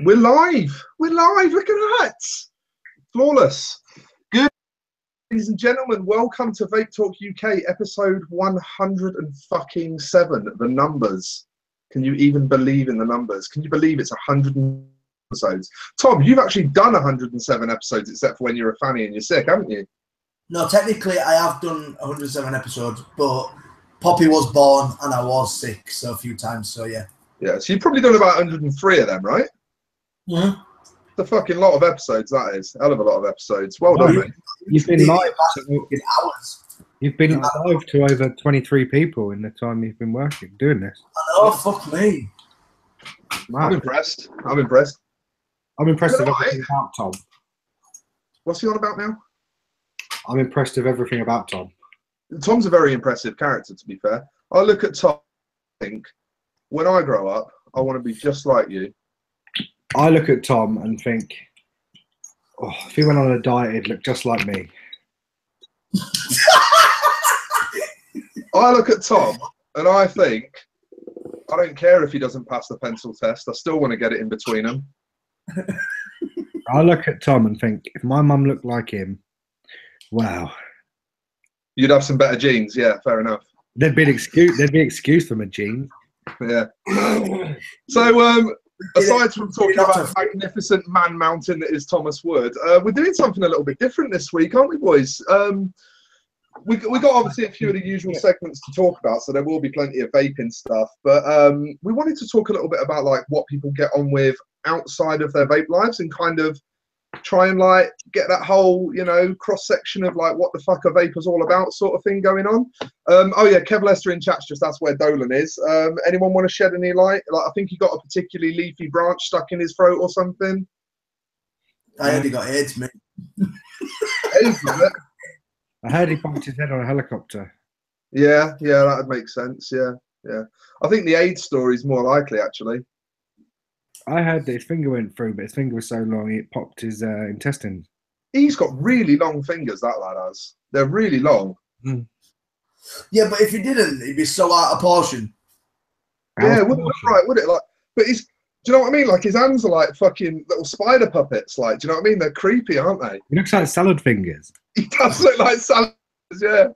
We're live. We're live. Look at that. Flawless. Good, ladies and gentlemen. Welcome to Vape Talk UK, episode 107. The numbers. Can you even believe in the numbers? Can you believe it's 100 episodes? Tom, you've actually done 107 episodes, except for when you're a fanny and you're sick, haven't you? No, technically I have done 107 episodes, but Poppy was born and I was sick so a few times. So yeah. Yeah. So you've probably done about 103 of them, right? Mm-hmm. It's a fucking lot of episodes, that is. Hell of a lot of episodes. Well done, mate. You've been live. Hours. You've been live to over 23 people in the time you've been working, doing this. Oh, fuck me. Mad. I'm impressed. I'm impressed. I'm impressed with Right. everything about Tom. What's he on about now? I'm impressed with everything about Tom. Tom's a very impressive character, to be fair. I look at Tom and think, when I grow up, I want to be just like you. I look at Tom and think, oh, if he went on a diet, he'd look just like me. I look at Tom and I think, I don't care if he doesn't pass the pencil test. I still want to get it in between them. I look at Tom and think, if my mum looked like him, wow. You'd have some better genes. Yeah, fair enough. There'd be an excuse for my genes. Yeah. So, aside from talking about the magnificent man mountain that is Thomas Wood, we're doing something a little bit different this week, aren't we, boys? We got obviously a few of the usual segments to talk about, so there will be plenty of vaping stuff. But we wanted to talk a little bit about like what people get on with outside of their vape lives and kind of try and like get that whole, you know, cross section of like what the fuck a vapor's all about sort of thing going on. Oh yeah, Kev Lester in chat's just asked where Dolan is. Anyone want to shed any light? Like I think he got a particularly leafy branch stuck in his throat or something. I only got AIDS, mate. AIDS, was it? I heard he bumped his head on a helicopter. Yeah, that would make sense. Yeah. I think the AIDS story is more likely, actually. I heard that his finger went through, but his finger was so long it popped his intestines. He's got really long fingers, that lad has. They're really long. Mm. Yeah, but if he didn't, he'd be so out of portion. Yeah, it wouldn't look right, would it? Like, but he's, do you know what I mean? Like his hands are like fucking little spider puppets. Like, do you know what I mean? They're creepy, aren't they? He looks like salad fingers. He does look like salads, yeah.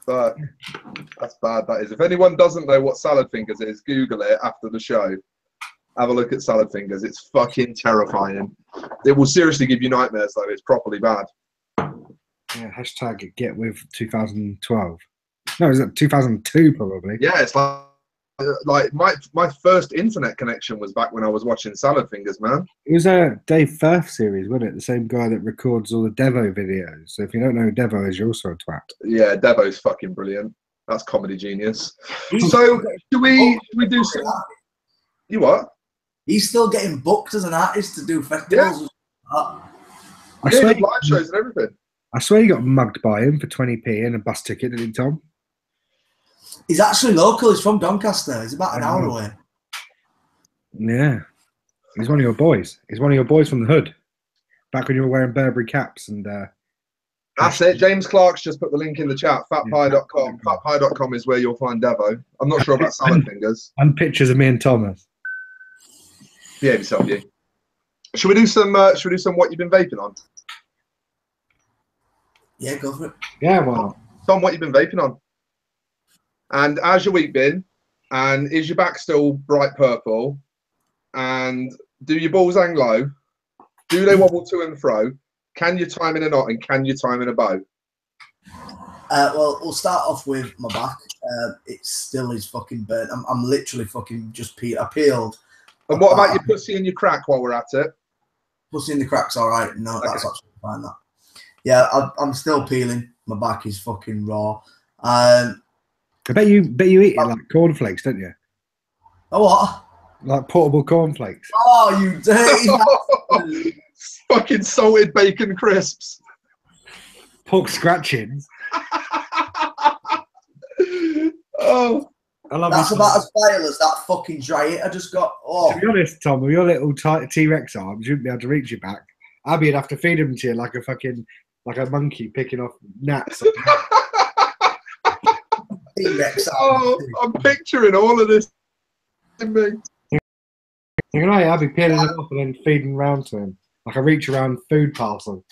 But that's bad, that is. If anyone doesn't know what salad fingers is, Google it after the show. Have a look at salad fingers. It's fucking terrifying. It will seriously give you nightmares, though. It's properly bad. Yeah, hashtag get with 2012. No, is that 2002 probably? Yeah, it's like my first internet connection was back when I was watching Salad Fingers, man. It was a Dave Firth series, wasn't it? The same guy that records all the Devo videos. So if you don't know who Devo is, you're also a twat. Yeah, Devo's fucking brilliant. That's comedy genius. So should we do some? You what? He's still getting booked as an artist to do festivals. Yeah. I swear live shows and everything. I swear you got mugged by him for 20p and a bus ticket, didn't he, Tom? He's actually local. He's from Doncaster. He's about an hour away. Yeah. He's one of your boys. He's one of your boys from the hood. Back when you were wearing Burberry caps and... That's it. James Clark's just put the link in the chat. Fatpie.com. Fatpie.com is where you'll find Devo. I'm not sure about Salad Fingers. And pictures of me and Thomas. Yeah, yourself, you. Should we do some what you've been vaping on? Yeah, go for it. Yeah, well. Tom, what you've been vaping on? And how's your week been? And is your back still bright purple? And do your balls hang low? Do they wobble to and fro? Can you time in a knot and can you time in a bow? Well, we'll start off with my back. It still is fucking burnt. I'm literally fucking just peeled. And what about your pussy and your crack while we're at it? Pussy in the crack's all right. No, okay. That's absolutely fine. That. Yeah, I'm still peeling. My back is fucking raw. I bet you eat it like cornflakes, don't you? Oh what? Like portable cornflakes. Oh, you dirty! Fucking salted bacon crisps. Pork scratchings. Oh. That's about as vile as that fucking dry it I just got. Oh. To be honest, Tom, with your little T-Rex arms, you wouldn't be able to reach your back. Abby'd have to feed them to you like a monkey picking off gnats. T-Rex arms. Oh, I'm picturing all of this in me. You know, I'll be peeling them off and then feeding round to him. Like a reach around food parcel.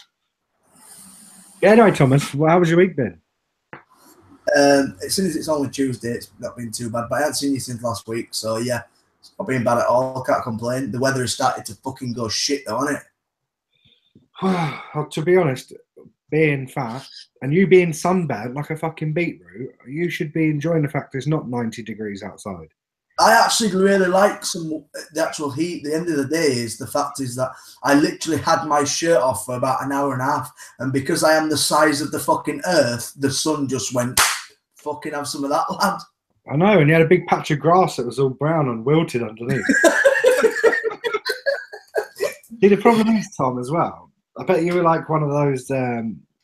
Yeah, anyway, Thomas, how was your week been? As soon as it's only Tuesday, it's not been too bad. But I haven't seen you since last week, so yeah, it's not been bad at all. Can't complain. The weather has started to fucking go shit, though, hasn't it? To be honest, being fat and you being sunburned like a fucking beetroot, you should be enjoying the fact it's not 90 degrees outside. I actually really like the actual heat. The end of the day is the fact is that I literally had my shirt off for about an hour and a half, and because I am the size of the fucking earth, the sun just went, fucking have some of that, lad. I know, and you had a big patch of grass that was all brown and wilted underneath. See, the problem is, Tom, as well, I bet you were like one of those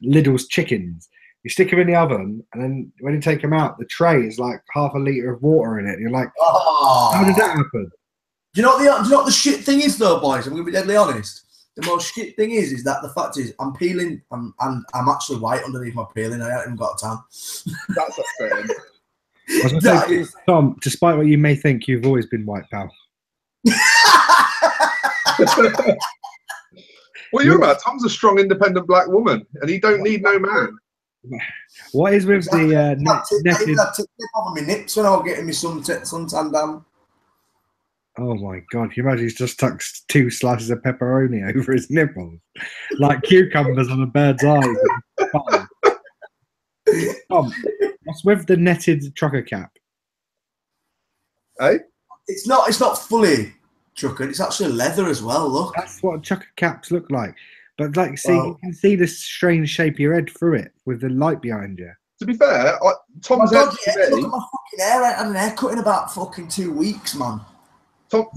Lidl's chickens. You stick them in the oven, and then when you take them out, the tray is like half a litre of water in it. And you're like, oh, how did that happen? Do you know what the shit thing is, though, boys? I'm going to be deadly honest. The most shit thing is that the fact is I'm peeling, I'm actually white underneath my peeling. I haven't even got a tan. That's upsetting. Tom, despite what you may think, you've always been white, pal. What you're about? Tom's a strong, independent black woman, and he don't need no man. What is with the netted? I took it over my nips when I was getting my suntan down. Oh my god! Can you imagine he's just tucked 2 slices of pepperoni over his nipples, like cucumbers on a bird's eye. Tom, what's with the netted trucker cap? Hey, it's not fully trucker. It's actually leather as well. Look, that's what trucker caps look like. But like, see, you can see the strange shape of your head through it with the light behind you. To be fair, Tom's head. Look at my fucking hair. I had an haircut in about fucking 2 weeks, man.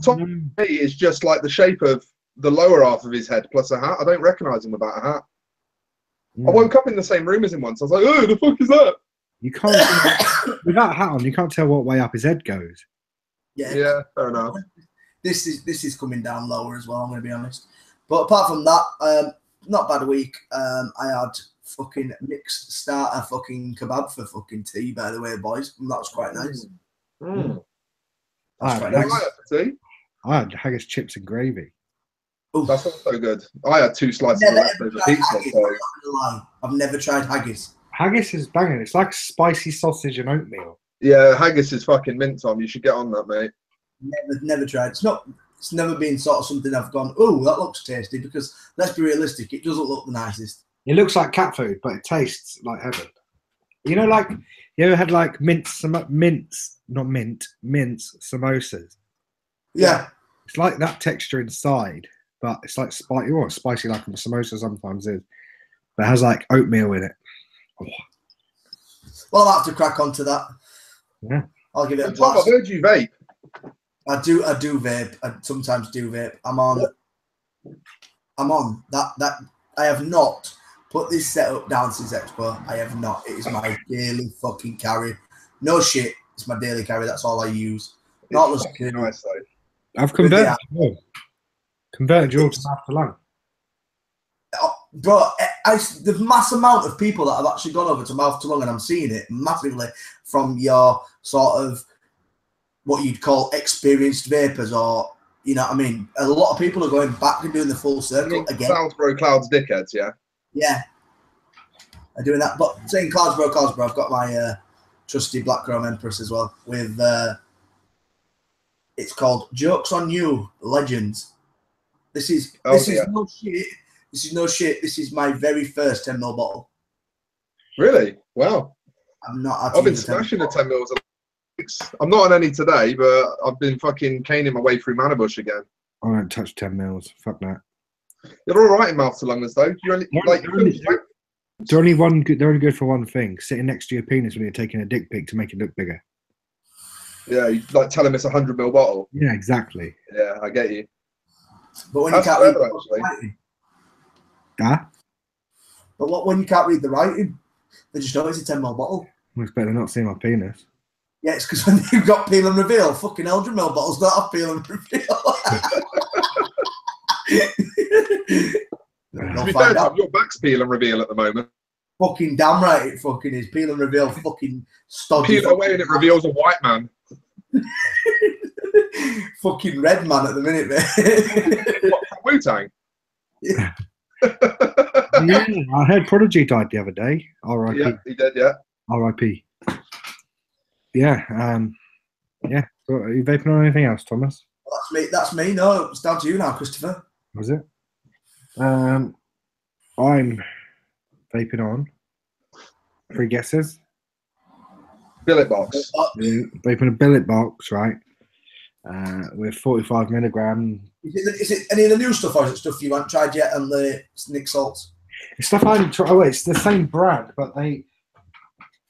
Tom is just like the shape of the lower half of his head plus a hat. I don't recognise him without a hat. I woke up in the same room as him once. I was like, "Oh, the fuck is that?" You can't without a hat on. You can't tell what way up his head goes. Yeah, fair enough. This is coming down lower as well. I'm going to be honest. But apart from that, not bad week. I had fucking mixed starter fucking kebab for fucking tea, by the way, boys. And that was quite nice. That's quite nice. I had haggis, chips, and gravy. Oof. That's also good. I had 2 slices of leftover pizza. I've never tried haggis. Haggis is banging. It's like spicy sausage and oatmeal. Yeah, haggis is fucking mint, Tom. You should get on that, mate. Never tried. It's never been sort of something I've gone, oh, that looks tasty, because let's be realistic, it doesn't look the nicest. It looks like cat food, but it tastes like heaven. You know, like, you ever had like mince samosas? Yeah. It's like that texture inside, but it's like spicy like a samosa sometimes is. But it has like oatmeal in it. Oh. Well, I'll have to crack onto that. Yeah. I'll give it a Tom, blast. I heard you vape. I do vape. I sometimes do vape. I'm on that. I have not put this setup down since Expo. I have not. It is my daily fucking carry. No shit. It's my daily carry. That's all I use. Not nice though. I've converted you to mouth to lung. Bro, the mass amount of people that have actually gone over to mouth to lung, and I'm seeing it massively from your sort of what you'd call experienced vapors, or you know what I mean. A lot of people are going back and doing the full circle again. Salisbury Clouds dickheads, yeah. Yeah, I'm doing that. But saying Cloudsbro, I've got my trusty Black Chrome Empress as well. With it's called Jokes on You Legends. This is no shit. This is no shit. This is my very first 10ml bottle. Really? Wow. I've been smashing the 10 mils. I'm not on any today, but I've been fucking caning my way through Manabush again. I don't touch 10 mils. Fuck that. They're all right in mouth to lungers though. You're only, they're only good for one thing: sitting next to your penis when you're taking a dick pic to make it look bigger. Yeah, you like tell him it's a 100ml bottle. Yeah, exactly. Yeah, I get you. But when you can't read actually. But when you can't read the writing, they just know it's a 10ml bottle. Well, it's better not see my penis. Yeah, it's because when you've got peel and reveal, fucking 100ml bottles don't have peel and reveal. To be fair, your back's peel and reveal at the moment. Fucking damn right it fucking is. Peel and reveal fucking stodgy. Peel away and it reveals a white man. Fucking red man at the minute, mate. What, from Wu-Tang? Yeah. Yeah, I heard Prodigy died the other day. R.I.P. Yeah, he did, yeah. R.I.P. Yeah, yeah. So are you vaping on anything else, Thomas? That's me. That's me. No, it's down to you now, Christopher. Was it? I'm vaping on. 3 guesses. Billet box. Yeah, vaping a billet box, right? With 45 milligram. Is it any of the new stuff, or is it stuff you haven't tried yet and the Nick Salts? It's stuff I didn't try. Oh, it's the same brand, but they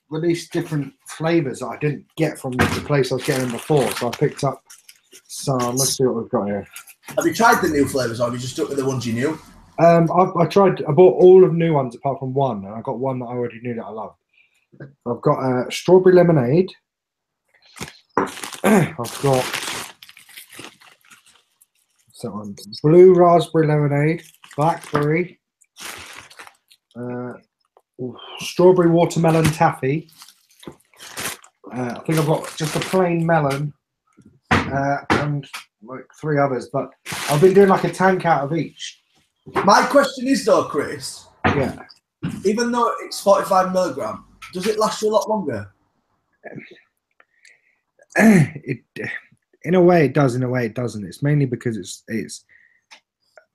released different flavors that I didn't get from the place I was getting them before. So I picked up some. Let's see what we've got here. Have you tried the new flavors, or have you just stuck with the ones you knew? I bought all of new ones apart from one, and I got one that I already knew that I loved. I've got strawberry lemonade. I've got blue raspberry lemonade, blackberry, strawberry watermelon taffy. I think I've got just a plain melon and like 3 others, but I've been doing like a tank out of each. My question is though, Chris. Yeah. Even though it's 45 milligram, does it last you a lot longer? In a way it does, in a way it doesn't. It's mainly because it's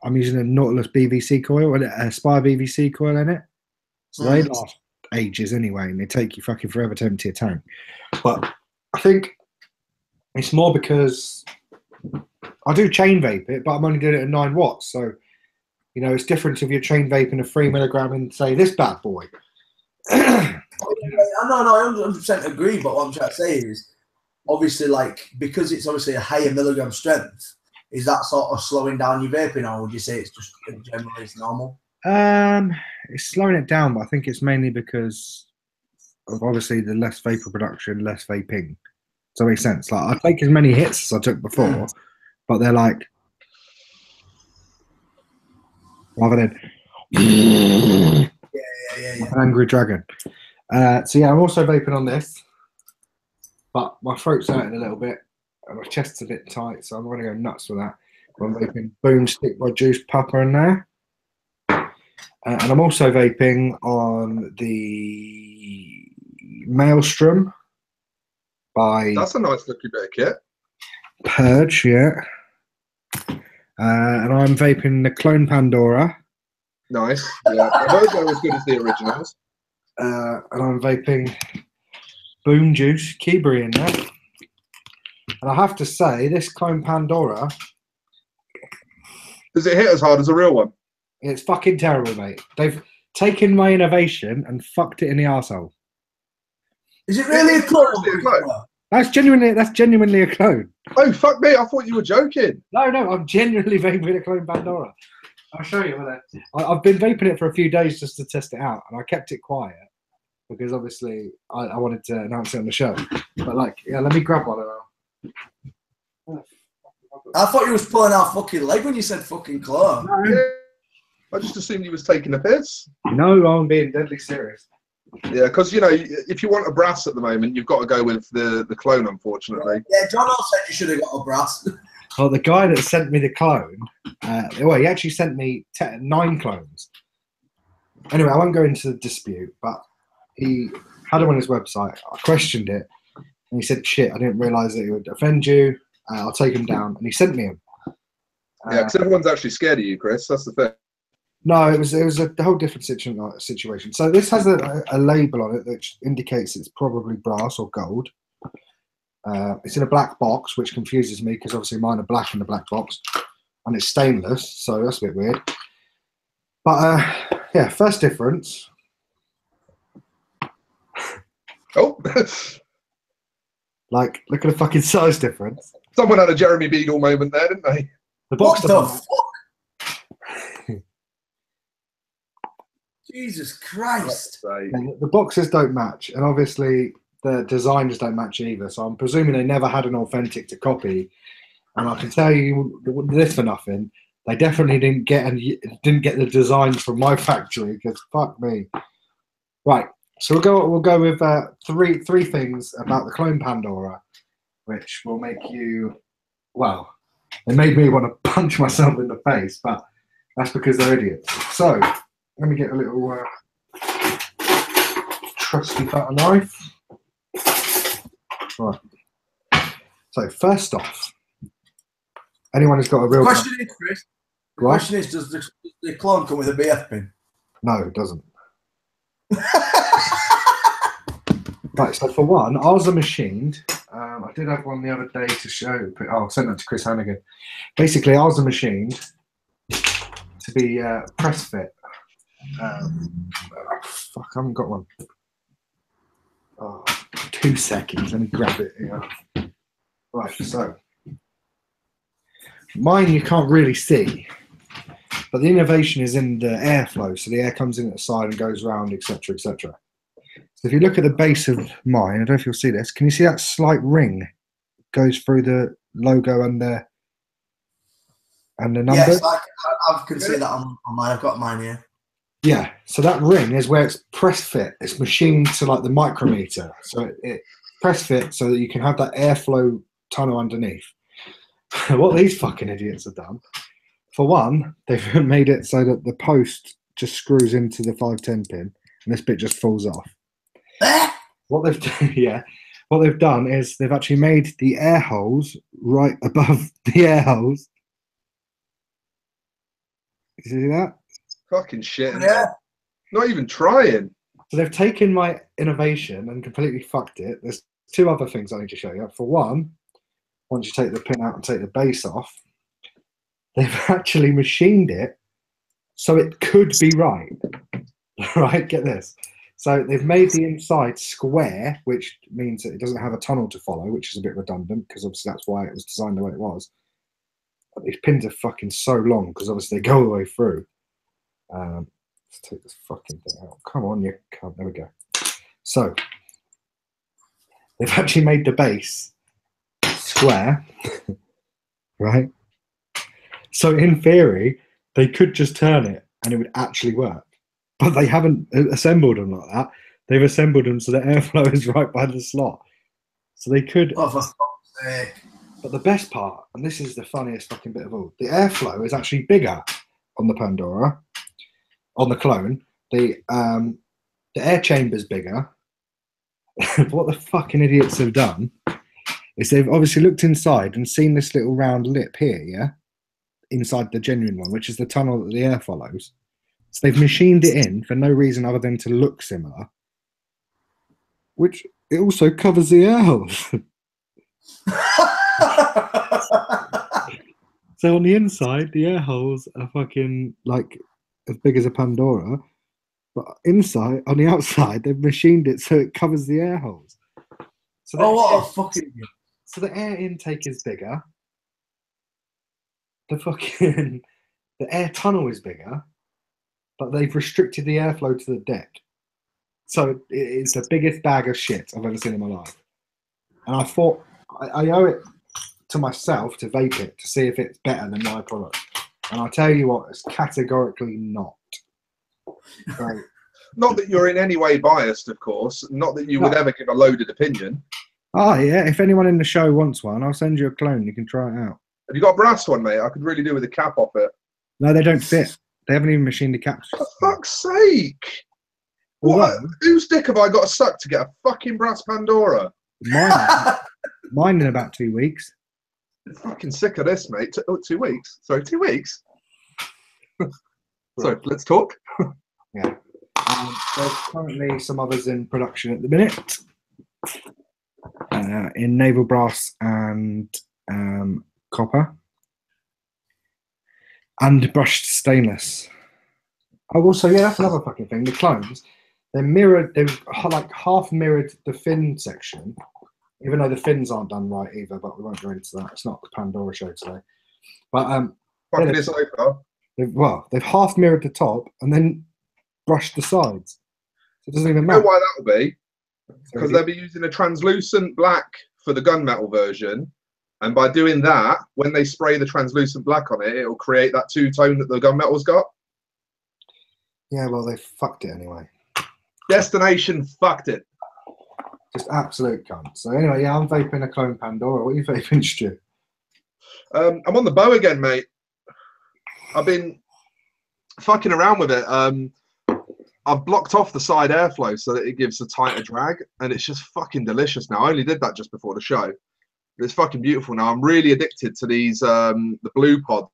I'm using a Nautilus BVC coil and a Spire BVC coil in it. So they last ages anyway, and they take you fucking forever to empty a tank. But I think it's more because I do chain vape it, but I'm only doing it at 9 watts. So, you know, it's different if you're chain vaping a 3 milligram and say this bad boy. I 100% agree, but what I'm trying to say is, obviously, like, because it's obviously a higher milligram strength, is that sort of slowing down your vaping, or would you say it's just generally it's normal? It's slowing it down, but I think it's mainly because of obviously the less vapor production, less vaping. Does that make sense? Like, I take as many hits as I took before, but they're like rather than Yeah. an angry dragon. So yeah, I'm also vaping on this, but my throat's hurting a little bit and my chest's a bit tight, so I'm going to go nuts with that. I'm vaping Boomstick by Juice Papa in there. And I'm also vaping on the Maelstrom by... That's a nice looking bit of kit. Purge, yeah. And I'm vaping the Clone Pandora. Nice. Yeah, I heard they're as good as the originals. And I'm vaping Boom Juice Keebury in there. And I have to say, this Clone Pandora... Does it hit as hard as a real one? It's fucking terrible, mate. They've taken my innovation and fucked it in the arsehole. Is it really a clone? That's genuinely a clone. Oh, fuck me. I thought you were joking. No, I'm genuinely vaping a Clone Pandora. I'll show you. I've been vaping it for a few days just to test it out, and I kept it quiet because obviously I wanted to announce it on the show. But like, yeah, let me grab one now. I thought you was pulling out fucking leg when you said fucking clone. No, Yeah. I just assumed he was taking a piss. no, I'm being deadly serious. Yeah, because, you know, if you want a brass at the moment, you've got to go with the clone, unfortunately. Yeah, John said you should have got a brass. Well, the guy that sent me the clone, he actually sent me 9 clones. Anyway, I won't go into the dispute, but he had them on his website. I questioned it, and he said, shit, I didn't realise that it would offend you. I'll take them down. And he sent me them. Yeah, because everyone's actually scared of you, Chris. That's the thing. No, it was a whole different situation. So this has a label on it that indicates it's probably brass or gold. It's in a black box, which confuses me because obviously mine are black in the black box, and it's stainless, so that's a bit weird. But yeah, first difference. Oh, Like, look at the fucking size difference. someone had a Jeremy Beagle moment there, didn't they? The box What the fuck? Jesus Christ. The boxes don't match, and obviously the designs don't match either. So I'm presuming they never had an authentic to copy. And I can tell you this for nothing: they definitely didn't get the designs from my factory. Because fuck me. Right. So we'll go with three things about the Clone Pandora, which will make you well, they made me want to punch myself in the face, but that's because they're idiots. So, let me get a little trusty butter knife. Right. So, first off, anyone who's got a real... Question is, Chris, the question is, does the clone come with a BF pin? No, it doesn't. Right, so for one, ours are machined. I did have one the other day to show. I'll send that to Chris Hannigan. Basically, ours are machined to be press fit. Fuck, I haven't got one. Oh, 2 seconds. Let me grab it here. Right, so mine you can't really see, but the innovation is in the airflow. So the air comes in at the side and goes round, etc., etc. So if you look at the base of mine, I don't know if you'll see this. Can you see that slight ring goes through the logo and the number? Yes, I can see that on mine. I've got mine here. Yeah, so that ring is where it's press fit. It's machined to like the micrometer. So it press fit so that you can have that airflow tunnel underneath. What these fucking idiots have done, for one, they've made it so that the post just screws into the 510 pin and this bit just falls off. What they've done, yeah, what they've done is they've actually made the air holes right above the air holes. You see that? Fucking shit. Yeah. Not even trying. So they've taken my innovation and completely fucked it. There's 2 other things I need to show you. For one, once you take the pin out and take the base off, they've actually machined it so it could be right. Right, get this. So they've made the inside square, which means that it doesn't have a tunnel to follow, which is a bit redundant because obviously that's why it was designed the way it was. But these pins are fucking so long because obviously they go all the way through. Let's take this fucking thing out. Come on, you can't. There we go. So they've actually made the base square, right? So in theory, they could just turn it and it would actually work. But they haven't assembled them like that. They've assembled them so the airflow is right by the slot. So they could... Oh, for fuck's sake. But the best part, and this is the funniest fucking bit of all, the airflow is actually bigger on the Pandora, on the clone. The air chamber's bigger. What the fucking idiots have done is they've obviously looked inside and seen this little round lip here, yeah? Inside the genuine one, which is the tunnel that the air follows. So they've machined it in for no reason other than to look similar, which it also covers the air holes. So on the inside, the air holes are fucking like as big as a Pandora, but inside, on the outside, they've machined it so it covers the air holes. So what a fucking... So the air intake is bigger. The air tunnel is bigger, but they've restricted the airflow to the deck. So it's the biggest bag of shit I've ever seen in my life. And I thought I owe it to myself to vape it to see if it's better than my product. And I tell you what, it's categorically not. So, not that you're in any way biased, of course. Not that you would ever give a loaded opinion. Oh, yeah. If anyone in the show wants one, I'll send you a clone. You can try it out. Have you got a brass one, mate? I could really do with a cap off it. No, they don't fit. They haven't even machined the caps. For fuck's sake! What? Whose dick have I got to suck to get a fucking brass Pandora? Mine in about 2 weeks. I'm fucking sick of this, mate. 2 weeks? Sorry, 2 weeks? So, let's talk. Yeah. There's currently some others in production at the minute. In naval brass and copper. And brushed stainless. Oh, also, yeah, that's another fucking thing. The clones, they're mirrored, they've like half mirrored the fin section, even though the fins aren't done right either, but we won't go into that. It's not the Pandora show today. But fucking is over. They've half mirrored the top and then brushed the sides. So it doesn't even matter. You know why that'll be? Because they'll be using a translucent black for the gunmetal version. And by doing that, when they spray the translucent black on it, it'll create that two-tone that the gunmetal's got. Yeah, well, they fucked it anyway. Destination fucked it. Just absolute cunt. So anyway, yeah, I'm vaping a clone Pandora. What are you vaping, Stu? I'm on the bow again, mate. I've been fucking around with it. I've blocked off the side airflow so that it gives a tighter drag, and it's just fucking delicious now. I only did that just before the show. It's fucking beautiful now. I'm really addicted to these, the Blue Pod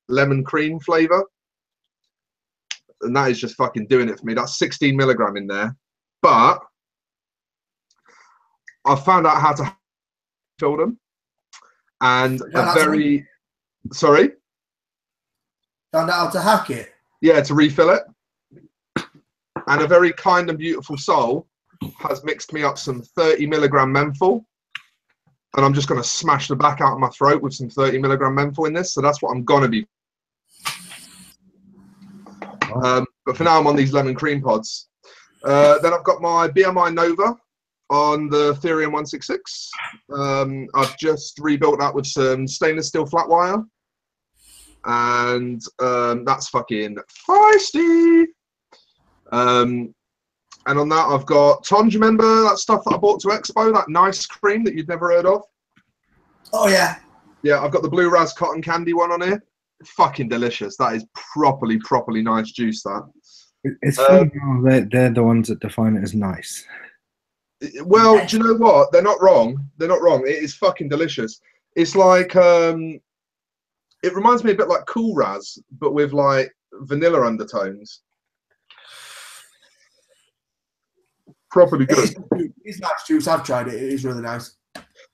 lemon cream flavor. And that is just fucking doing it for me. That's 16 milligram in there. But I found out how to fill them. And a very, sorry? Found out how to hack it? Yeah, to refill it. And a very kind and beautiful soul has mixed me up some 30 milligram menthol. And I'm just going to smash the back out of my throat with some 30 milligram menthol in this. So that's what I'm going to be. But for now, I'm on these lemon cream pods. Then I've got my BMI Nova on the Therion 166. I've just rebuilt that with some stainless steel flat wire. And that's fucking feisty. And on that, I've got, Tom, do you remember that stuff that I bought to Expo, that nice cream that you'd never heard of? Oh, yeah. Yeah, I've got the Blue Raz Cotton Candy one on here. Fucking delicious. That is properly nice juice, that. It's funny how they're the ones that define it as nice. Well, do you know what? They're not wrong. They're not wrong. It is fucking delicious. It's like, it reminds me a bit like Cool Raz, but with like vanilla undertones. Properly good. It's nice juice. I've tried it. It is really nice.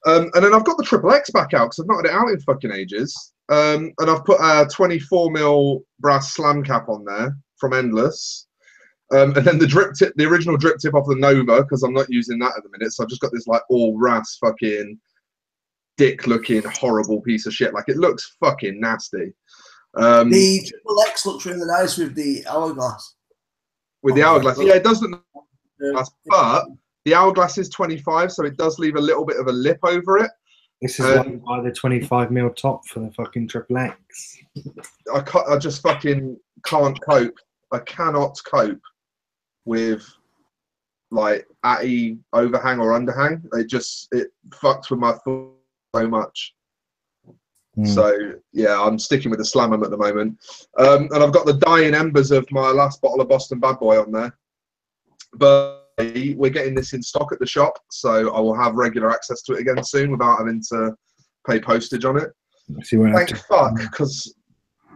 And then I've got the Triple X back out because I've not had it out in fucking ages. And I've put a 24mm brass slam cap on there from Endless. And then the drip tip, the original drip tip off the Nova, because I'm not using that at the minute. So I've just got this like all RAS fucking dick looking horrible piece of shit. Like it looks fucking nasty. The Triple X looks really nice with the hourglass. With the hourglass. Yeah, it does look nice, but the hourglass is 25, so it does leave a little bit of a lip over it. This is why you buy the 25mm top for the fucking Triple X. I just fucking can't cope. I cannot cope with like Atty overhang or underhang. It fucks with my foot so much. So yeah, I'm sticking with the Slam'em at the moment. And I've got the dying embers of my last bottle of Boston Bad Boy on there. But we're getting this in stock at the shop, so I will have regular access to it again soon without having to pay postage on it. Thank fuck, because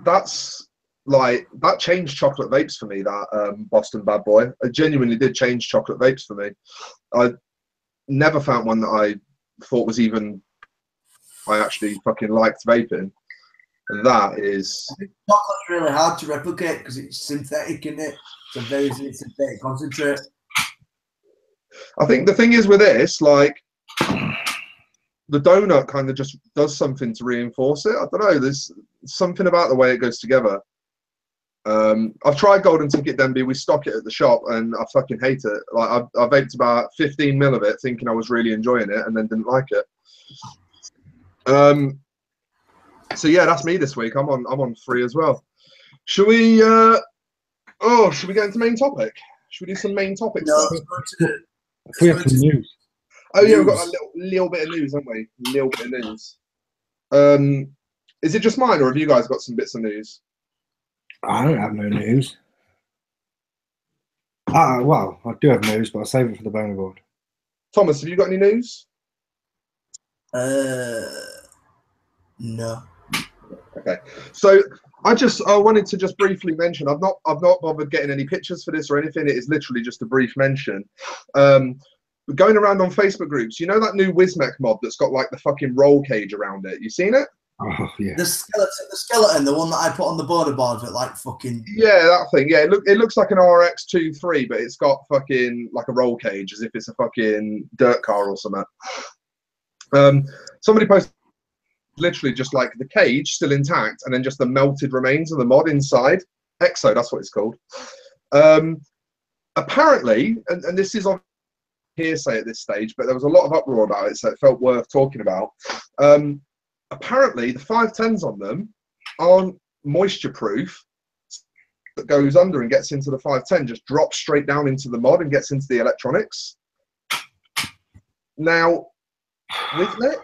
that's like, that changed chocolate vapes for me, that Boston Bad Boy. It genuinely did change chocolate vapes for me. I never found one that I thought was even, I actually fucking liked vaping. And that is... I think chocolate's really hard to replicate because it's synthetic, isn't it? It's a very synthetic concentrate. I think the thing is with this, like, the donut kind of just does something to reinforce it. I don't know, there's something about the way it goes together. I've tried Golden Ticket Denby, we stock it at the shop, and I fucking hate it. Like, I vaped about 15 mil of it thinking I was really enjoying it and then didn't like it. So yeah, that's me this week. I'm on 3 as well. Should we should we get into main topic? Should we do some main topics? No, we have some news. Oh yeah, we've got a little bit of news, haven't we? A little bit of news. Is it just mine, or have you guys got some bits of news? I don't have no news. Well, I do have news, but I'll save it for the boner board. Thomas, have you got any news? No. Okay, so I wanted to just briefly mention, I've not bothered getting any pictures for this or anything. It is literally just a brief mention. Going around on Facebook groups, you know that new Wismec mod that's got like the fucking roll cage around it? You seen it? Oh yeah. The skeleton, the one that I put on the border board that like fucking... Yeah, that thing. Yeah, it looks like an RX-23, but it's got fucking like a roll cage, as if it's a fucking dirt car or something. Somebody posted literally just like the cage still intact, and then just the melted remains of the mod inside. Exo, that's what it's called. Apparently, and this is on hearsay at this stage, but there was a lot of uproar about it, so it felt worth talking about. Apparently, the 510s on them aren't moisture proof. That goes under and gets into the 510 just drops straight down into the mod and gets into the electronics. Now, with Nick,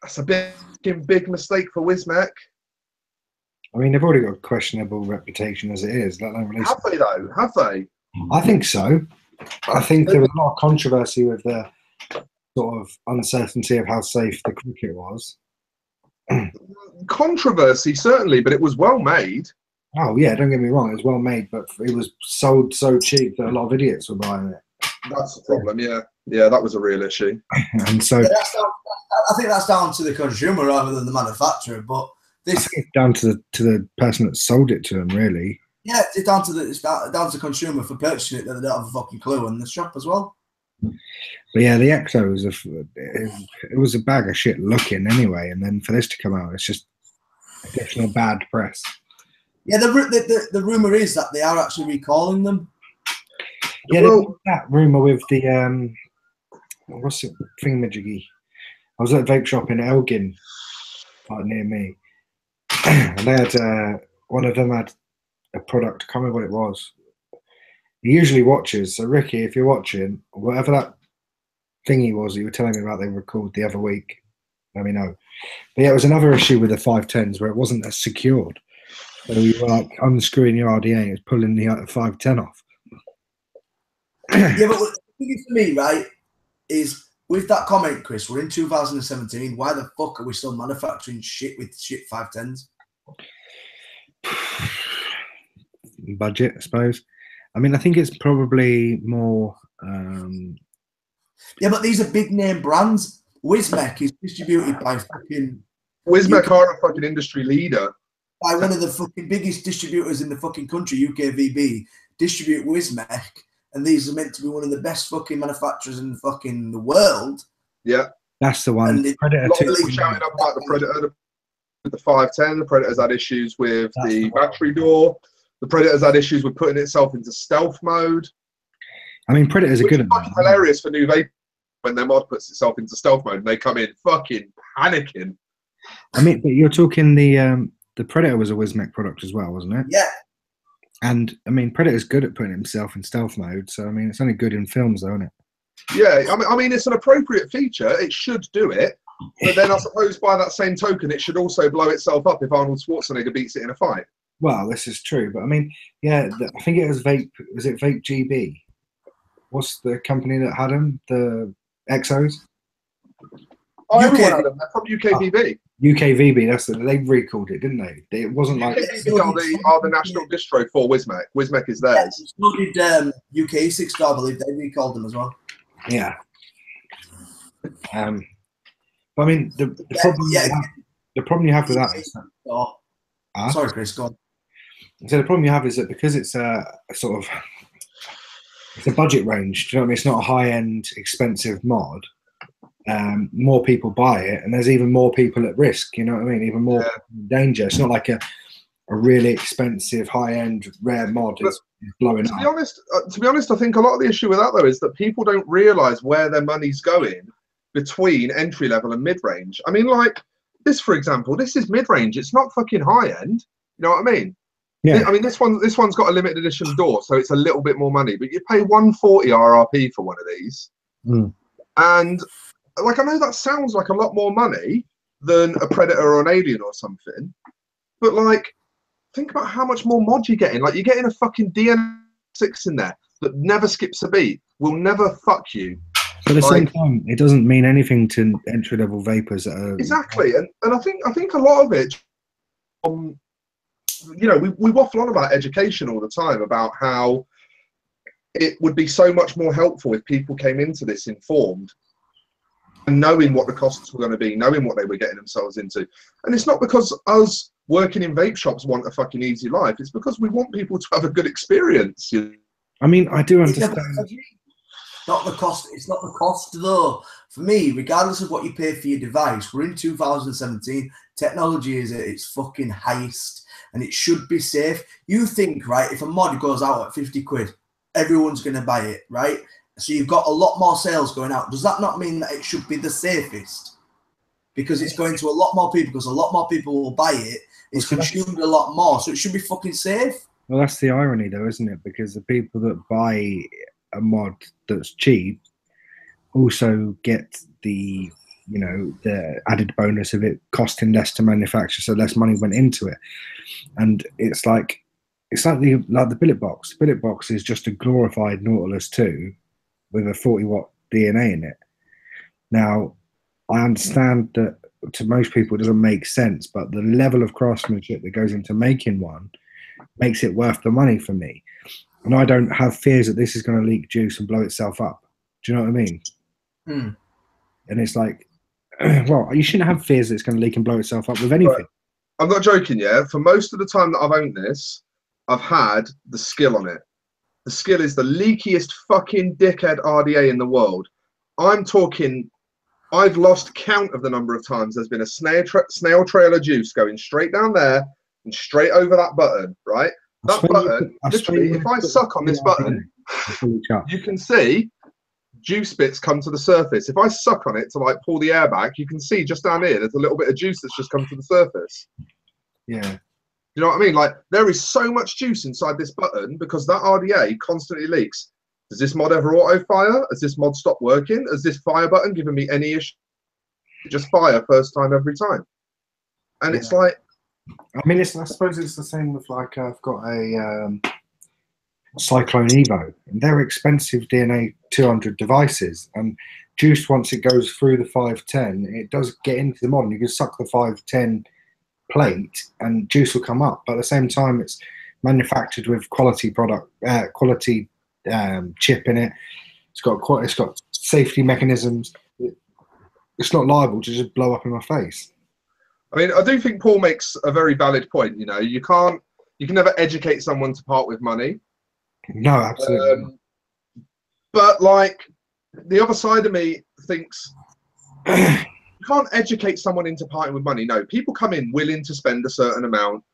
that's a bit fucking big mistake for Wismec. I mean, they've already got a questionable reputation as it is. Let alone release Have they though? Have they? I think so. I think there was a lot of controversy with the sort of uncertainty of how safe the cricket was. Controversy, certainly, but it was well made. Oh, yeah, don't get me wrong. It was well made, but it was sold so cheap that a lot of idiots were buying it. That's the problem, yeah. Yeah, that was a real issue. And so I think that's down to the consumer rather than the manufacturer, but I think it's down to the person that sold it to them, really. Yeah, it's down to the consumer for purchasing it that they don't have a fucking clue, and the shop as well. But yeah, the Exo was a bag of shit looking anyway, and then for this to come out, it's just additional bad press. Yeah, the rumor is that they are actually recalling them. Yeah, well, that rumor with the what's it, thingamajiggy? I was at a vape shop in Elgin, like near me, and they had one of them had a product. I can't remember what it was. He usually watches. So Ricky, if you're watching, whatever that thingy was you were telling me about, they recalled the other week. Let me know. But yeah, it was another issue with the 510s where it wasn't as secured. So you were like unscrewing your RDA and it was pulling the 510 off. Yeah, but the thing for me, right, is with that comment, Chris, we're in 2017. Why the fuck are we still manufacturing shit with shit 510s? Budget, I suppose. I mean, I think it's probably more. Yeah, but these are big name brands. Wismec is distributed by fucking. Wismec are a fucking industry leader. By one of the fucking biggest distributors in the fucking country, UKVB, distribute Wismec, and these are meant to be one of the best fucking manufacturers in the world. Yeah, that's the one. A lot of people shouting up about the Predator. The 510, the Predator's had issues with the battery door. The Predator's had issues with putting itself into stealth mode. I mean, Predators are good at that. Hilarious for new vape when their mod puts itself into stealth mode and they come in fucking panicking. I mean, but you're talking the Predator was a Wismec product as well, wasn't it? Yeah. And I mean, Predator's good at putting himself in stealth mode, so I mean, it's only good in films, though, isn't it? Yeah, I mean, it's an appropriate feature. It should do it, but then I suppose by that same token, it should also blow itself up if Arnold Schwarzenegger beats it in a fight. Well, this is true, but I mean, yeah, I think it was Vape. Was it Vape GB? What's the company that had them? The Exos. Oh, everyone had them. They're from UKVB. UKVB. That's they recalled it, didn't they? It wasn't like UKVB are the national distro for Wismec. Wismec is theirs. So did UK 6, I believe they recalled them as well. Yeah. But I mean, the problem you have with that is that, sorry, Chris, go on. So the problem you have is that because it's a sort of it's a budget range. Do you know what I mean? It's not a high-end, expensive mod. More people buy it, and there's even more people at risk. You know what I mean? Even more danger. It's not like a really expensive, high-end, rare mod is blowing up. To be honest, I think a lot of the issue with that though is that people don't realise where their money's going between entry level and mid range. I mean, like this, for example, this is mid range. It's not fucking high end. You know what I mean? Yeah. I mean, this one's got a limited edition door, so it's a little bit more money. But you pay 140 RRP for one of these, and like I know that sounds like a lot more money than a Predator or an Alien or something, but like think about how much more mod you're getting. Like you're getting a fucking DN6 in there that never skips a beat, will never fuck you. But at the same time, it doesn't mean anything to entry level vapors that are exactly, and I think a lot of it. You know, we waffle on about education all the time about how it would be so much more helpful if people came into this informed and knowing what the costs were going to be, knowing what they were getting themselves into. And it's not because us working in vape shops want a fucking easy life. It's because we want people to have a good experience. I mean, I do understand. Not the cost. It's not the cost, though. For me, regardless of what you pay for your device, we're in 2017. Technology is at its fucking highest. And it should be safe. You think, right, if a mod goes out at 50 quid, everyone's going to buy it, right? So you've got a lot more sales going out. Does that not mean that it should be the safest? Because it's going to a lot more people, because a lot more people will buy it. It's consumed a lot more, so it should be fucking safe. Well, that's the irony, though, isn't it? Because the people that buy a mod that's cheap also get the you know, the added bonus of it costing less to manufacture, so less money went into it. And it's like the billet box. The billet box is just a glorified Nautilus 2 with a 40-watt DNA in it. Now, I understand that to most people it doesn't make sense, but the level of craftsmanship that goes into making one makes it worth the money for me. And I don't have fears that this is going to leak juice and blow itself up. Do you know what I mean? Mm. And it's like, well, you shouldn't have fears that it's going to leak and blow itself up with anything. Right. I'm not joking, yeah. For most of the time that I've owned this, I've had the skill on it. The skill is the leakiest fucking dickhead RDA in the world. I'm talking, I've lost count of the number of times there's been a snail trail of juice going straight down there and straight over that button, right? That button, literally, if I suck on this button, you can see juice bits come to the surface. If I suck on it to like pull the air back, you can see just down here, there's a little bit of juice that's just come to the surface. Yeah. You know what I mean? Like, there is so much juice inside this button because that RDA constantly leaks. Does this mod ever auto fire? Has this mod stopped working? Has this fire button given me any issue? Just fire first time every time. And it's like, I mean, I suppose it's the same with like I've got a Cyclone Evo, and they're expensive DNA 200 devices, and juice, once it goes through the 510, it does get into the mod, and you can suck the 510 plate and juice will come up, but at the same time it's manufactured with quality product, quality chip in it. It's got safety mechanisms. It's not liable to just blow up in my face. I mean, I do think Paul makes a very valid point. You know, you can never educate someone to part with money. No, absolutely. But like, the other side of me thinks you can't educate someone into parting with money. No, people come in willing to spend a certain amount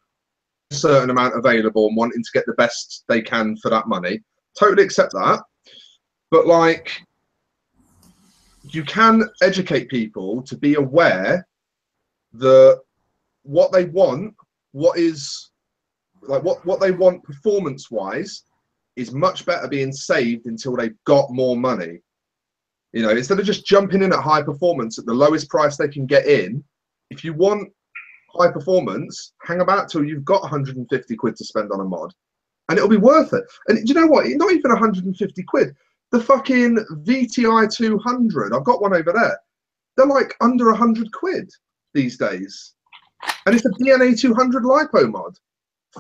available and wanting to get the best they can for that money. Totally accept that. But like, you can educate people to be aware that what they want, what they want performance wise is much better being saved until they've got more money. You know, instead of just jumping in at high performance at the lowest price they can get in, if you want high performance, hang about till you've got 150 quid to spend on a mod, and it'll be worth it. And do you know what? Not even 150 quid. The fucking VTI 200, I've got one over there. They're like under 100 quid these days, and it's a DNA 200 lipo mod.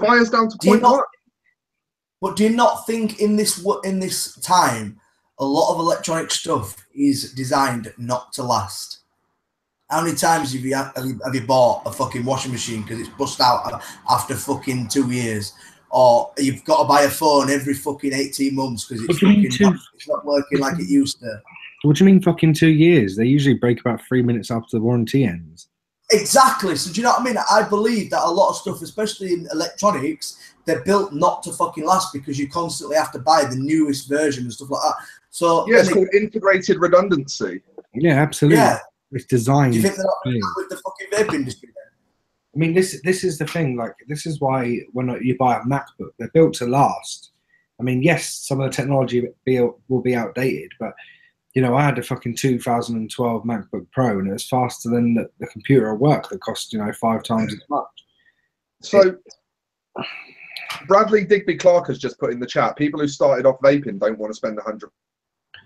Fires down to 0.1. But do you not think in this time, a lot of electronic stuff is designed not to last? How many times have you bought a fucking washing machine because it's bust out after fucking 2 years? Or you've got to buy a phone every fucking 18 months because it's not working like it used to. What do you mean fucking 2 years? They usually break about 3 minutes after the warranty ends. Exactly. So do you know what I mean? I believe that a lot of stuff, especially in electronics, they're built not to fucking last because you constantly have to buy the newest version and stuff like that. So yeah, it's called integrated redundancy. Yeah, absolutely. Yeah. It's designed. Do you think they're not doing that with the fucking vape industry then? I mean, this is the thing. Like, this is why when you buy a MacBook, they're built to last. I mean, yes, some of the technology will be outdated, but you know, I had a fucking 2012 MacBook Pro, and it was faster than the computer at work that cost 5 times as much. So, Bradley Digby Clark has just put in the chat, people who started off vaping don't want to spend 100.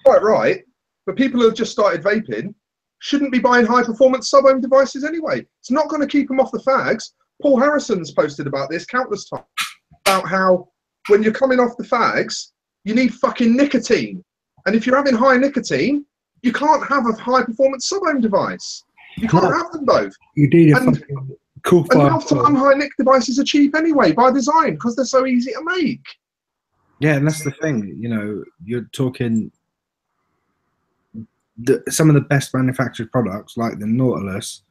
Quite right, but people who have just started vaping shouldn't be buying high-performance sub-ohm devices anyway. It's not going to keep them off the fags. Paul Harrison's posted about this countless times, about how when you're coming off the fags, you need fucking nicotine. And if you're having high nicotine, you can't have a high-performance sub-ohm device. You can't have them both. You need a fucking cool and half the time high-nic devices are cheap anyway, by design, because they're so easy to make. Yeah, and that's the thing. You're talking some of the best manufactured products, like the Nautilus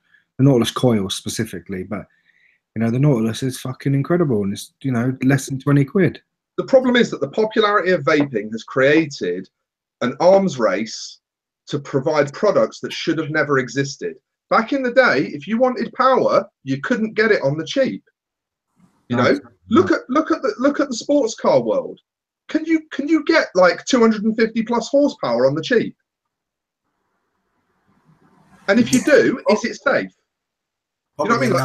coil specifically, but the Nautilus is fucking incredible, and it's less than 20 quid. The problem is that the popularity of vaping has created an arms race to provide products that should have never existed. Back in the day, if you wanted power, you couldn't get it on the cheap. Look at the sports car world. Can you get like 250 plus horsepower on the cheap? And if you do, is it safe? You know what I mean? Like,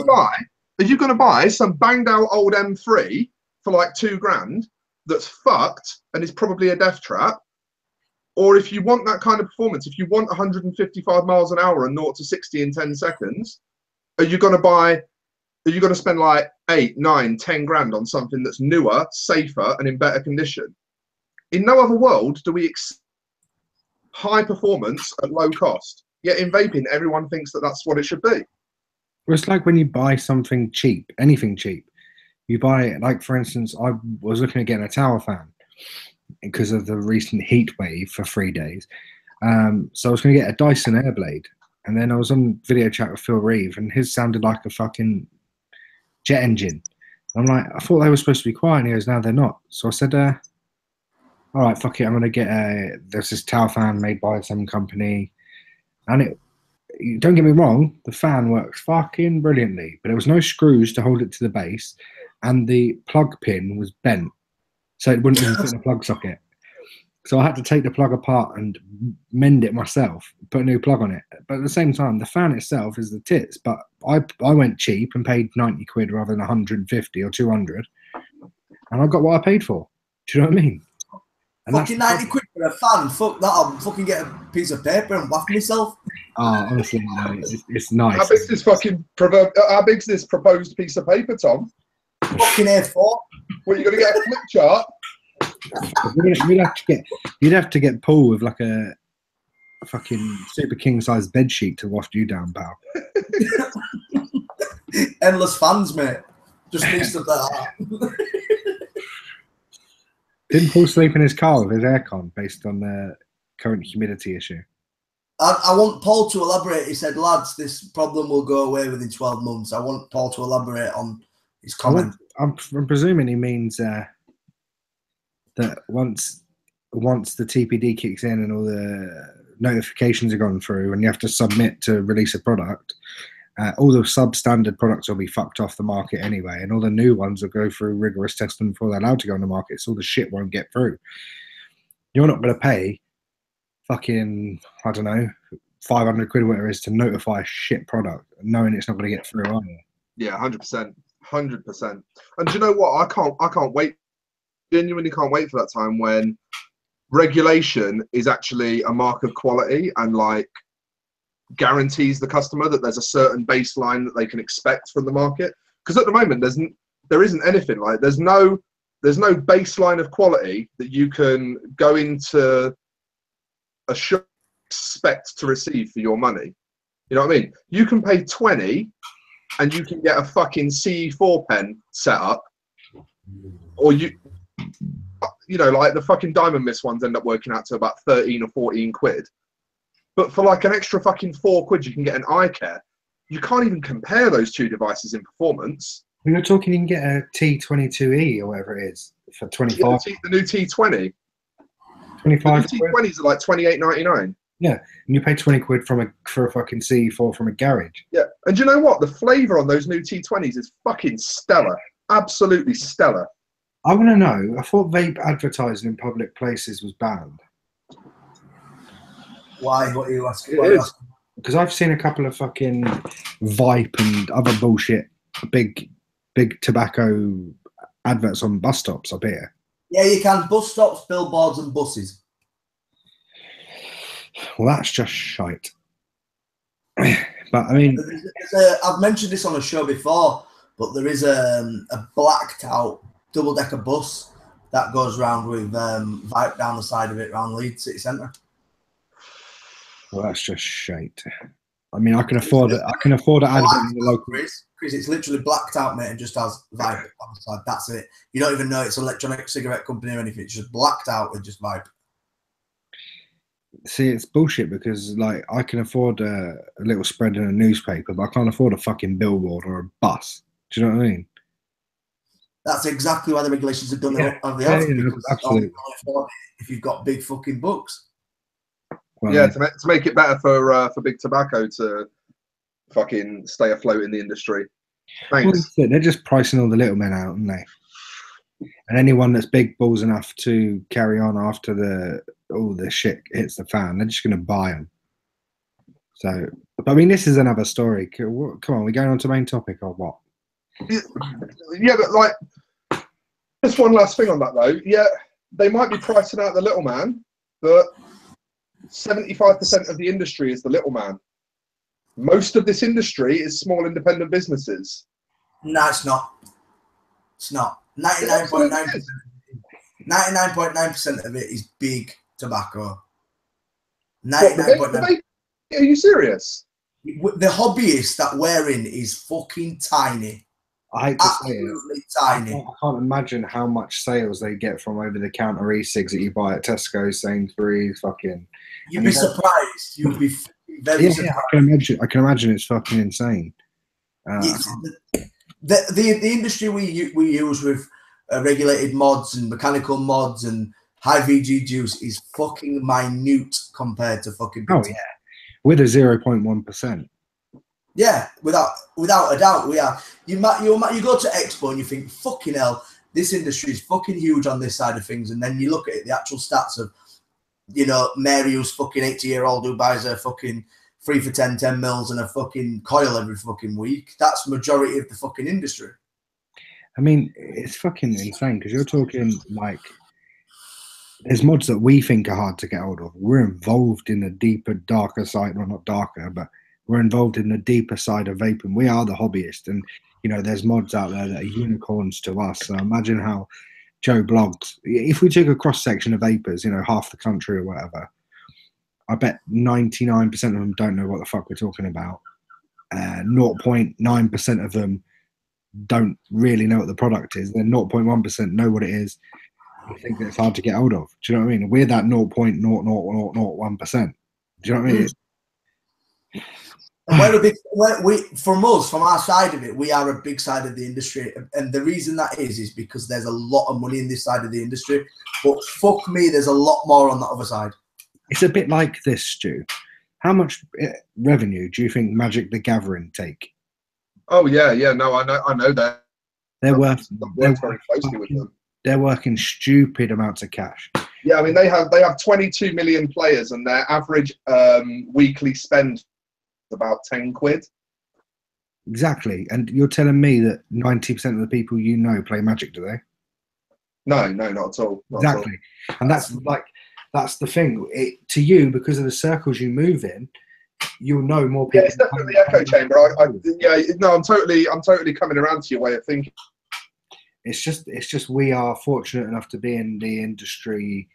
not. Are you gonna buy some banged out old M3 for like £2,000 that's fucked and is probably a death trap? Or if you want that kind of performance, if you want 155 miles an hour and 0 to 60 in 10 seconds, are you gonna spend like 8, 9, 10 grand on something that's newer, safer, and in better condition? In no other world do we high performance at low cost. Yet in vaping, everyone thinks that that's what it should be. Well, it's like when you buy something cheap, anything cheap. You buy it, like for instance, I was looking at getting a tower fan because of the recent heat wave for 3 days. So I was going to get a Dyson Airblade. And then I was on video chat with Phil Reeve, and his sounded like a fucking jet engine. I'm like, I thought they were supposed to be quiet. And he goes, no, they're not. So I said, all right, fuck it. I'm going to get there's this tower fan made by some company. And don't get me wrong, the fan works fucking brilliantly, but there was no screws to hold it to the base, and the plug pin was bent, so it wouldn't even fit in the plug socket. So I had to take the plug apart and mend it myself, put a new plug on it. But at the same time, the fan itself is the tits. But I went cheap and paid 90 quid rather than 150 or 200, and I got what I paid for. Do you know what I mean? And fucking 90 quid for a fan. Fuck that. I'll fucking get a piece of paper and whack myself. Oh, honestly, no, it's nice. How big's this proposed piece of paper, Tom? Fucking A4. Well, you're gonna get a flip chart. You'd have to get Paul with like a fucking super king size bed sheet to wash you down, pal. Endless fans, mate. Just needs to that. Didn't Paul sleep in his car with his aircon based on the current humidity issue? I want Paul to elaborate. He said, lads, this problem will go away within 12 months. I want Paul to elaborate on his comment. I'm presuming he means that once the TPD kicks in and all the notifications are gone through and you have to submit to release a product, all the substandard products will be fucked off the market anyway, and all the new ones will go through rigorous testing before they're allowed to go on the market, so all the shit won't get through. You're not going to pay fucking, I don't know, 500 quid or whatever it is to notify a shit product knowing it's not going to get through, are you? Yeah, 100%. 100%. And do you know what? I can't wait. Genuinely can't wait for that time when regulation is actually a mark of quality and like guarantees the customer that there's a certain baseline that they can expect from the market. Because at the moment there isn't anything. Like there's no baseline of quality that you can go into a shop expect to receive for your money. You know what I mean? You can pay 20 and you can get a fucking CE4 pen set up, or you know, like the fucking Diamond Mist ones end up working out to about 13 or 14 quid. But for like an extra fucking 4 quid, you can get an eye care. You can't even compare those two devices in performance. When you're talking, you can get a T22E or whatever it is for 25. The new T20. 25 the new T20s are like 28.99. Yeah, and you pay 20 quid for a fucking CE4 from a garage. Yeah, and do you know what? The flavour on those new T20s is fucking stellar. Absolutely stellar. I want to know, I thought vape advertising in public places was banned. Why? What are you asking? Because I've seen a couple of fucking Vape and other bullshit, big tobacco adverts on bus stops up here. Yeah, you can. Bus stops, billboards and buses. Well, that's just shite. But I mean, I've mentioned this on a show before, but there is a blacked out double-decker bus that goes round with Vape down the side of it around Leeds City Centre. Well, that's just shite. I mean, I can afford it. I can afford to advert in the local. Chris, it's literally blacked out, mate, and just has Vape on the side. That's it. You don't even know it's an electronic cigarette company or anything. It's just blacked out with just Vape. See, it's bullshit because, like, I can afford a little spread in a newspaper, but I can't afford a fucking billboard or a bus. Do you know what I mean? That's exactly why the regulations are done. Yeah. Absolutely. If you've got big fucking books. Well, yeah, to make it better for big tobacco to fucking stay afloat in the industry. Thanks. Well, they're just pricing all the little men out, aren't they? And anyone that's big balls enough to carry on after all the shit hits the fan, they're just going to buy them. So, but I mean, this is another story. Come on, we're going on to main topic or what? Yeah, but like, just one last thing on that though. Yeah, they might be pricing out the little man, but 75% of the industry is the little man. Most of this industry is small independent businesses. No, it's not. It's not. 99.9%. 99.9% of it is big tobacco. 99.9%. Are you serious? The hobbyists that we're in is fucking tiny. I hate to Absolutely say it. tiny. I can't imagine how much sales they get from over-the-counter e-cigs that you buy at Tesco, Sainsbury's, fucking. You'd be surprised. You'd be very surprised. Yeah, I can imagine it's fucking insane. The industry we use with regulated mods and mechanical mods and high VG juice is fucking minute compared to fucking. Oh yeah, with a 0.1%. Yeah, without a doubt, we are. You go to Expo and you think, fucking hell, this industry is fucking huge on this side of things, and then you look at it, the actual stats of, you know, Mary who's fucking 80-year-old who buys a fucking 3 for 10 mils and a fucking coil every fucking week. That's majority of the fucking industry. I mean, it's fucking insane because you're talking like there's mods that we think are hard to get hold of. We're involved in the deeper, darker side. Well, not darker, but we're involved in the deeper side of vaping. We are the hobbyist, and you know, there's mods out there that are unicorns to us. So imagine how Joe blogs. If we took a cross section of vapors, you know, half the country or whatever, I bet 99% of them don't know what the fuck we're talking about. 0.9% of them don't really know what the product is. Then 0.1% know what it is. I think that it's hard to get hold of. Do you know what I mean? We're that 0.0001%. Do you know what I mean? And from our side of it, we are a big side of the industry, and the reason that is because there's a lot of money in this side of the industry. But fuck me, there's a lot more on the other side. It's a bit like this, Stu. How much revenue do you think Magic the Gathering take? Oh yeah, no, I know that. They're working very closely with them. They're working stupid amounts of cash. Yeah, I mean they have 22 million players, and their average weekly spend is about 10 quid. Exactly, and you're telling me that 90% of the people you know play Magic, do they? No, not at all. Not exactly, at all. And that's the thing. To you, because of the circles you move in, you'll know more people. Yeah, it's definitely the echo chamber. I'm totally coming around to your way of thinking. It's just we are fortunate enough to be in the industry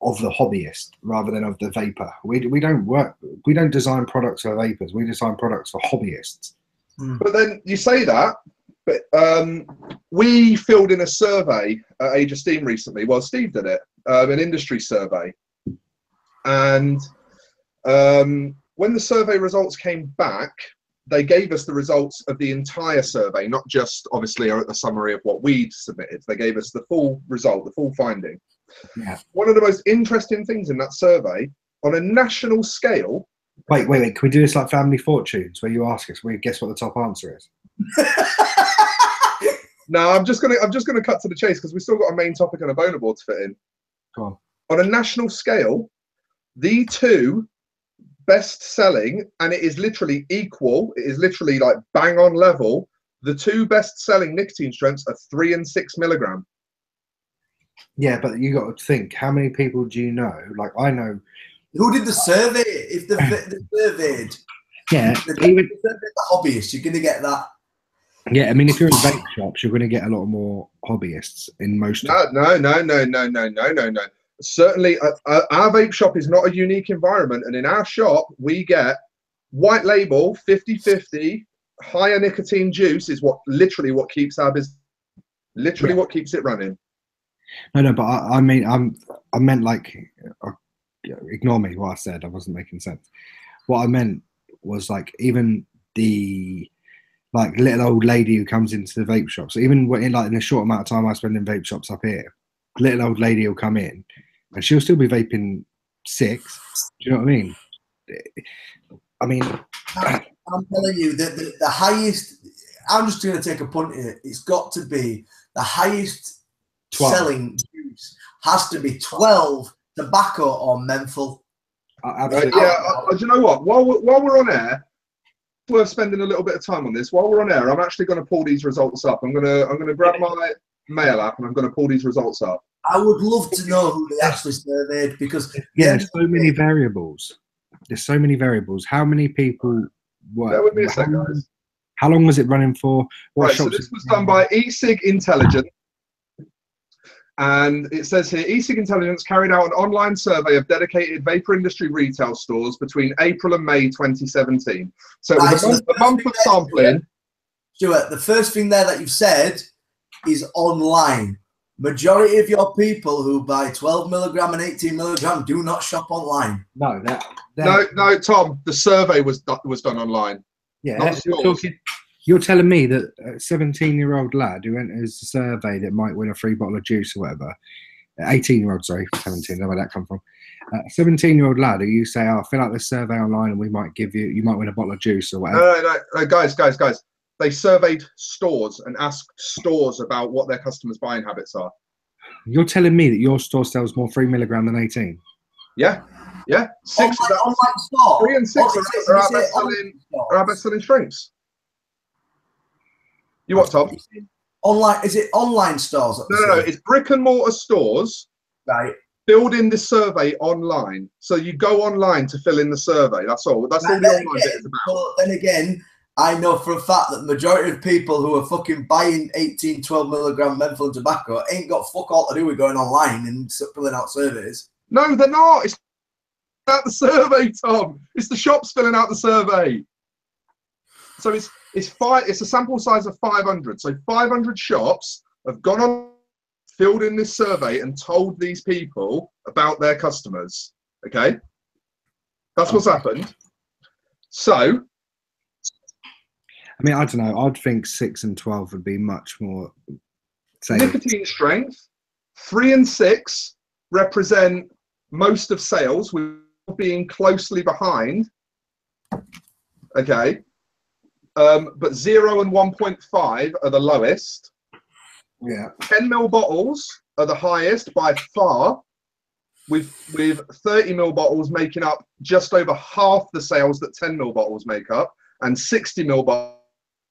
of the hobbyist rather than of the vapor. We don't design products for vapors. We design products for hobbyists. But then you say that, but we filled in a survey at Age of Steam recently. Well, Steve did it, an industry survey, and when the survey results came back, they gave us the results of the entire survey, not just obviously a summary of what we'd submitted. They gave us the full result, the full finding. Yeah. One of the most interesting things in that survey, on a national scale. Wait. Can we do this like Family Fortunes, where you ask us, we guess what the top answer is? No, I'm just gonna cut to the chase because we've still got a main topic and a boner board to fit in. Go on. On a national scale, the two best selling, and it is literally equal, it is literally like bang on level, the two best selling nicotine strengths are 3 and 6 milligram. Yeah, but you got to think, how many people do you know? Like, I know. Who did the survey? If the surveyed, yeah, the hobbyists, you're going to get that. Yeah, I mean, if you're in vape shops, you're going to get a lot more hobbyists in most. No. Certainly, our vape shop is not a unique environment, and in our shop, we get white label 50/50 higher nicotine juice is what keeps our business. Literally, what keeps it running. No, but I meant like, ignore me what I said. I wasn't making sense. What I meant was like even the like little old lady who comes into the vape shops. So even in the short amount of time I spend in vape shops up here, little old lady will come in, and she'll still be vaping 6. Do you know what I mean? I'm telling you that the highest. I'm just going to take a punt here. It's got to be the highest 12. selling juice has to be 12 tobacco or menthol. Absolutely. Do you know what? While we're on air, it's worth spending a little bit of time on this. While we're on air, I'm actually going to pull these results up. I'm gonna grab my mail app and I'm going to pull these results up. I would love to know who they actually surveyed because there's so many variables. There's so many variables. How many people were? Bear with me a second, guys. How long was it running for? Right, so this was done by eSig Intelligence. And it says here, eSig Intelligence carried out an online survey of dedicated vapor industry retail stores between April and May 2017. So it was a month of sampling. Stuart, the first thing there that you've said is online. Majority of your people who buy 12 milligram and 18 milligram do not shop online. No, no, Tom. The survey was done online. Yeah, you're telling me that a 17-year-old lad who enters a survey that might win a free bottle of juice or whatever, 18-year-old, sorry, 17, I don't know where that come from. A 17-year-old lad who you say, "Oh, fill out this survey online and we might you might win a bottle of juice or whatever." No, guys. They surveyed stores and asked stores about what their customers' buying habits are. You're telling me that your store sells more 3 milligram than 18? Yeah. 6 online store. 3 and 6 are our best-selling strengths. You what, Tom? Online? Is it online stores? No. It's brick and mortar stores. Right. Filled in the survey online. So you go online to fill in the survey. That's all. That's all the online bit is about. But then again, I know for a fact that the majority of people who are fucking buying 18, 12 milligram menthol and tobacco ain't got fuck all to do with going online and filling out surveys. No, they're not. It's out the survey, Tom. It's the shops filling out the survey. So it's a sample size of 500. So 500 shops have gone on, filled in this survey and told these people about their customers. Okay? That's what's happened. So I mean, I don't know. I'd think 6 and 12 would be much more safe. Nicotine strength, 3 and 6 represent most of sales, with being closely behind. Okay. But 0 and 1.5 are the lowest. Yeah. 10 ml bottles are the highest by far, with 30 ml bottles making up just over half the sales that 10 ml bottles make up, and 60 ml bottles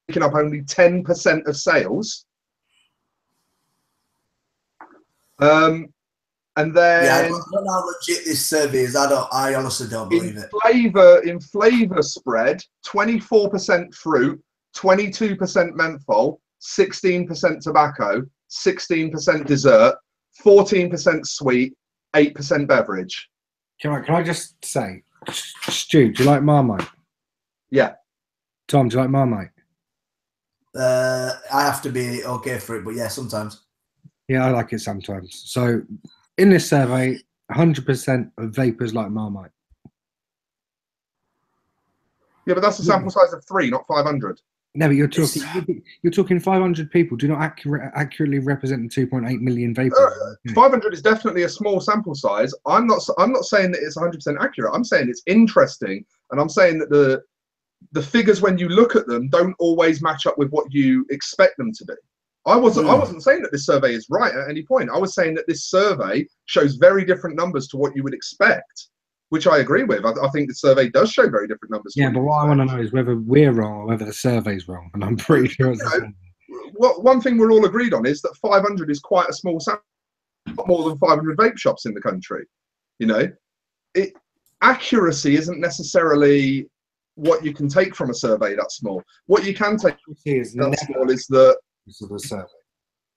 making up only 10% of sales. And then I don't know how legit this survey is. I honestly don't believe it. In flavor spread, 24% fruit, 22% menthol, 16% tobacco, 16% dessert, 14% sweet, 8% beverage. Can I just say, Stu, do you like Marmite? Yeah. Tom, do you like Marmite? I have to be okay for it, but yeah, sometimes. Yeah, I like it sometimes. So in this survey, 100% of vapors like Marmite. Yeah, but that's a sample size of 3, not 500. No, but you're talking 500 people do not accurately represent the 2.8 million vapors. 500 is definitely a small sample size. I'm not saying that it's 100% accurate. I'm saying it's interesting, and I'm saying that the figures, when you look at them, don't always match up with what you expect them to be. I wasn't saying that this survey is right at any point. I was saying that this survey shows very different numbers to what you would expect, which I agree with. I think the survey does show very different numbers. Yeah, but what I want to know is whether we're wrong or whether the survey's wrong, and I'm pretty sure it's one thing we're all agreed on is that 500 is quite a small sample, not more than 500 vape shops in the country. You know, accuracy isn't necessarily what you can take from a survey that small. What you can take that small is the of a survey.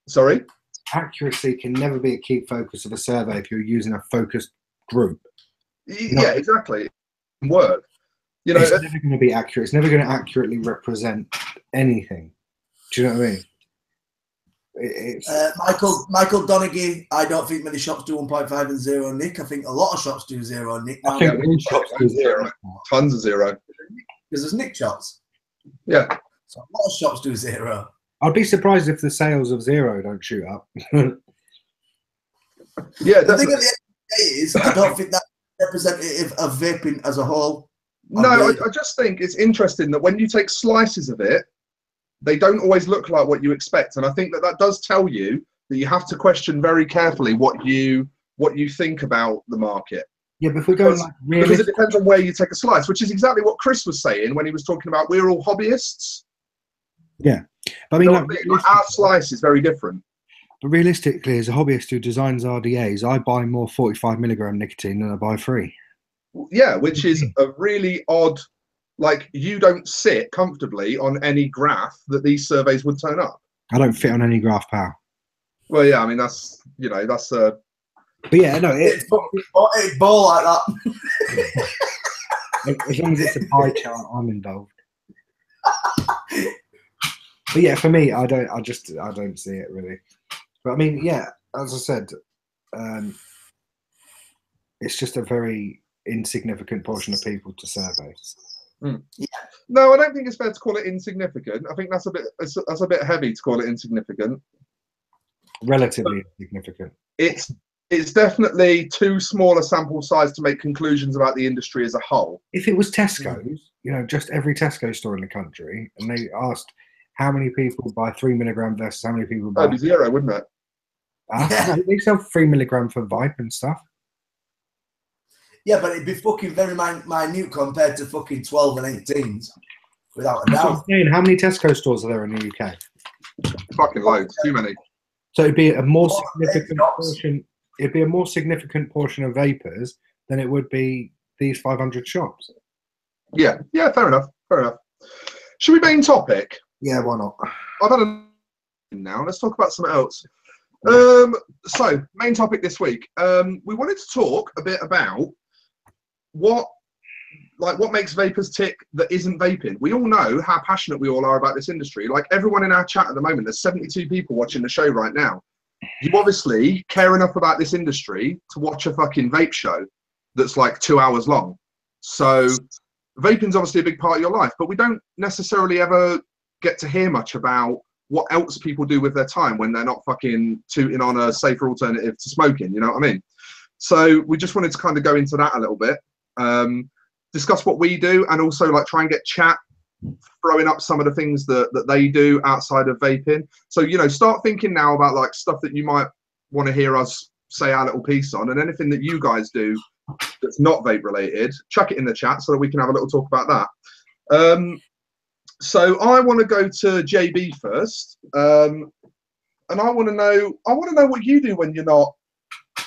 Sorry? Accuracy can never be a key focus of a survey if you're using a focused group. Yeah, exactly. It can work. You know, it's never going to be accurate. It's never going to accurately represent anything. Do you know what I mean? Michael Donaghy, I don't think many shops do 1.5 and 0 Nick. I think a lot of shops do 0 Nick. I think all shops do 0. Tons of 0. Because there's Nick shops. Yeah. So a lot of shops do 0. I'd be surprised if the sales of 0 don't shoot up. Yeah, the thing at the end of the day is, I don't think that's representative of vaping as a whole. No, I just think it's interesting that when you take slices of it, they don't always look like what you expect, and I think that does tell you that you have to question very carefully what you think about the market. Yeah, but if we're going like because it depends on where you take a slice, which is exactly what Chris was saying when he was talking about we're all hobbyists. Yeah, but I mean, like our slice is very different. But realistically, as a hobbyist who designs RDAs, I buy more 45mg nicotine than I buy free. Yeah, which is a really odd. Like, you don't sit comfortably on any graph that these surveys would turn up. I don't fit on any graph, pal. Well, yeah, I mean that's that's a. But yeah, no, it's ball like that. As long as it's a pie chart, I'm involved. But yeah, for me, I don't see it really. But I mean, yeah, as I said, it's just a very insignificant portion of people to survey. Mm. Yeah. No, I don't think it's fair to call it insignificant. I think that's a bit heavy to call it insignificant. Relatively insignificant. It's definitely too small a sample size to make conclusions about the industry as a whole. If it was Tesco's, just every Tesco store in the country, and they asked how many people buy 3mg versus how many people buy. That'd be zero, wouldn't it? No, they sell 3mg for Vape and stuff. Yeah, but it'd be fucking very minute compared to fucking 12 and 18s, without a doubt. How many Tesco stores are there in the UK? Fucking loads, too many. So it'd be a more significant portion. It'd be a more significant portion of vapors than it would be these 500 shops. Yeah, fair enough. Should we main topic? Yeah, why not? I've had a now. Let's talk about something else. So main topic this week. We wanted to talk a bit about what makes vapors tick that isn't vaping. We all know how passionate we all are about this industry. Like everyone in our chat at the moment, there's 72 people watching the show right now. You obviously care enough about this industry to watch a fucking vape show that's like 2 hours long. So vaping's obviously a big part of your life, but we don't necessarily ever get to hear much about what else people do with their time when they're not fucking tooting on a safer alternative to smoking, you know what I mean? So we just wanted to kind of go into that a little bit, discuss what we do, and also like try and get chat throwing up some of the things that they do outside of vaping. So, start thinking now about like stuff that you might want to hear us say our little piece on, and anything that you guys do that's not vape related, chuck it in the chat so that we can have a little talk about that. So I want to go to JB first, and I want to know what you do when you're not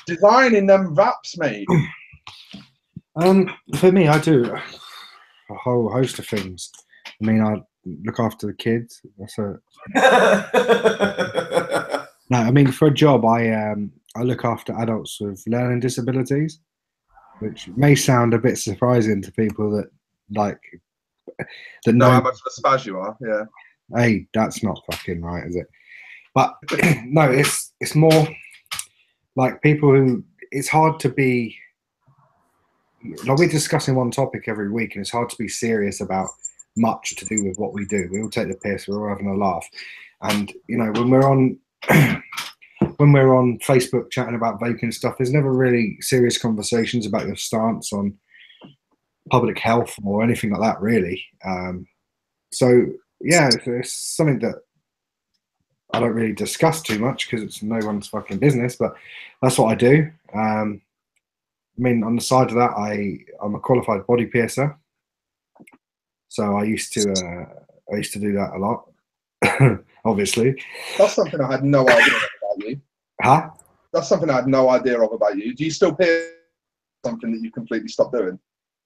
designing them vaps, mate. For me, I do a whole host of things. I mean, I look after the kids. No, I mean, for a job, I look after adults with learning disabilities, which may sound a bit surprising to people that know how much of a spaz you are. Yeah. Hey, that's not fucking right, is it? But no, it's more like people who it's hard to be. Like we're discussing one topic every week, and it's hard to be serious about much to do with what we do. We all take the piss. We're all having a laugh, and when we're on Facebook chatting about vaping stuff, there's never really serious conversations about your stance on public health or anything like that, really. So yeah, it's something that I don't really discuss too much because it's no one's fucking business. But that's what I do. I mean, on the side of that, I'm a qualified body piercer. So I used to do that a lot, obviously. That's something I had no idea about you. Huh? That's something I had no idea of about you. Do you still pierce? Something that you completely stopped doing?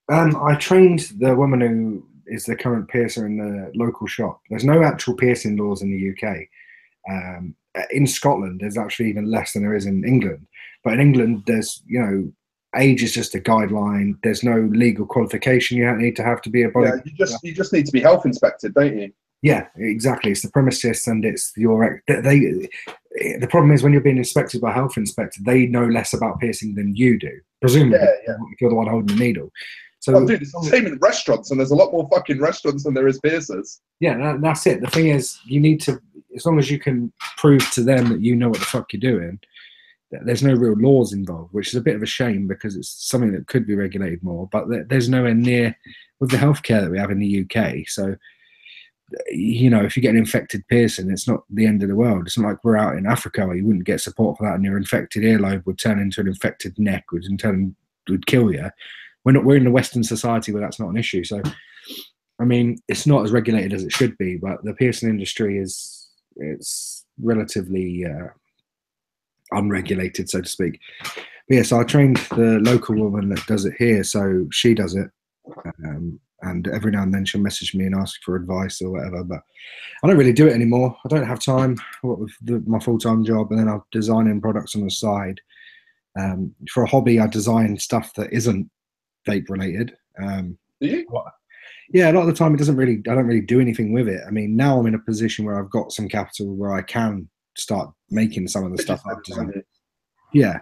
I trained the woman who is the current piercer in the local shop. There's no actual piercing laws in the UK. In Scotland, there's actually even less than there is in England. But in England, there's, age is just a guideline. There's no legal qualification you need to have to be a body. Yeah, you just need to be health inspected, don't you? Yeah, exactly. It's the premises and it's your. The problem is when you're being inspected by a health inspector, they know less about piercing than you do, presumably. Yeah. If you're the one holding the needle. So, dude, it's the same in restaurants, and there's a lot more fucking restaurants than there is piercers. Yeah, that's it. The thing is, you need to, as long as you can prove to them that you know what the fuck you're doing. There's no real laws involved, which is a bit of a shame because it's something that could be regulated more, but there's nowhere near with the healthcare that we have in the UK. So, if you get an infected piercing, it's not the end of the world. It's not like we're out in Africa where you wouldn't get support for that and your infected earlobe would turn into an infected neck, which in turn would kill you. We're in the Western society where that's not an issue. So, I mean, it's not as regulated as it should be, but the piercing industry it's relatively unregulated, so to speak. But yeah, so I trained the local woman that does it here, so she does it, and every now and then she'll message me and ask for advice or whatever. But I don't really do it anymore. I don't have time. What with my full-time job, and then I'm designing products on the side. For a hobby, I design stuff that isn't vape related. Do you? Yeah, a lot of the time I don't really do anything with it. I mean, now I'm in a position where I've got some capital where I can start making some of the stuff I've designed. Yeah.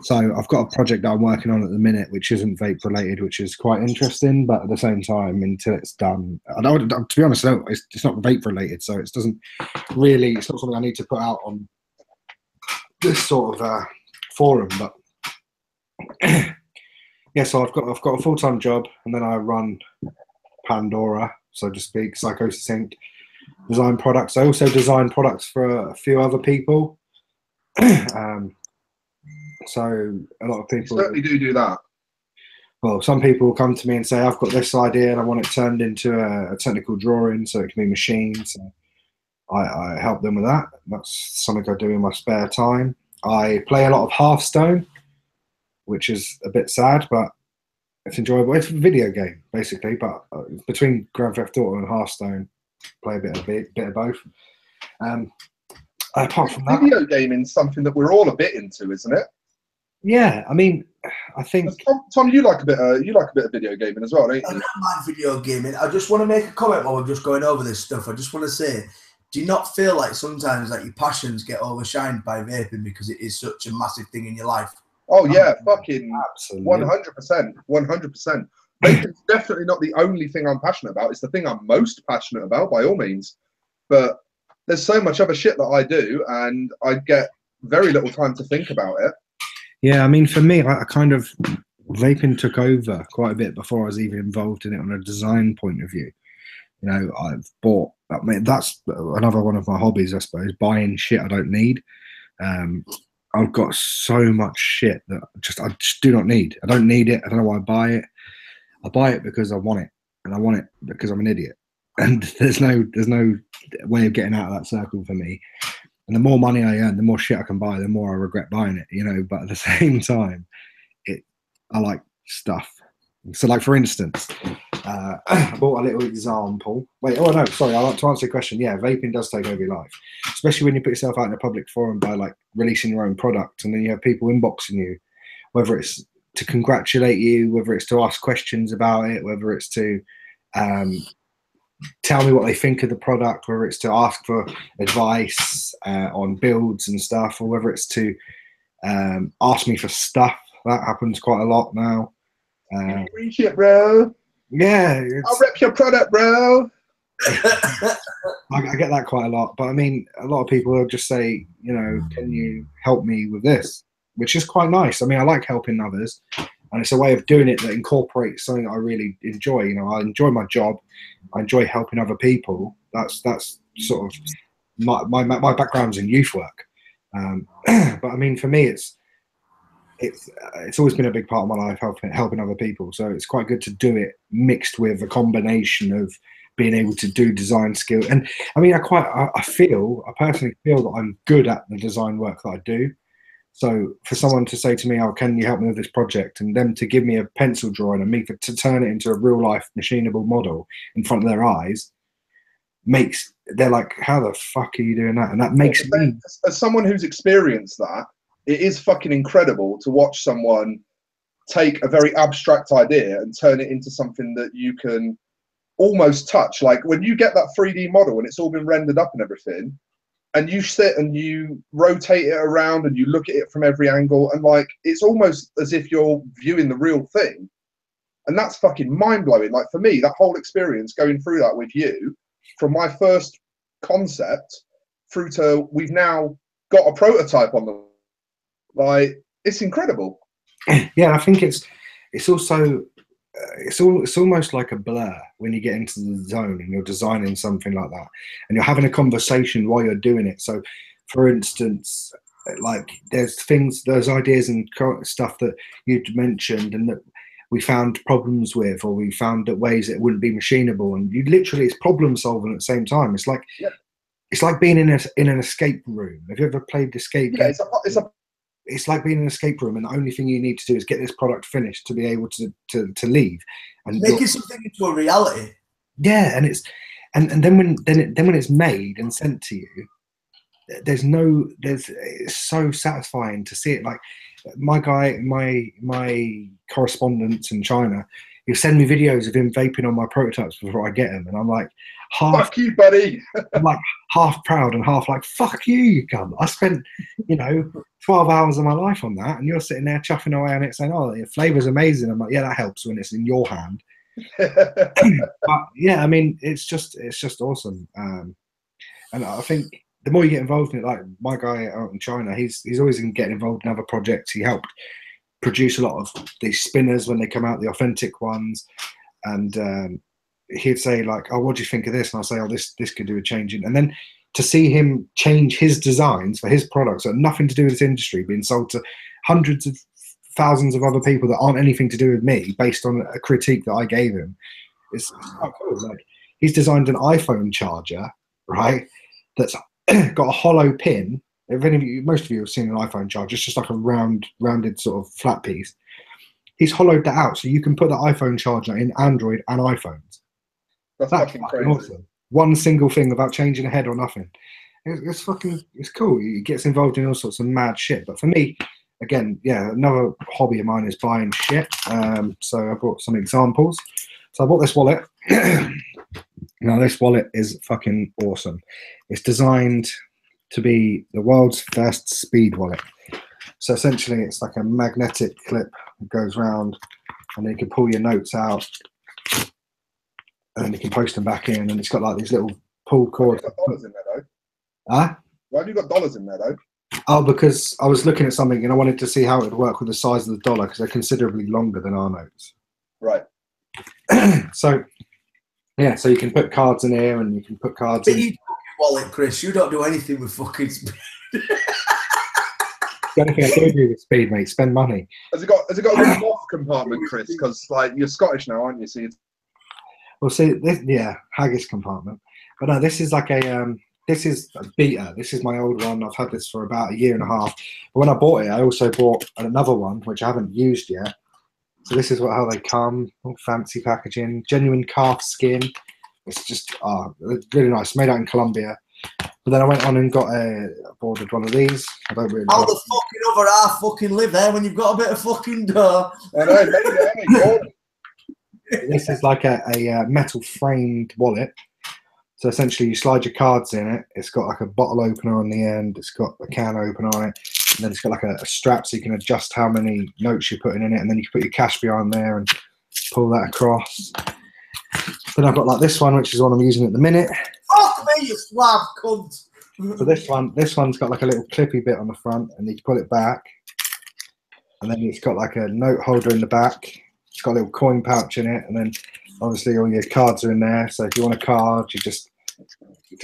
So I've got a project that I'm working on at the minute, which isn't vape related, which is quite interesting. But at the same time, until it's done, to be honest, it's not vape related, so it's not something I need to put out on this sort of forum. But yeah, so I've got a full-time job, and then I run Pandora, so to speak, Psychosis Inc. Design products. I also design products for a few other people. So a lot of people you certainly do that. Well, some people come to me and say, I've got this idea and I want it turned into a technical drawing so it can be machined. So I help them with that. That's something I do in my spare time. I play a lot of Hearthstone, which is a bit sad, but it's enjoyable. It's a video game, basically, but between Grand Theft Auto and Hearthstone, play a bit of both. Apart from that, video gaming is something that we're all a bit into, isn't it? Yeah, I mean, I think Tom, you like a bit of video gaming as well, don't you? I don't mind video gaming. I just want to make a comment while we're just going over this stuff. I just want to say, do you not feel like sometimes like your passions get overshined by vaping because it is such a massive thing in your life? Oh yeah, fucking absolutely, 100%, 100%. Vaping's definitely not the only thing I'm passionate about. It's the thing I'm most passionate about, by all means. But there's so much other shit that I do, and I get very little time to think about it. Yeah, I mean, for me, I kind of vaping took over quite a bit before I was even involved in it on a design point of view. You know, I've bought. I mean, that's another one of my hobbies, I suppose. Buying shit I don't need. I've got so much shit that I just do not need. I don't need it. I don't know why I buy it. I buy it because I want it, and I want it because I'm an idiot. And there's no way of getting out of that circle for me. And the more money I earn, the more shit I can buy, the more I regret buying it, you know. But at the same time, I like stuff. So, like, for instance, I bought a little example. Wait, oh no, sorry. I like to answer your question. Yeah, vaping does take over your life, especially when you put yourself out in a public forum by like releasing your own product, and then you have people inboxing you, whether it's to congratulate you, whether it's to ask questions about it, whether it's to tell me what they think of the product, whether it's to ask for advice on builds and stuff, or whether it's to ask me for stuff. That happens quite a lot now. Appreciate, bro. Yeah, I'll rep your product, bro. I get that quite a lot, but I mean, a lot of people will just say, you know, can you help me with this? Which is quite nice. I mean, I like helping others, and it's a way of doing it that incorporates something that I really enjoy. You know, I enjoy my job. I enjoy helping other people. That's sort of my background's in youth work. But I mean, for me, it's always been a big part of my life, helping other people. So it's quite good to do it mixed with a combination of being able to do design skill. And I mean, I personally feel that I'm good at the design work that I do. So for someone to say to me, oh, can you help me with this project? And them to give me a pencil drawing and me to turn it into a real life machinable model in front of their eyes they're like, how the fuck are you doing that? And that makes me, as someone who's experienced that, it is fucking incredible to watch someone take a very abstract idea and turn it into something that you can almost touch. Like when you get that 3D model and it's all been rendered up and everything, and you sit and you rotate it around and you look at it from every angle, and like it's almost as if you're viewing the real thing. And that's fucking mind-blowing. Like for me, that whole experience going through that with you, from my first concept through to we've now got a prototype on the, like, it's incredible. Yeah, I think it's also it's almost like a blur when you get into the zone and you're designing something like that and you're having a conversation while you're doing it. So for instance, like there's things, there's ideas and stuff that you'd mentioned and that we found problems with, or we found that ways that it wouldn't be machinable, and you literally, it's problem solving at the same time. It's like, it's like being in an escape room. Have you ever played escape game? It's like being in an escape room, and the only thing you need to do is get this product finished to be able to leave and making something into a reality. Yeah, and it's and then when it's made and sent to you, it's so satisfying to see it. Like my correspondent in China, he'll send me videos of him vaping on my prototypes before I get them, and I'm like, fuck you, buddy. I'm like half proud and half like, fuck you cunt. I spent 12 hours of my life on that, and you're sitting there chuffing away on it saying, oh, the flavor's amazing. I'm like, yeah, that helps when it's in your hand. But yeah, I mean, it's just awesome. And I think the more you get involved in it, like my guy out in China, he's always getting involved in other projects. He helped produce a lot of these spinners when they come out, the authentic ones, and he'd say like, oh, what do you think of this? And I'll say, oh, this could do a change in. And then to see him change his designs for his products that are nothing to do with this industry, being sold to hundreds of thousands of other people that aren't anything to do with me, based on a critique that I gave him, it's quite cool. Like, he's designed an iPhone charger, right, that's got a hollow pin. If any of you, most of you have seen an iPhone charger, it's just like a rounded sort of flat piece. He's hollowed that out so you can put the iPhone charger in Android and iPhones. That's fucking crazy. Awesome. One single thing without changing a head or nothing. It's cool. He gets involved in all sorts of mad shit. But for me, again, yeah, another hobby of mine is buying shit. So I brought some examples. So I bought this wallet. Now this wallet is fucking awesome. It's designed to be the world's first speed wallet. So essentially it's like a magnetic clip that goes round, and then you can pull your notes out, and then you can post them back in, and it's got like these little pull cords. Why have you got dollars in there though? Huh? Why have you got dollars in there though? Oh, because I was looking at something and I wanted to see how it would work with the size of the dollar, because they're considerably longer than our notes. Right. So yeah, so you can put cards in here, and you can put cards in. Wallet, Chris, you don't do anything with fucking speed. The only thing I do with speed, mate, spend money. Has it got a little moth compartment, Chris? Because like you're Scottish now, aren't you? So Well, see, this, yeah, haggis compartment. But no, this is like a this is a beta. This is my old one. I've had this for about 1.5 years. But when I bought it, I also bought another one which I haven't used yet. So this is how they come. All fancy packaging, genuine calf skin. It's just really nice. Made out in Colombia. But then I went on and ordered one of these. I don't really. How the fucking other half fucking live there when you've got a bit of fucking dough? I know. This is like a metal framed wallet. So essentially, you slide your cards in it. It's got like a bottle opener on the end. It's got a can opener on it, and then it's got like a strap so you can adjust how many notes you're putting in it, and then you can put your cash behind there and pull that across. Then I've got like this one, which is what I'm using at the minute. Fuck me, you swab cunt. So this one's got like a little clippy bit on the front, and you can pull it back, and then it's got like a note holder in the back. It's got a little coin pouch in it, and then obviously all your cards are in there. So if you want a card, you just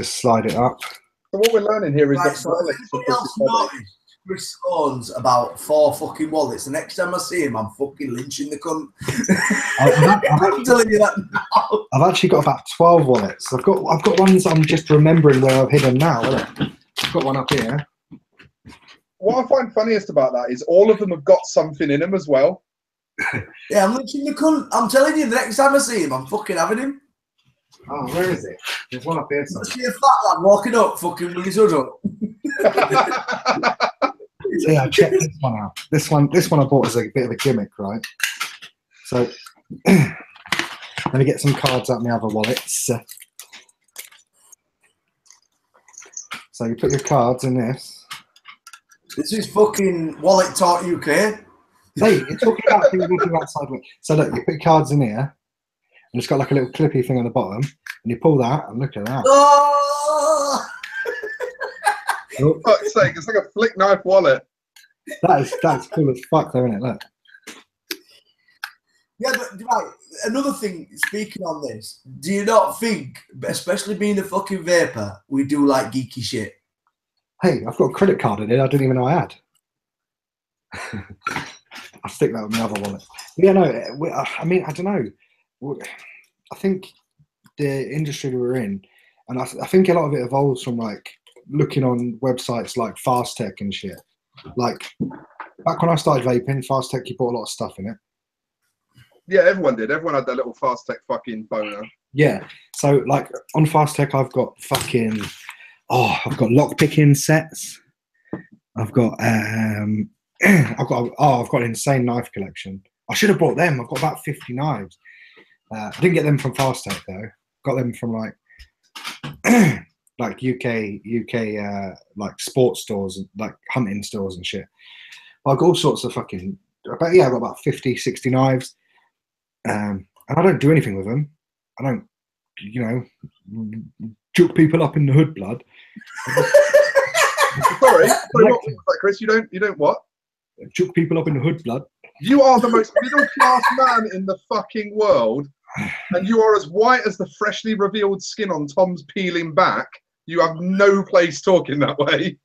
slide it up. So what we're learning here is right, so everybody else noticed Chris owns about 4 fucking wallets. The next time I see him, I'm fucking lynching the cunt. I'm telling you that now. I've actually got about 12 wallets. I've got ones I'm just remembering where I've hidden now. I've got one up here. What I find funniest about that is all of them have got something in them as well. Yeah, I'm lynching the cunt. I'm telling you, the next time I see him, I'm fucking having him. Oh, where is it? There's one up here. I see a fat lad walking up, fucking with his hood up. So yeah, check this one out. This one I bought as a bit of a gimmick, right? So let me get some cards out of my other wallets. So you put your cards in this. This is fucking Wallet Talk UK. Hey, you're talking about things we do outside. So look, you put your cards in here, and it's got like a little clippy thing on the bottom, and you pull that, and look at that. Oh! For fuck's sake, it's like a flick knife wallet. That's cool as fuck, though, isn't it? Look. Yeah, but right, another thing, speaking on this, do you not think, especially being a fucking vapor, we do like geeky shit? Hey, I've got a credit card in it. I didn't even know I had. I'll stick that with my other wallet. But yeah, no, I mean, I don't know. I think the industry that we're in, and I think a lot of it evolves from like looking on websites like Fast Tech and shit. Like back when I started vaping, Fast Tech, you bought a lot of stuff in it. Yeah, everyone did. Everyone had their little Fast Tech fucking boner. Yeah. So like on Fast Tech, I've got fucking I've got lock picking sets. I've got I've got an insane knife collection. I should have bought them. I've got about 50 knives. I didn't get them from Fast Tech though. Got them from like like UK like sports stores and like hunting stores and shit. I've got all sorts of fucking I've got about 50, 60 knives. And I don't do anything with them. I don't, you know, juke people up in the hood blood. Sorry, what was that, Chris? You don't what? Juke people up in the hood blood. You are the most middle class man in the fucking world, and you are as white as the freshly revealed skin on Tom's peeling back. You have no place talking that way.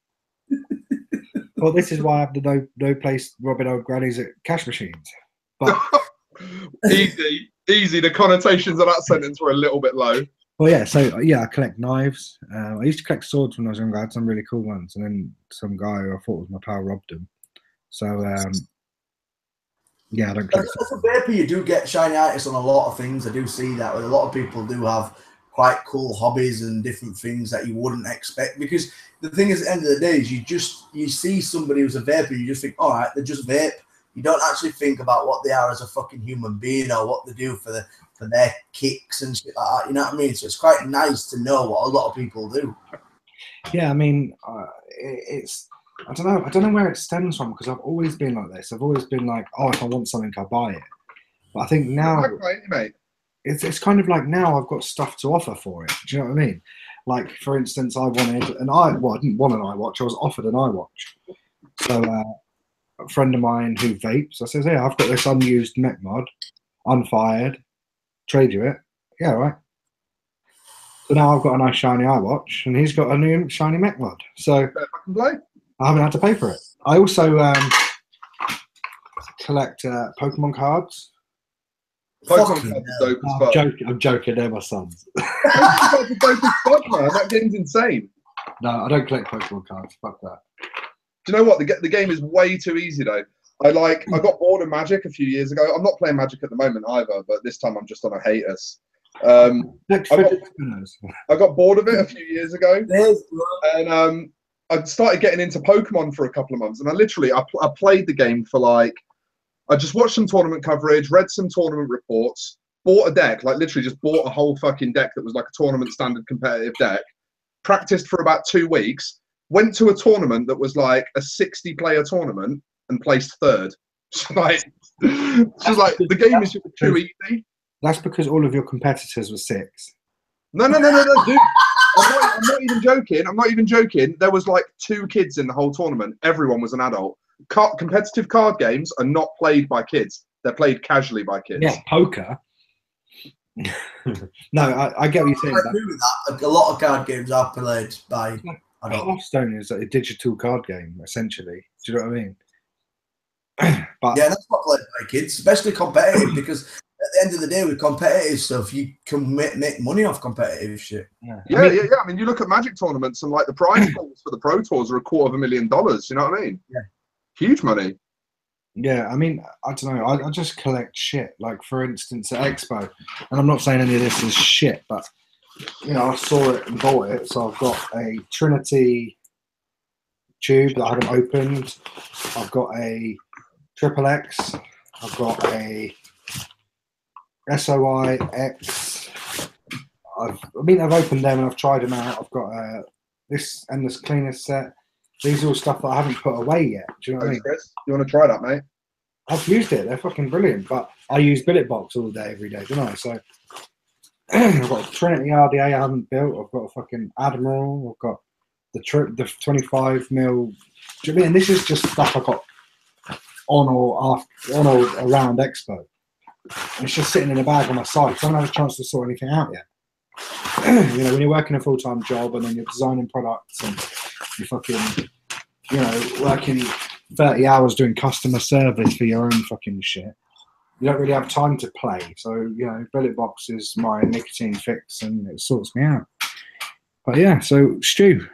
Well, this is why I have the no place robbing old grannies at cash machines. But easy. The connotations of that sentence were a little bit low. Well, yeah. So yeah, I collect knives. I used to collect swords when I was younger. I had some really cool ones, and then some guy who I thought was my pal robbed them. So yeah, I don't collect. As a vapor, you do get shiny artists on a lot of things. I do see that. A lot of people do have quite cool hobbies and different things that you wouldn't expect. Because the thing is, at the end of the day, is you see somebody who's a vapor, you just think, all right, they're just vape. You don't actually think about what they are as a fucking human being or what they do for their kicks and shit like that. You know what I mean? So it's quite nice to know what a lot of people do. Yeah, I mean, I don't know where it stems from because I've always been like this. I've always been like, oh, if I want something, I buy it. But I think now it's kind of like now I've got stuff to offer for it. Do you know what I mean? Like, for instance, I didn't want an iWatch. I was offered an iWatch. So a friend of mine who vapes, I says, yeah, I've got this unused mech mod, unfired, trade you it. Yeah, right. So now I've got a nice shiny iWatch, and he's got a new shiny mech mod. So I haven't had to pay for it. I also collect Pokemon cards. Pokemon cards are dope as fuck. I'm joking, they're my sons. Pokemon cards are dope as fuck, man. That game's insane. No, I don't collect Pokemon cards. Fuck that. Do you know what? The game is way too easy though. I got bored of Magic a few years ago. I'm not playing Magic at the moment either, but this time I'm just on a hiatus. I got bored of it a few years ago, and I started getting into Pokemon for a couple of months. And I played the game for I just watched some tournament coverage, read some tournament reports, bought a deck, literally just bought a whole fucking deck that was like a tournament standard competitive deck, practiced for about 2 weeks, went to a tournament that was like a 60-player tournament and placed third. The game is just too easy. That's because all of your competitors were 6. No, dude. I'm not even joking. I'm not even joking. There was 2 kids in the whole tournament. Everyone was an adult. Competitive card games are not played by kids. They're played casually by kids. Yeah, poker. No, I get what you're saying. I agree with that. A lot of card games are played by adults. Hearthstone is a digital card game, essentially. Do you know what I mean? But yeah, that's not played by kids, especially competitive, because at the end of the day, with competitive stuff, you can make money off competitive shit. Yeah. I mean, you look at Magic tournaments and the prize pools for the Pro Tours are $250,000. You know what I mean? Yeah. Huge money. Yeah, I mean, I don't know. I just collect shit. Like, for instance, at Expo, and I'm not saying any of this is shit, but, I saw it and bought it. So I've got a Trinity tube that I haven't opened. I've got a Triple X. I've got a SOI X. I've opened them and I've tried them out. I've got this Endless Cleaners set. These are all stuff that I haven't put away yet. Do you know what I mean? Chris, you want to try that, mate? I've used it. They're fucking brilliant. But I use billet box all day, every day, don't I? So I've got a Trinity RDA I haven't built. I've got a fucking Admiral. I've got the 25 mil. Do you know what I mean? And this is just stuff I got on or around Expo. And it's just sitting in a bag on my side. So I haven't had a chance to sort anything out yet. When you're working a full-time job and then you're designing products and you're fucking, you know, working 30 hours doing customer service for your own fucking shit. You don't really have time to play. So, you know, Billet Box is my nicotine fix and it sorts me out. But yeah, so Stu,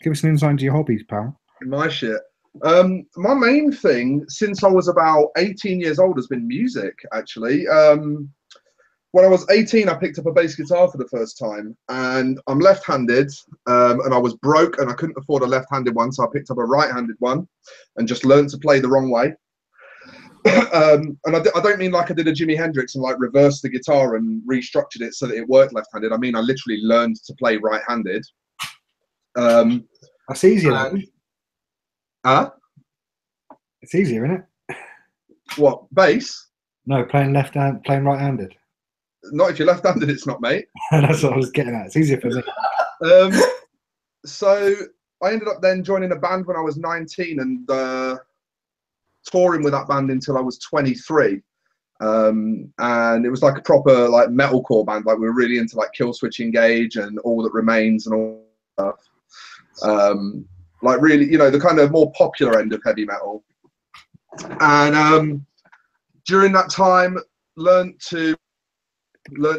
give us an insight into your hobbies, pal. My shit. My main thing since I was about 18 years old has been music, actually. When I was 18, I picked up a bass guitar for the first time, and I'm left-handed, and I was broke and I couldn't afford a left-handed one, so I picked up a right-handed one and just learned to play the wrong way. And I don't mean like I did a Jimi Hendrix and like reversed the guitar and restructured it so that it worked left-handed. I mean, I literally learned to play right-handed. That's easier, though. It's easier, isn't it? What, bass? No, playing right-handed. Not if you're left-handed, it's not, mate. That's what I was getting at. It's easier for me. So I ended up then joining a band when I was 19 and touring with that band until I was 23. And it was like a proper like metalcore band. Like we were really into like Killswitch Engage and All That Remains and all that stuff. Like really, you know, the kind of more popular end of heavy metal. And during that time, learned to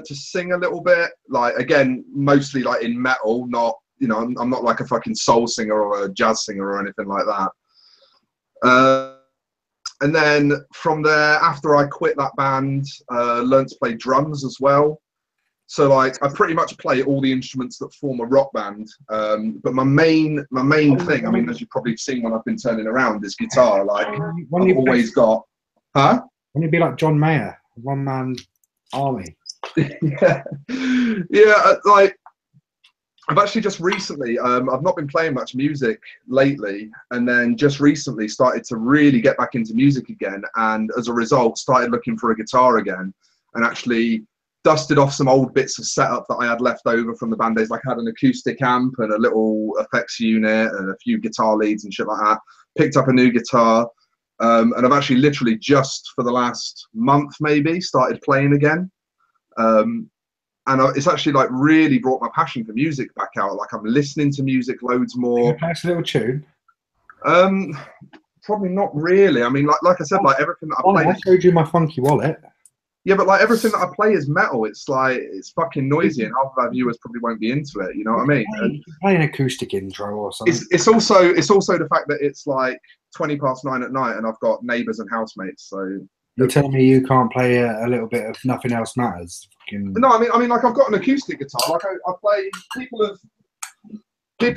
sing a little bit. Like again, mostly like in metal. Not, you know, I'm not like a fucking soul singer or a jazz singer or anything like that. And then from there, after I quit that band, learned to play drums as well. So like I pretty much play all the instruments that form a rock band. But my main thing, I mean, as you've probably seen when I've been turning around, is guitar. Like I've always got, huh? Wouldn't it be like John Mayer, one man army? Yeah, like I've actually just recently, I've not been playing much music lately, and then just recently started to really get back into music again, and as a result started looking for a guitar again, and actually dusted off some old bits of setup that I had left over from the band days. Like I had an acoustic amp and a little effects unit and a few guitar leads and shit like that. Picked up a new guitar, and I've actually literally just for the last month maybe started playing again. And it's actually like really brought my passion for music back out. Like I'm listening to music loads more. Can you play a little tune? Probably not really. I mean, like I said, like everything that I play. I showed you my funky wallet. Yeah, but like everything that I play is metal. It's like it's fucking noisy, and half of our viewers probably won't be into it. You know what I mean? You can play an acoustic intro or something. It's also the fact that it's like 9:20 at night, and I've got neighbours and housemates. So you're telling me you can't play a little bit of Nothing Else Matters? No, I mean, like I've got an acoustic guitar. Like I play. People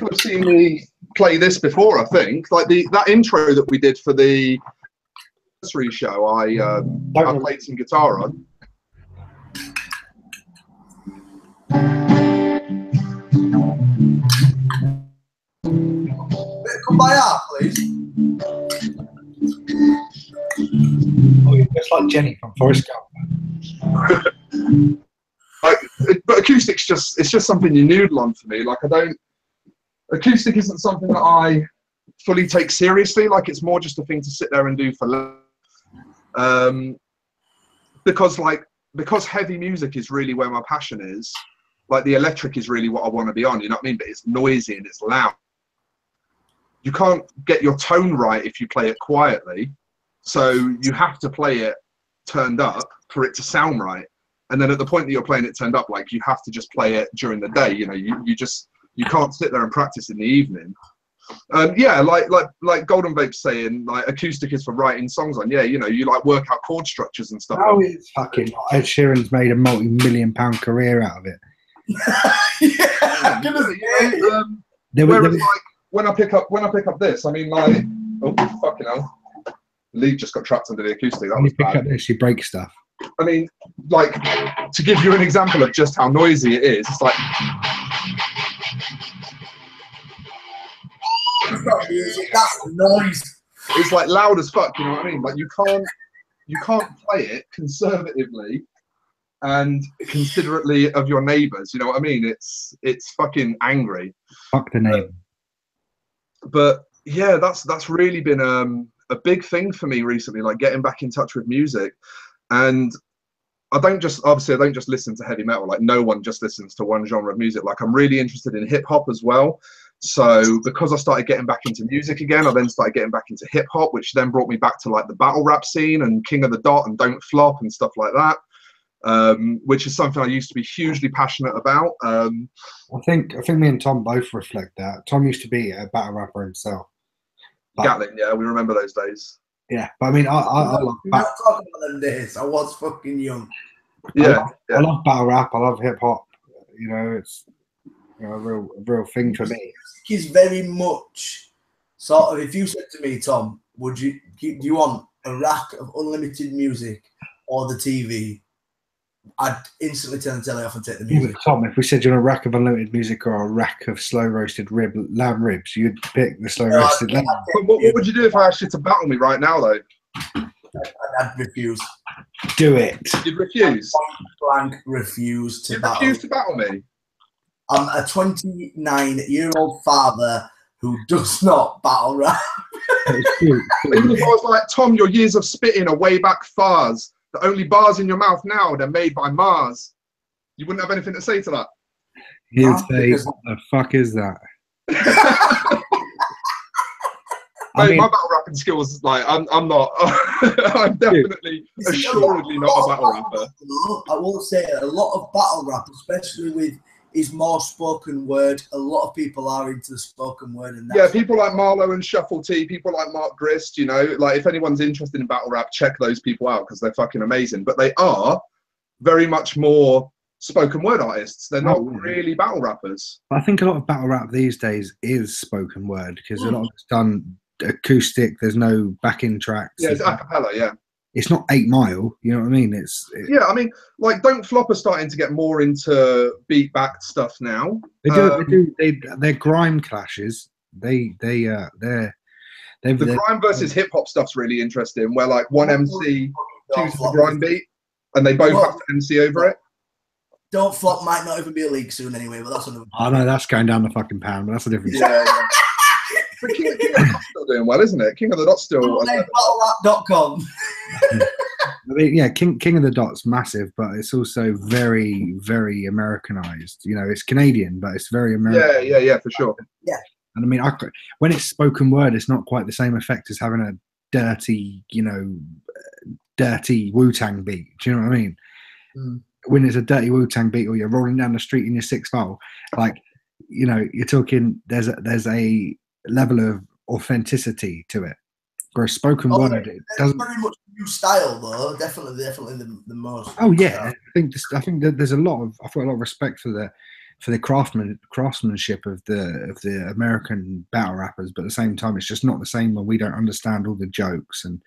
have seen me play this before. I think like that intro that we did for the anniversary show. I played some guitar on. Come by art, please. Oh, you're just like Jenny from Forrest Gump. But acoustic's just something you noodle on for me. Like acoustic isn't something that I fully take seriously. Like it's more just a thing to sit there and do for because heavy music is really where my passion is. Like the electric is really what I want to be on, you know what I mean? But it's noisy and it's loud. You can't get your tone right if you play it quietly. So you have to play it turned up for it to sound right. And then at the point that you're playing it turned up, like you have to just play it during the day. You know, you can't sit there and practice in the evening. Yeah, like Golden Vape's saying, like acoustic is for writing songs on. Yeah, you know, you like work out chord structures and stuff. Oh, it's fucking Ed Sheeran's made a multi-million-pound career out of it. Whereas like when I pick up this, I mean like, oh fucking hell, Lee just got trapped under the acoustic. When you pick up this, you break stuff. I mean, like to give you an example of just how noisy it is, it's like. That's the noise. It's like loud as fuck, you know what I mean? Like you can't play it conservatively and considerately of your neighbours, you know what I mean? It's fucking angry. Fuck the neighbour. But yeah, that's really been a big thing for me recently, like getting back in touch with music. And I don't just listen to heavy metal. Like no one just listens to one genre of music. Like I'm really interested in hip hop as well. So because I started getting back into music again, I then started getting back into hip hop, which then brought me back to like the battle rap scene and King of the Dot and Don't Flop and stuff like that, which is something I used to be hugely passionate about. I think me and Tom both reflect that. Tom used to be a battle rapper himself. Gatlin, yeah, we remember those days. Yeah, but I mean, I love not talking about them days. I was fucking young. Yeah, I love battle rap. I love hip hop. You know, it's a real thing for me. Is very much sort of. If you said to me, Tom, do you want a rack of unlimited music or the TV? I'd instantly turn the telly off and take the music. Tom, if we said you want a rack of unlimited music or a rack of slow roasted lamb ribs, you'd pick the slow roasted lamb. What would you do if I asked you to battle me right now, though? I'd refuse. Do it. You'd refuse? Blank refuse to battle. Refuse to battle me? I'm a 29-year-old father who does not battle rap. Even if I was like, Tom, your years of spitting are way back fars. The only bars in your mouth now, they're made by Mars. You wouldn't have anything to say to that? He would say, what the fuck is that? Mate, my battle rapping skills, like, I'm not, I'm definitely, assuredly not a battle rapper. I will say a lot of battle rap, especially with his more spoken word, a lot of people are into the spoken word. And yeah, people like Marlo and Shuffle T, people like Mark Grist, you know, like if anyone's interested in battle rap, check those people out because they're fucking amazing. But they are very much more spoken word artists. They're not really battle rappers. I think a lot of battle rap these days is spoken word because a lot of it's done acoustic. There's no backing tracks. Yeah, it's a cappella, yeah. It's not 8 Mile, you know what I mean? Yeah, I mean, like Don't Flop are starting to get more into beat backed stuff now. They're grime clashes. The grime versus hip hop stuff's really interesting. Where like one MC chooses the grime beat, and they both have to MC over it. Don't Flop might not even be a league soon anyway, but that's another. I know that's going down the fucking pound, but that's a different. Yeah. But King of the Dot's still doing well, isn't it? King of the Dot's still. BattleRap.com. I mean, yeah, King of the Dot's massive, but it's also very, very Americanized. You know, it's Canadian, but it's very American. Yeah, for sure. Yeah. And I mean, when it's spoken word, it's not quite the same effect as having a dirty Wu-Tang beat. Do you know what I mean? Mm. When it's a dirty Wu-Tang beat, or you're rolling down the street in your 6-mile, like, you know, you're talking. There's a level of authenticity to it. Whereas spoken word, it doesn't. Very much new style though. Definitely the most. Oh yeah, I think that there's a lot of. I've got a lot of respect for the craftsmanship of the American battle rappers, but at the same time, it's just not the same when we don't understand all the jokes and.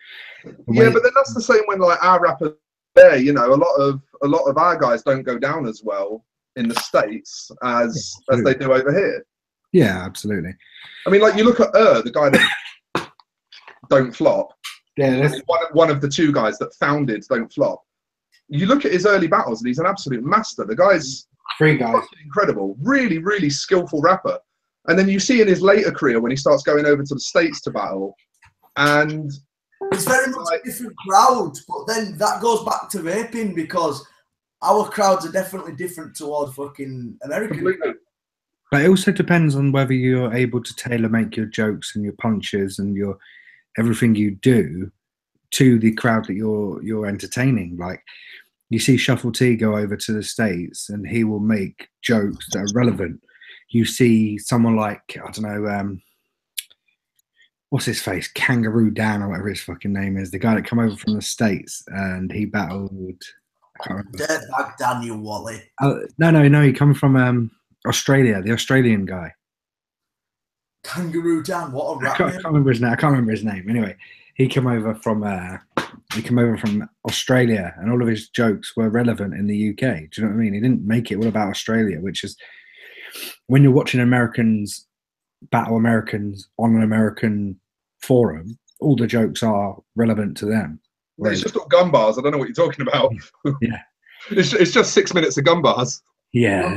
Yeah, but then that's the same when like our rappers there. You know, a lot of our guys don't go down as well in the States as they do over here. Yeah, absolutely. I mean, like you look at the guy that Don't Flop. Yeah, one of the two guys that founded Don't Flop. You look at his early battles, and he's an absolute master. The guy's incredible, really, really skillful rapper. And then you see in his later career when he starts going over to the States to battle, and it's very much a different crowd. But then that goes back to vaping because our crowds are definitely different towards fucking American. Completely. But it also depends on whether you're able to tailor make your jokes and your punches and your everything you do to the crowd that you're entertaining. Like you see Shuffle T go over to the States and he will make jokes that are relevant. You see someone like, I don't know, what's his face? Kangaroo Dan or whatever his fucking name is. The guy that come over from the States and he battled. I can't remember. Dirtbag Daniel Wally. No. He come from Australia, the Australian guy. Kangaroo Dan, what a rap! I can't remember his name. Anyway, he came over from Australia, and all of his jokes were relevant in the UK. Do you know what I mean? He didn't make it all about Australia, which is when you're watching Americans battle Americans on an American forum, all the jokes are relevant to them. It's just all gun bars. I don't know what you're talking about. Yeah, it's just 6 minutes of gun bars. Yeah.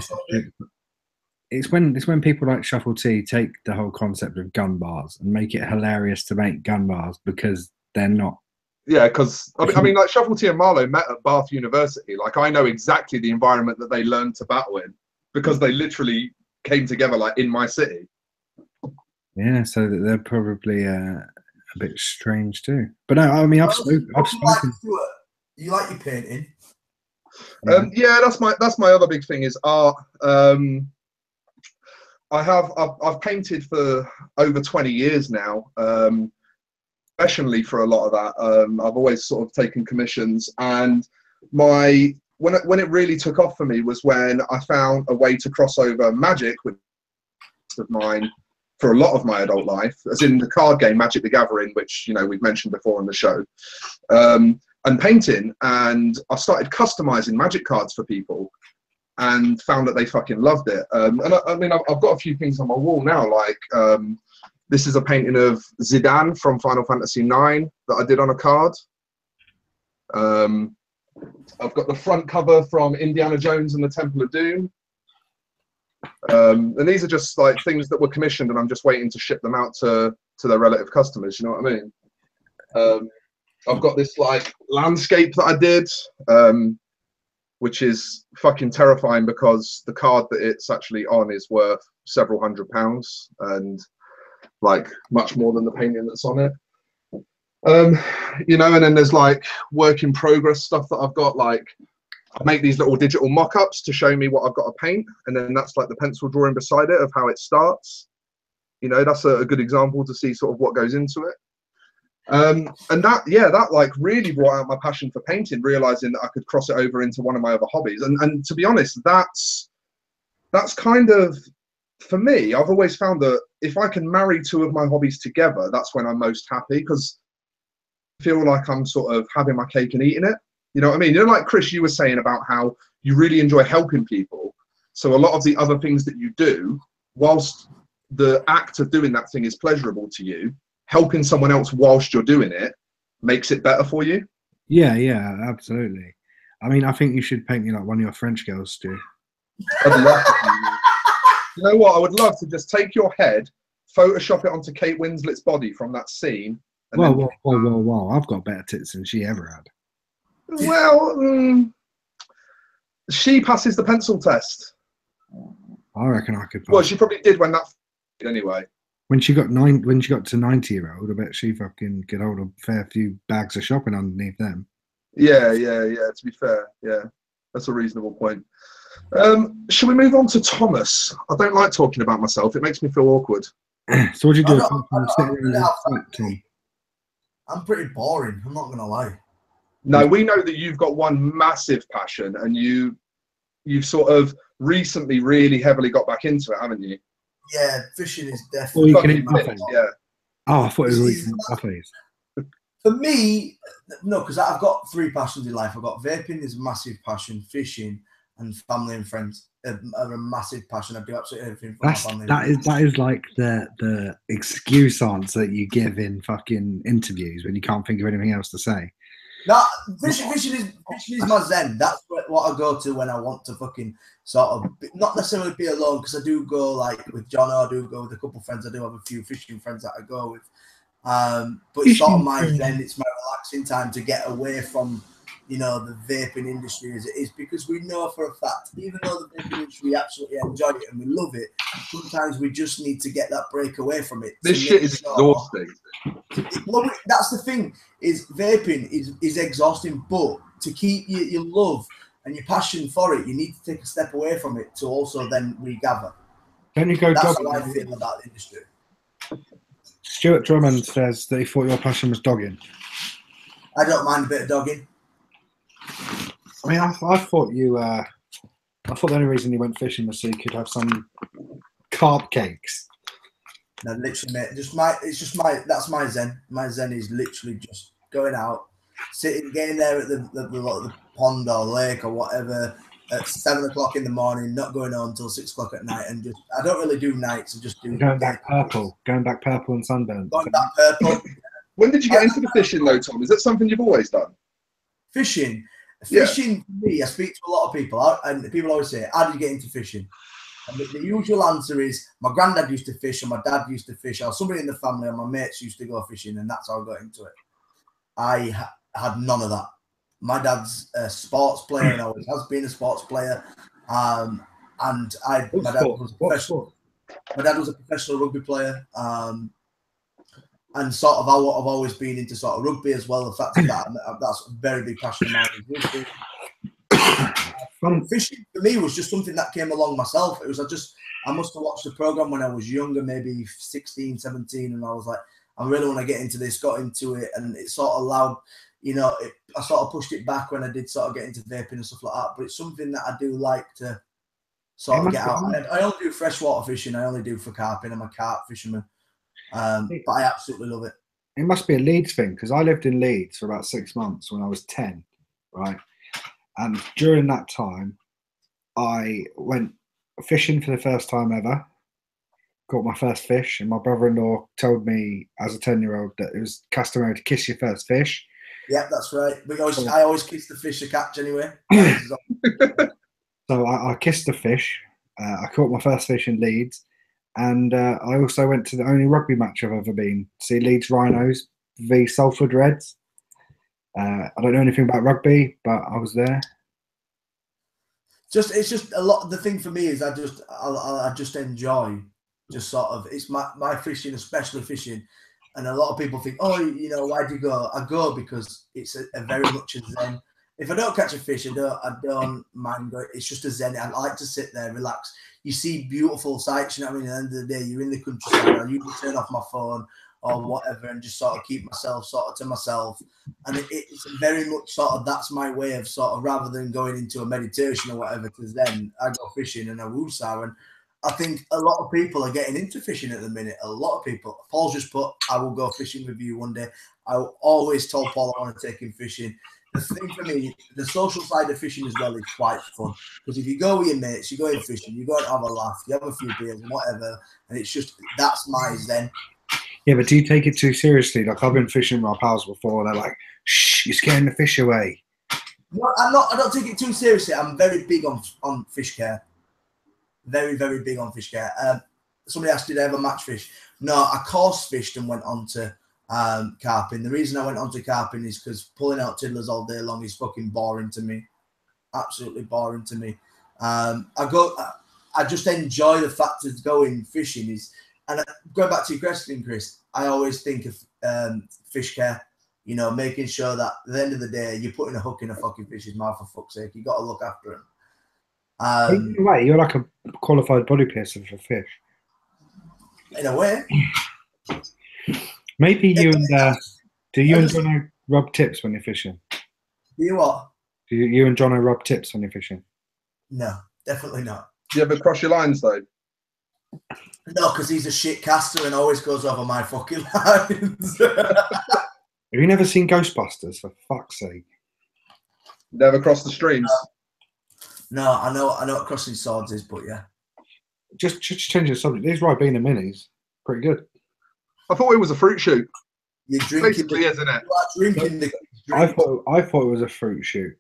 It's when people like Shuffle T take the whole concept of gun bars and make it hilarious to make gun bars because they're not. Yeah, because I mean, like Shuffle T and Marlo met at Bath University. Like I know exactly the environment that they learned to battle in because they literally came together like in my city. Yeah, so that they're probably a bit strange too. But no, I mean, I've spoken. You like your painting? Yeah, that's my other big thing is art. I've painted for over 20 years now, professionally for a lot of that. I've always sort of taken commissions, and when it really took off for me was when I found a way to cross over magic with of mine for a lot of my adult life, as in the card game Magic the Gathering, which we've mentioned before on the show, and painting, and I started customizing magic cards for people and found that they fucking loved it. And I mean, I've got a few things on my wall now, like this is a painting of Zidane from Final Fantasy IX that I did on a card. I've got the front cover from Indiana Jones and the Temple of Doom. And these are just like things that were commissioned, and I'm just waiting to ship them out to their relative customers. You know what I mean? I've got this like landscape that I did, which is fucking terrifying because the card that it's actually on is worth several £100s, and like much more than the painting that's on it. And then there's like work in progress stuff that I've got, like I make these little digital mock-ups to show me what I've got to paint, and then that's like the pencil drawing beside it of how it starts. That's a good example to see sort of what goes into it. And that like really brought out my passion for painting, realizing that I could cross it over into one of my other hobbies. And to be honest, that's kind of, for me, I've always found that if I can marry two of my hobbies together, that's when I'm most happy, because I feel like I'm sort of having my cake and eating it. You know what I mean? Like Chris, you were saying about how you really enjoy helping people. So a lot of the other things that you do, whilst the act of doing that thing is pleasurable to you, helping someone else whilst you're doing it makes it better for you. Yeah, absolutely. I mean, I think you should paint me like one of your French girls do. I'd love to. You know what? I would love to just take your head, Photoshop it onto Kate Winslet's body from that scene. And Whoa. I've got better tits than she ever had. Well, she passes the pencil test. I reckon I could pass. Well, she probably did when that anyway. When she got to 90-year-old, I bet she fucking could hold a fair few bags of shopping underneath them. Yeah. To be fair, yeah, that's a reasonable point. Shall we move on to Thomas? I don't like talking about myself. It makes me feel awkward. So what do you do? I'm pretty boring. I'm not gonna lie. No, we know that you've got one massive passion, and you've sort of recently really heavily got back into it, haven't you? Yeah, fishing is definitely. You can eat buffets. Yeah. Oh, I thought it was eating buffets. For me, no, because I've got three passions in life. I've got vaping is a massive passion, fishing, and family and friends are a massive passion. I do absolutely everything for my family. That is like the excuse answer that you give in fucking interviews when you can't think of anything else to say. No, fishing is my zen. That's what I go to when I want to fucking sort of not necessarily be alone, because I do go like with John, I do go with a couple of friends. I do have a few fishing friends that I go with. But it's sort of my zen. It's my relaxing time to get away from, the vaping industry as it is, because we know for a fact, even though the vaping industry, we absolutely enjoy it and we love it, sometimes we just need to get that break away from it. This shit is exhausting. Well, that's the thing, is vaping is exhausting, but to keep your love and your passion for it, you need to take a step away from it to also then regather. Can you go? That's how I feel about the industry. Stuart Drummond says that he thought your passion was dogging. I don't mind a bit of dogging. I mean, I thought you. I thought the only reason you went fishing was so you could have some carp cakes. No, literally, mate. That's my zen. My zen is literally just going out, sitting, getting there at the pond or lake or whatever at 7 o'clock in the morning, not going home until 6 o'clock at night, and just I don't really do nights. I just do going back purple and sunburn. Going back purple. When did you get into the fishing though, Tom? Is that something you've always done? Fishing for me, I speak to a lot of people, and people always say, "How did you get into fishing?" And the usual answer is, my granddad used to fish, or my dad used to fish, or somebody in the family, or my mates used to go fishing, and that's how I got into it. I had none of that. My dad's a sports player and always has been a sports player. My dad was a professional. My dad was a professional rugby player, and sort of I've always been into sort of rugby as well. The fact that that's a very big passion of mine is rugby. Fishing for me was just something that came along myself. It was I must have watched the program when I was younger, maybe 16, 17, and I was like, I really want to get into this, got into it, and it sort of allowed, I sort of pushed it back when I did sort of get into vaping and stuff like that. But it's something that I do like to sort of get out. I only do freshwater fishing. I only do for carping. I'm a carp fisherman, but I absolutely love it. It must be a Leeds thing, because I lived in Leeds for about 6 months when I was 10, right? And during that time, I went fishing for the first time ever, caught my first fish, and my brother-in-law told me as a 10-year-old that it was customary to kiss your first fish. Yeah, that's right. I always kiss the fish to catch anyway. So I kissed the fish. I caught my first fish in Leeds, and I also went to the only rugby match I've ever been, see Leeds Rhinos v Salford Reds. I don't know anything about rugby, but I was there. It's just a lot. The thing for me is I just enjoy just sort of, it's my fishing, especially fishing. And a lot of people think, oh, why do you go? I go because it's a very much a zen. If I don't catch a fish, I don't mind going. It's just a zen. I like to sit there, relax. You see beautiful sights. You know what I mean? At the end of the day, you're in the countryside. I usually turn off my phone or whatever and just sort of keep myself sort of to myself. And it's very much sort of, that's my way of sort of, rather than going into a meditation or whatever, because then I go fishing and I woosah. And I think a lot of people are getting into fishing at the minute. A lot of people. Paul's just put, I will go fishing with you one day. I always told Paul I want to take him fishing. The thing for me, the social side of fishing as well is quite fun. Because if you go with your mates, you go in fishing, you go and have a laugh, you have a few beers and whatever, and it's just, that's my zen. Yeah, but do you take it too seriously? Like, I've been fishing with my pals before, they're like, shh, you're scaring the fish away. No, I don't take it too seriously. I'm very big on fish care. Very, very big on fish care. Somebody asked, did I ever match fish? No, I course fished and went on to carping. The reason I went on to carping is because pulling out tiddlers all day long is fucking boring to me. Absolutely boring to me. I just enjoy the fact of going fishing is, and going back to your question, Chris, I always think of fish care, making sure that at the end of the day, you're putting a hook in a fucking fish's mouth, for fuck's sake. You got to look after him. In a way, you're like a qualified body piercer for fish. In a way. Maybe you and do you and Jono rub tips when you're fishing? Do you what? Do you and Jono rub tips when you're fishing? No, definitely not. Do you ever cross your lines though? No, because he's a shit caster and always goes over my fucking lines. Have you never seen Ghostbusters, for fuck's sake? Never crossed the streams? No, I know what crossing swords is, but yeah. Just change the subject. These Ribena minis, pretty good. I thought it was a fruit shoot. You're drinking, basically, isn't it? Drinking the I thought it was a fruit shoot.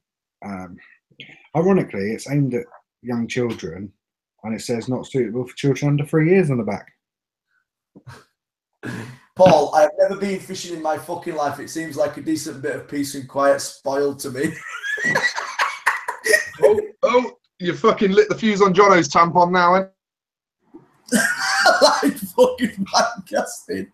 Ironically, it's aimed at young children, and it says not suitable for children under 3 years on the back. Paul, I've never been fishing in my fucking life. It seems like a decent bit of peace and quiet spoiled to me. oh, you fucking lit the fuse on Jono's tampon now, eh? Like fucking podcasting.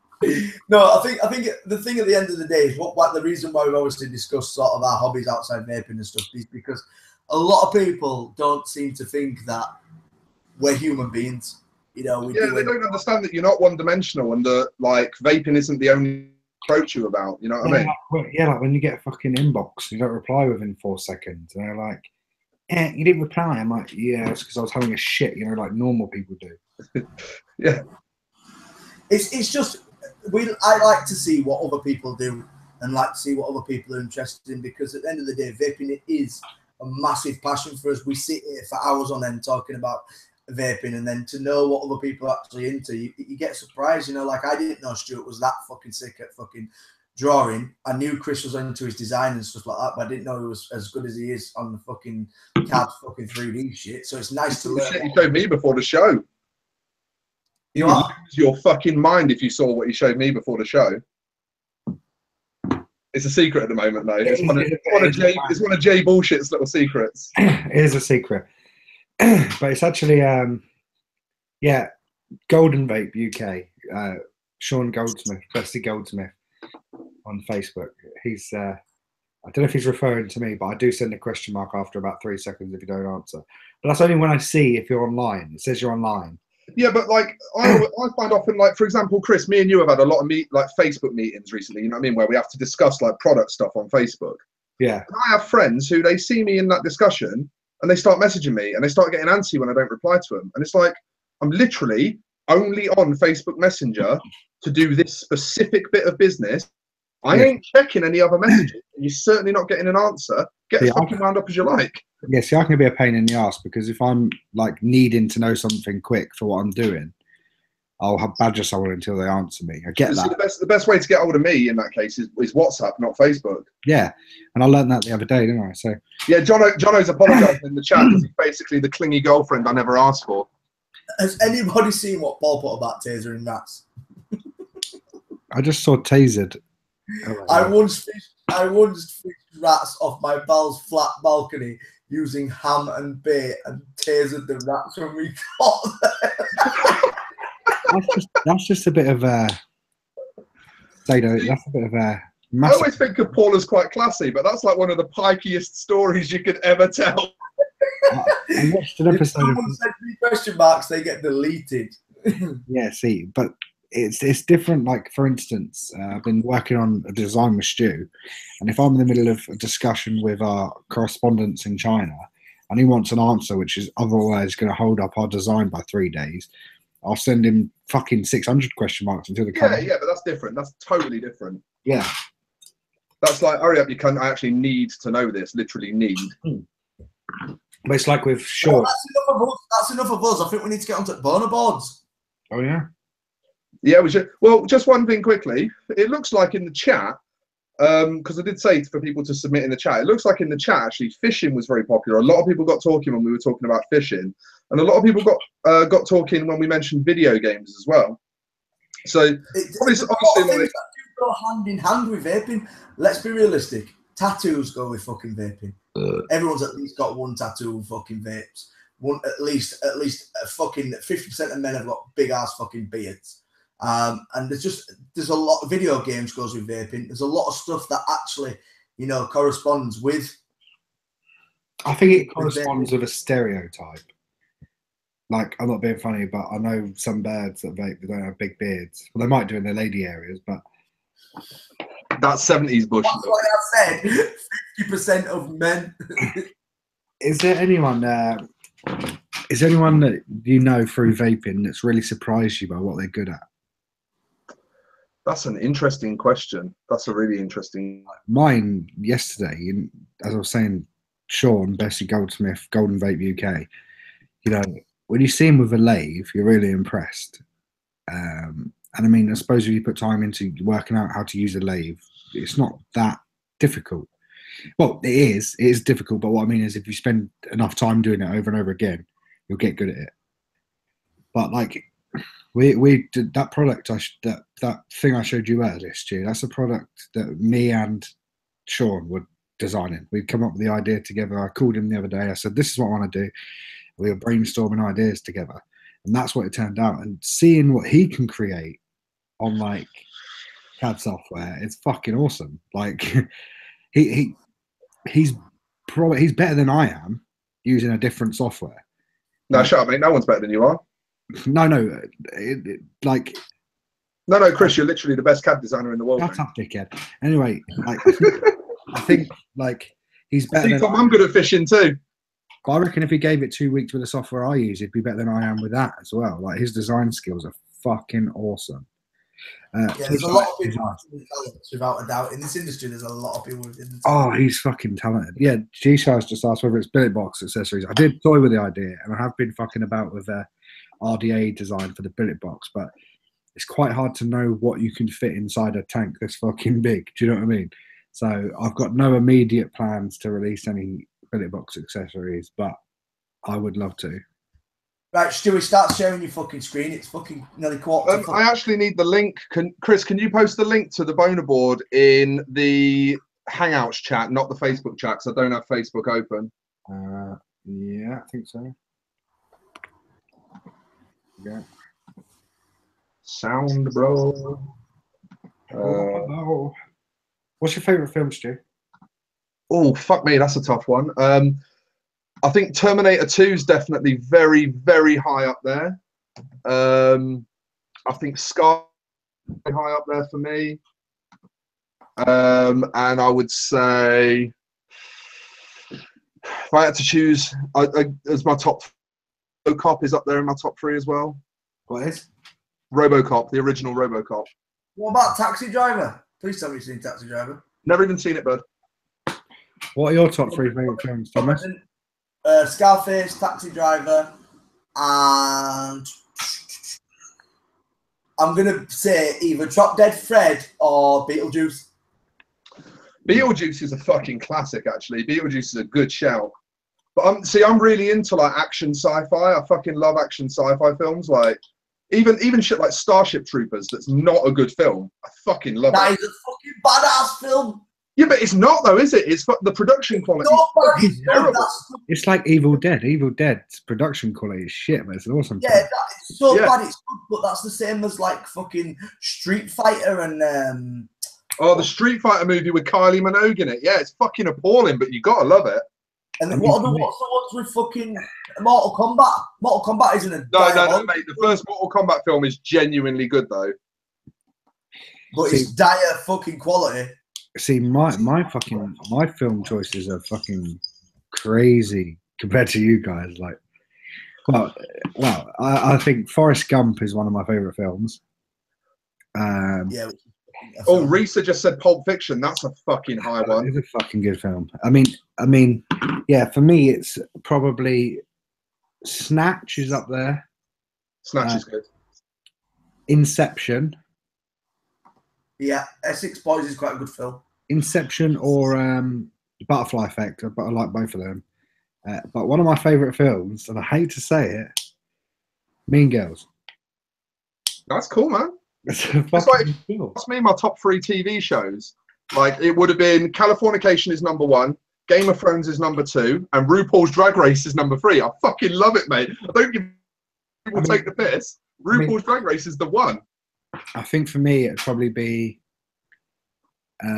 No, I think the thing at the end of the day is what the reason why we've obviously discussed sort of our hobbies outside vaping and stuff is because a lot of people don't seem to think that we're human beings. They don't understand that you're not one-dimensional and that like vaping isn't the only approach you about. You know what I mean? Like when you get a fucking inbox, you don't reply within 4 seconds, and they're like, you didn't reply. I'm like, yeah, it's because I was having a shit, like normal people do. Yeah. It's just I like to see what other people do and like to see what other people are interested in, because at the end of the day, vaping is a massive passion for us. We sit here for hours on end talking about vaping, and then to know what other people are actually into, you get surprised. Like I didn't know Stuart was that fucking sick at fucking drawing. I knew Chris was into his design and stuff like that, but I didn't know he was as good as he is on the fucking CAD fucking 3D shit. So it's nice to learn. Shit you showed me before the show. You would lose your fucking mind if you saw what he showed me before the show. It's a secret at the moment, though. It's one of Jay Bullshit's little secrets. It is a secret. But it's actually, Golden Vape UK. Sean Goldsmith, Bessie Goldsmith on Facebook. He's I don't know if he's referring to me, but I do send a question mark after about 3 seconds if you don't answer. But that's only when I see if you're online. It says you're online. Yeah, but like I find often, like for example, Chris, me and you have had a lot of Facebook meetings recently. You know what I mean, where we have to discuss like product stuff on Facebook. Yeah. And I have friends who they see me in that discussion and they start messaging me and they start getting antsy when I don't reply to them. And it's like I'm literally only on Facebook Messenger to do this specific bit of business. I ain't checking any other messages. You're certainly not getting an answer. Get as fucking wound up as you like. Yeah, see, I can be a pain in the ass because if I'm like needing to know something quick for what I'm doing, I'll have badger someone until they answer me. I get that. The best way to get hold of me in that case is WhatsApp, not Facebook. Yeah, and I learned that the other day, didn't I? So yeah, Jono's apologising in the chat because he's basically the clingy girlfriend I never asked for. Has anybody seen what Paul put about tasering rats? I just saw tasered. Oh, I once fished rats off my bal's flat balcony using ham and bait and tasered the rats when we got there. That's just a bit of a. That's a bit of a. I always think of Paul as quite classy, but that's like one of the pikiest stories you could ever tell. I watched an episode. If someone said 3 question marks, they get deleted. Yeah, see, but it's different. Like for instance, I've been working on a design with Stu, and if I'm in the middle of a discussion with our correspondents in China, and he wants an answer which is otherwise going to hold up our design by 3 days, I'll send him fucking 600 question marks until the yeah, but that's different. That's totally different. Yeah, that's like hurry up, you can't. I actually need to know this. Literally need. But it's like with Sean. Well, that's enough of us. I think we need to get onto boner boards. Oh yeah. Yeah, we should. Well, just one thing quickly. It looks like in the chat, because I did say for people to submit in the chat. It looks like in the chat actually fishing was very popular. A lot of people got talking when we were talking about fishing, and a lot of people got talking when we mentioned video games as well. So obviously like, go hand in hand with vaping. Let's be realistic. Tattoos go with fucking vaping. Everyone's at least got one tattoo with fucking vapes. One at least fucking 50% of men have got big ass fucking beards. And there's a lot of video games goes with vaping. There's a lot of stuff that actually, corresponds with. I think it corresponds with a stereotype. Like, I'm not being funny, but I know some birds that vape, they don't have big beards. Well, they might do in their lady areas, but that's 70s bush. That's what I said. 50% of men. Is there anyone that you know through vaping that's really surprised you by what they're good at? That's an interesting question. That's a really interesting. Mine yesterday, as I was saying, Sean, Bessie Goldsmith, Golden Vape UK. When you see him with a lathe, you're really impressed. And I mean, I suppose if you put time into working out how to use a lathe, it's not that difficult. Well, it is difficult, but what I mean is if you spend enough time doing it over and over again, you'll get good at it. But like, we did that product, that thing I showed you earlier, Stu, that's a product that me and Sean were designing. We'd come up with the idea together. I called him the other day. I said, this is what I want to do. We were brainstorming ideas together. And that's what it turned out. And seeing what he can create on like CAD software, it's fucking awesome. Like he's better than I am using a different software. No, shut up, mate. No one's better than you are. No, Chris, you're literally the best CAD designer in the world. Shut up, dickhead. Anyway, like I think like he's better than I'm good at fishing too. But I reckon if he gave it 2 weeks with the software I use, he'd be better than I am with that as well. Like his design skills are fucking awesome. There's a lot of people without a doubt. In this industry, there's a lot of people within the Oh, he's fucking talented. Yeah, G-Size just asked whether it's billet box accessories. I did toy with the idea, and I have been fucking about with RDA design for the billet box, but it's quite hard to know what you can fit inside a tank that's fucking big. Do you know what I mean? So I've got no immediate plans to release any billet box accessories, but I would love to. Right, Stewie, start sharing your fucking screen. It's fucking nearly quarter. I actually need the link. Chris, can you post the link to the boner board in the Hangouts chat, not the Facebook chat, because I don't have Facebook open. Yeah, I think so. Yeah. Sound, bro. What's your favourite film, Stu? Oh, fuck me, that's a tough one. I think Terminator 2 is definitely very, very high up there. I think Scar is high up there for me. And I would say, if I had to choose, as my top, RoboCop is up there in my top 3 as well. What is? RoboCop, the original RoboCop. What about Taxi Driver? Please tell me you've seen Taxi Driver. Never even seen it, bud. What are your top 3 favourite films, Thomas? Scarface, Taxi Driver, and I'm going to say either Drop Dead Fred or Beetlejuice. Beetlejuice is a fucking classic, actually. Beetlejuice is a good shout. But I'm really into like action sci-fi. I fucking love action sci-fi films. Like even shit like Starship Troopers. That's not a good film. I fucking love it. That is a fucking badass film. Yeah, but it's not though, is it? It's the production quality. It's terrible. It's like Evil Dead. Evil Dead's production quality is shit, but it's an awesome. Yeah, it's so bad it's good, but that's the same as like fucking Street Fighter and Oh, the Street Fighter movie with Kylie Minogue in it. Yeah, it's fucking appalling, but you gotta love it. And then what's the ones with fucking Mortal Kombat? Mortal Kombat isn't a no, mate. The first Mortal Kombat film is genuinely good though. But it's dire fucking quality. See, my film choices are fucking crazy compared to you guys. Like, well, I think Forrest Gump is one of my favorite films. Yeah. Oh, Risa just said Pulp Fiction. That's a fucking high one. It's a fucking good film. I mean, yeah. For me, it's probably Snatch is up there. Snatch is good. Inception. Yeah, Essex Boys is quite a good film. Inception or Butterfly Effect, but I like both of them. But one of my favourite films, and I hate to say it, Mean Girls. That's cool, man. It's like, that's me, my top 3 TV shows. Like, it would have been Californication is number 1, Game of Thrones is number 2, and RuPaul's Drag Race is number 3. I fucking love it, mate. I don't give people take the piss. RuPaul's Drag Race is the one. I think for me, it'd probably be. But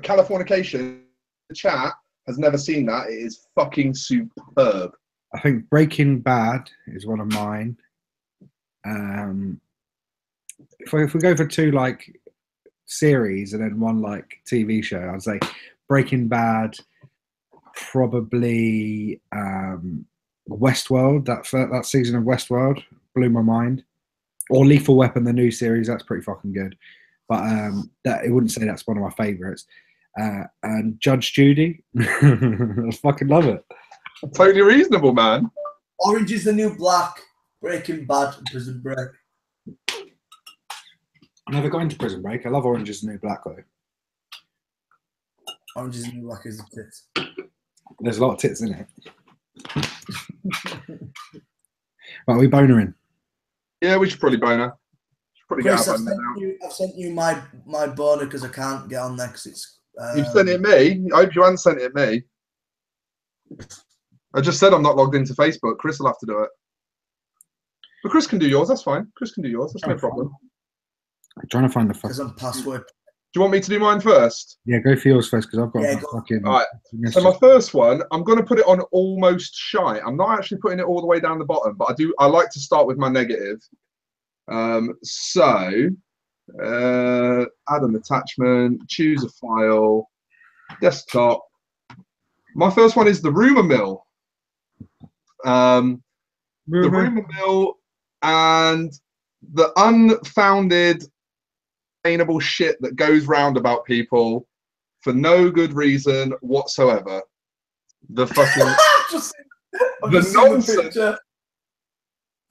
Californication, the chat has never seen that. It is fucking superb. I think Breaking Bad is one of mine. If we go for 2 like series and then 1 like TV show, I'd say Breaking Bad, probably Westworld. That season of Westworld blew my mind. Or Lethal Weapon, the new series, that's pretty fucking good. But that I wouldn't say that's one of my favourites. And Judge Judy, I fucking love it. Totally reasonable, man. Orange is the New Black, Breaking Bad, and Prison Break. I never got into Prison Break. I love Orange is the New Black though. Orange is the New Black is the tits. There's a lot of tits in it. Right, we bonering. Yeah, we should probably boner. Chris, I've sent you my boner because I can't get on there because it's. You've sent it me. I hope you haven't sent it me. I just said I'm not logged into Facebook. Chris will have to do it. But Chris can do yours. That's fine. Chris can do yours. That's no problem. I'm trying to find the password. Do you want me to do mine first? Yeah, go for yours first because I've got fucking. All right. So my first one, I'm going to put it on almost shy. I'm not actually putting it all the way down the bottom, but I like to start with my negative. Add an attachment, choose a file, desktop. My first one is the rumor mill. The rumor mill and the unfounded, sustainable shit that goes round about people for no good reason whatsoever. The fucking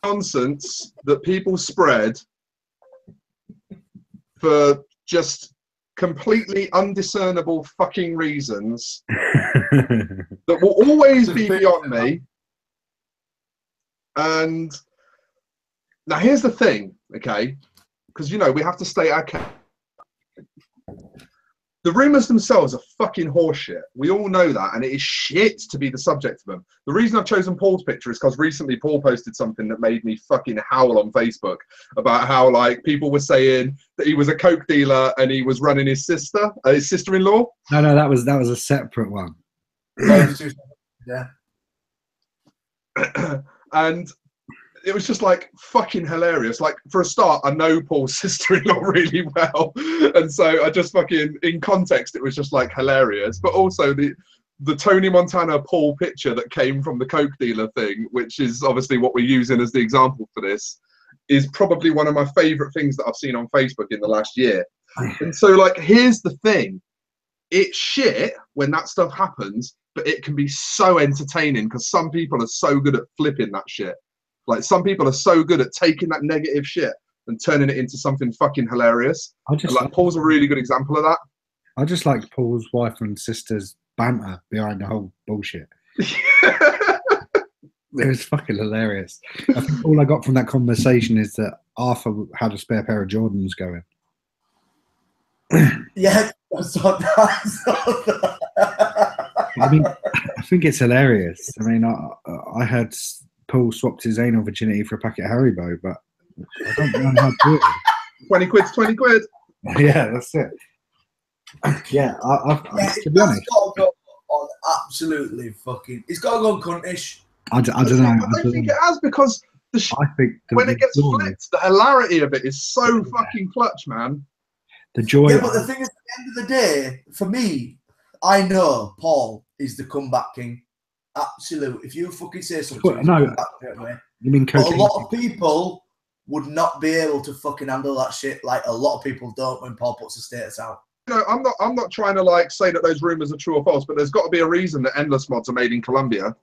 nonsense that people spread for just completely undiscernible fucking reasons that will always be beyond me. And now here's the thing, okay? Because, you know, we have to state our case. The rumours themselves are fucking horseshit. We all know that, and it is shit to be the subject of them. The reason I've chosen Paul's picture is because recently Paul posted something that made me fucking howl on Facebook about how, like, people were saying that he was a coke dealer and he was running his sister-in-law. No, that was a separate one. Yeah. And it was just like fucking hilarious. Like, for a start, I know Paul's sister-in-law really well, and so I just fucking, in context, it was just like hilarious. But also the Tony Montana Paul picture that came from the coke dealer thing, which is obviously what we're using as the example for this, is probably one of my favorite things that I've seen on Facebook in the last year. And so, like, here's the thing: it's shit when that stuff happens, but it can be so entertaining because some people are so good at flipping that shit. Like, some people are so good at taking that negative shit and turning it into something fucking hilarious. Paul's a really good example of that. I just like Paul's wife and sister's banter behind the whole bullshit. It was fucking hilarious. I think all I got from that conversation is that Arthur had a spare pair of Jordans going. Yeah, I saw that. I mean, I think it's hilarious. I mean, I heard Paul swapped his anal virginity for a packet of Haribo, but I don't know how to do it. 20 quid's 20 quid. Yeah, that's it. Yeah, to be honest, got to go on absolutely fucking. It's got to go on cuntish. I don't know. I don't think it has, because I think when it gets flipped, the hilarity of it is so fucking clutch, man. The joy. Yeah, but the thing is, at the end of the day, for me, I know Paul is the comeback king. Absolute. If you fucking say something, no, you mean cocaine? But a lot of people would not be able to fucking handle that shit. Like, a lot of people don't when Paul puts a status out. You know, I'm not trying to, like, say that those rumors are true or false, but there's got to be a reason that endless mods are made in Colombia.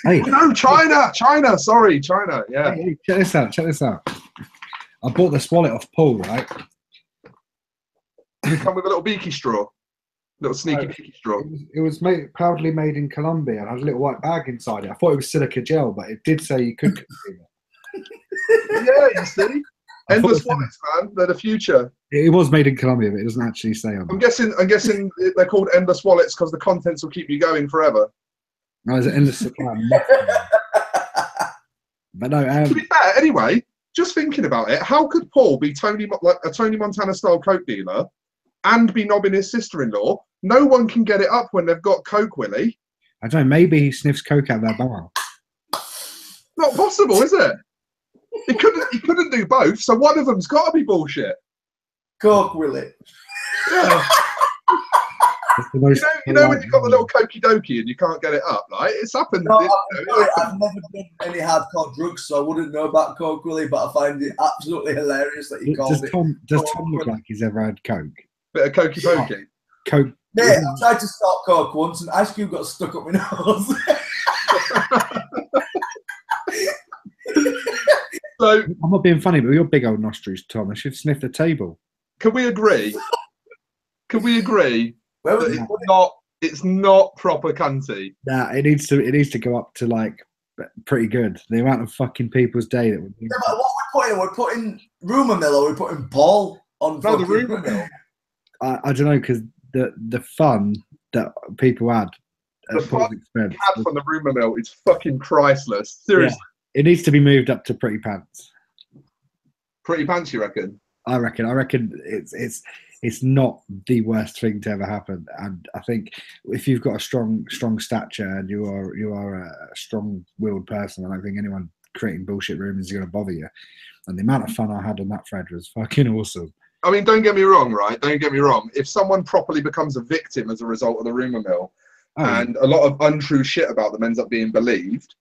Hey, no, China. Sorry, China. Yeah. Hey, check this out. I bought this wallet off Paul, right? You come with a little beaky straw. Little sneaky beaky straw. It was proudly made in Colombia and had a little white bag inside it. I thought it was silica gel, but it did say you could consume it. Yeah, you see? Endless wallets, man. They're the future. It was made in Colombia, but it doesn't actually say on it. I'm guessing they're called endless wallets because the contents will keep you going forever. No, there's an endless supply. But no, to be fair, anyway, just thinking about it, how could Paul be a Tony Montana style coke dealer and be knobbing his sister-in-law? No one can get it up when they've got coke, Willie. I don't know, maybe he sniffs coke out of their barrel. Not possible, is it? He couldn't do both, so one of them's got to be bullshit. Coke, Willie. Yeah. You know when you've got the little cokey dokey and you can't get it up, right? It's happened. No, I've never done any hardcore drugs, so I wouldn't know about Coke, Willie, but I find it absolutely hilarious that you called it. Does Tom look like he's ever had Coke? Bit of cokey pokey. Coke. Mate, I tried to start Coke once and ice cube got stuck up my nose. So, I'm not being funny, but with your big old nostrils, Tom, I should sniff the table. Can we agree? That it's not proper cunty. Nah, it needs to go up to, like, pretty good. The amount of fucking people's day that would. Yeah, but what we're putting rumour mill, or we're putting Paul on. No, the rumour mill. I don't know, because the fun that people had at Paul's expense from the rumour mill is fucking priceless. Seriously. Yeah, it needs to be moved up to Pretty Pants. Pretty Pants, you reckon? I reckon it's not the worst thing to ever happen, and I think if you've got a strong stature and you are a strong-willed person, I don't think anyone creating bullshit rumors is going to bother you. And the amount of fun I had on that thread was fucking awesome. I mean, don't get me wrong, right? Don't get me wrong. If someone properly becomes a victim as a result of the rumour mill, and a lot of untrue shit about them ends up being believed,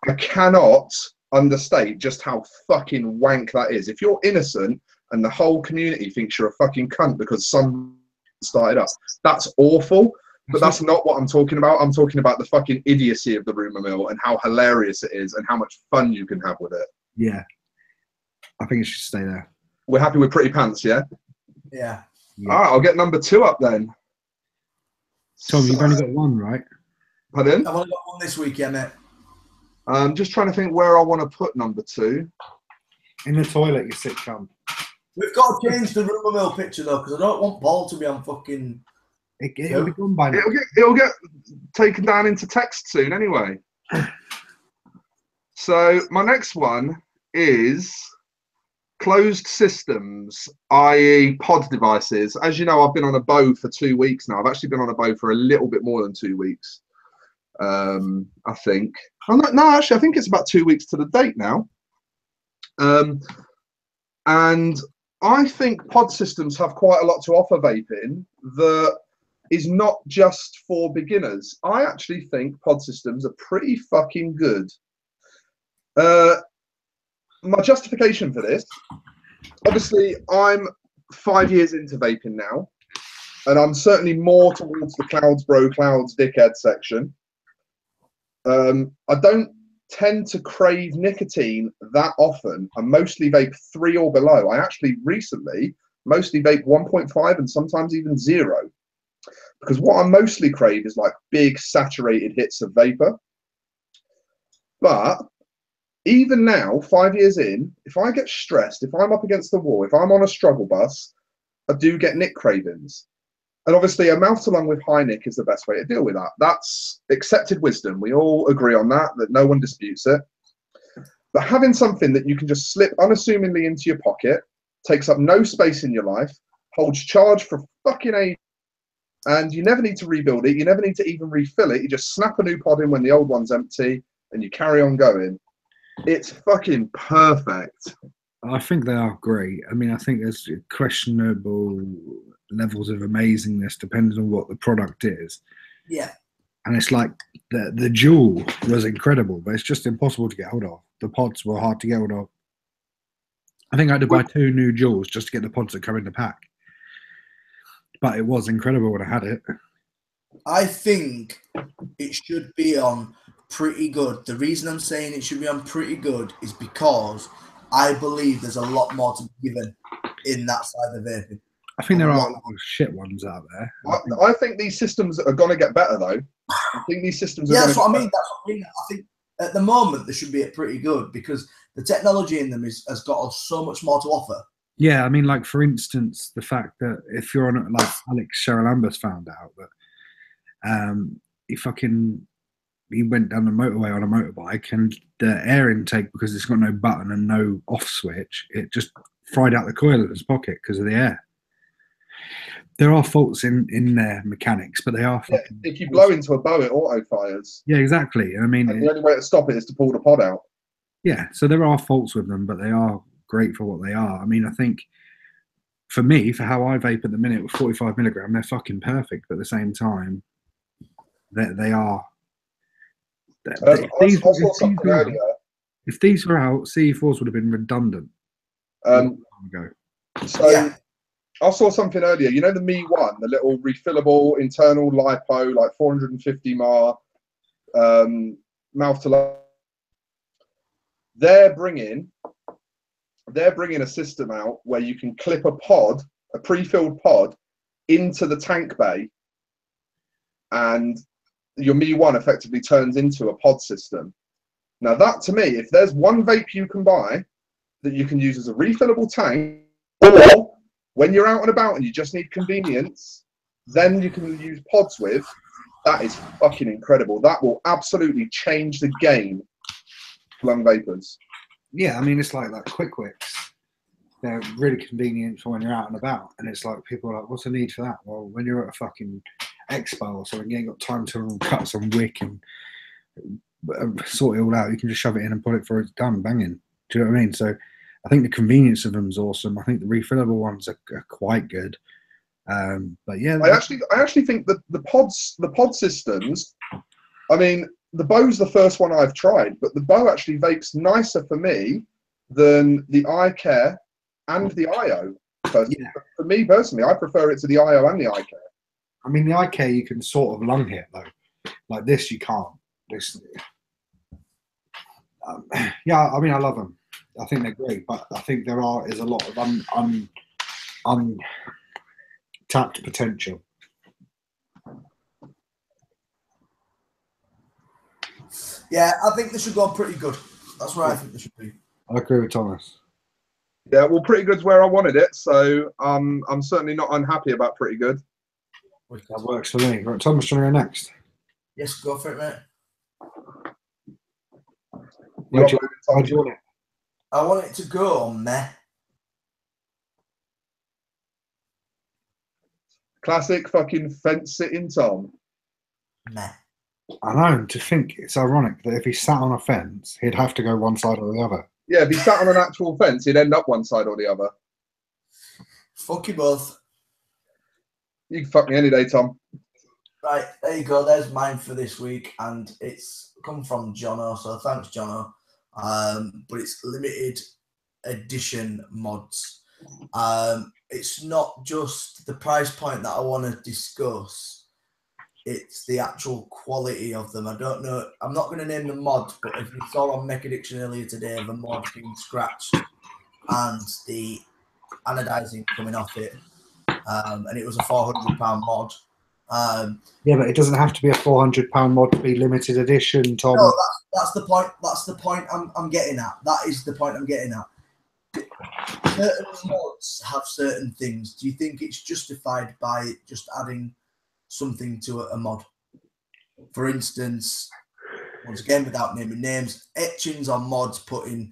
I cannot understate just how fucking wank that is. If you're innocent and the whole community thinks you're a fucking cunt because some started up, that's awful. But that's not what I'm talking about. I'm talking about the fucking idiocy of the rumour mill and how hilarious it is and how much fun you can have with it. Yeah. I think it should stay there. We're happy with Pretty Pants, yeah? Yeah. All right, I'll get number 2 up then. Tom, you've only got one, right? Pardon? I've only got one this week, yeah, mate. I'm just trying to think where I want to put number 2. In the toilet, you sick cunt. We've got to change the rumour mill picture though, because I don't want Paul to be on fucking. It'll be gone by now. It'll get taken down into text soon anyway. So my next one is closed systems, i.e. pod devices. As you know, I've been on a bow for 2 weeks now. I've actually been on a bow for a little bit more than 2 weeks. I think. No, actually, I think it's about 2 weeks to the date now. And I think pod systems have quite a lot to offer vaping that is not just for beginners. I actually think pod systems are pretty fucking good. My justification for this, obviously, I'm 5 years into vaping now, and I'm certainly more towards the clouds bro, clouds dickhead section. I don't tend to crave nicotine that often. I mostly vape 3 or below. I actually recently mostly vape 1.5 and sometimes even 0. Because what I mostly crave is like big saturated hits of vapor. But even now, 5 years in, if I get stressed, if I'm up against the wall, if I'm on a struggle bus, I do get nick cravings. And obviously, a mouth to lung with high nick is the best way to deal with that. That's accepted wisdom. We all agree on that no one disputes it. But having something that you can just slip unassumingly into your pocket, takes up no space in your life, holds charge for fucking age, and you never need to rebuild it. You never need to even refill it. You just snap a new pod in when the old one's empty, and you carry on going. It's fucking perfect. I think they are great. I mean, I think there's questionable levels of amazingness depending on what the product is. Yeah. And it's like the Jewel was incredible, but it's just impossible to get hold of. The pods were hard to get hold of. I think I had to buy 2 new Jewels just to get the pods that come in the pack. But it was incredible when I had it. I think it should be on pretty good. The reason I'm saying it should be on pretty good is because I believe there's a lot more to be given in that side of vaping. I think there are a lot of shit ones out there. I think these systems are going to get better, though. I think these systems are yeah, going that's what I mean. That's what I mean. I think at the moment they should be pretty good because the technology in them has got so much more to offer. Yeah, I mean, like, for instance, the fact that if you're on, like, Alex Sherrilambous found out that he went down the motorway on a motorbike and the air intake, because it's got no button and no off switch, it just fried out the coil of his pocket because of the air. There are faults in their mechanics, but they are fucking... If you blow into a bow, it auto fires. Yeah, exactly. I mean, and the only way to stop it is to pull the pod out. Yeah, so there are faults with them, but they are great for what they are. I mean, I think for me, for how I vape at the minute with 45 milligram, they're fucking perfect. But at the same time, they are. If these were out, CE4s would have been redundant. So yeah. I saw something earlier. You know the Me One, the little refillable internal lipo, like 450 mAh, mouth to lung. They're bringing a system out where you can clip a pod, a pre-filled pod, into the tank bay, and your Me One effectively turns into a pod system. Now that, to me, if there's one vape you can buy that you can use as a refillable tank, or when you're out and about and you just need convenience, then you can use pods with, that is fucking incredible. That will absolutely change the game for lung vapors. Yeah, I mean, it's like Quick Wicks. They're really convenient for when you're out and about. And it's like, people are like, what's the need for that? Well, when you're at a fucking expo or something, you ain't got time to cut some wick and sort it all out. You can just shove it in and put it for it's done, banging. Do you know what I mean? So I think the convenience of them is awesome. I think the refillable ones are quite good. But yeah, I actually think that the pod systems, I mean, the Bow's the first one I've tried, but the Bow actually vapes nicer for me than the iCare and the IO. Yeah. For me personally, I prefer it to the IO and the iCare. I mean, the iCare you can sort of lung hit though. Like this, you can't. Yeah, I mean, I love them. I think they're great, but I think there is a lot of untapped potential. Yeah, I think they should go pretty good. That's where I think they should be. I agree with Thomas. Yeah, well, Pretty Good's where I wanted it, so I'm certainly not unhappy about Pretty Good. That works for me. Right, Thomas, do you want to go next? Yes, go for it, mate. Where do you want it? I want it to go on meh. Classic fucking fence sitting Tom. Meh. I know, to think it's ironic that if he sat on a fence, he'd have to go one side or the other. Yeah, if he sat on an actual fence, he'd end up one side or the other. Fuck you both. You can fuck me any day, Tom. Right, there you go. There's mine for this week, and it's come from Jono, so thanks, Jono. But it's limited edition mods. It's not just the price point that I want to discuss. It's the actual quality of them. I don't know. I'm not going to name the mod, but if you saw on Mech Addiction earlier today, the mod being scratched and the anodizing coming off it, and it was a £400 mod. Yeah, but it doesn't have to be a £400 mod to be limited edition, Tom. No, that's the point. That's the point I'm getting at. That is the point I'm getting at. Certain mods have certain things. Do you think it's justified by just adding something to a mod? For instance, once again, without naming names, etchings on mods putting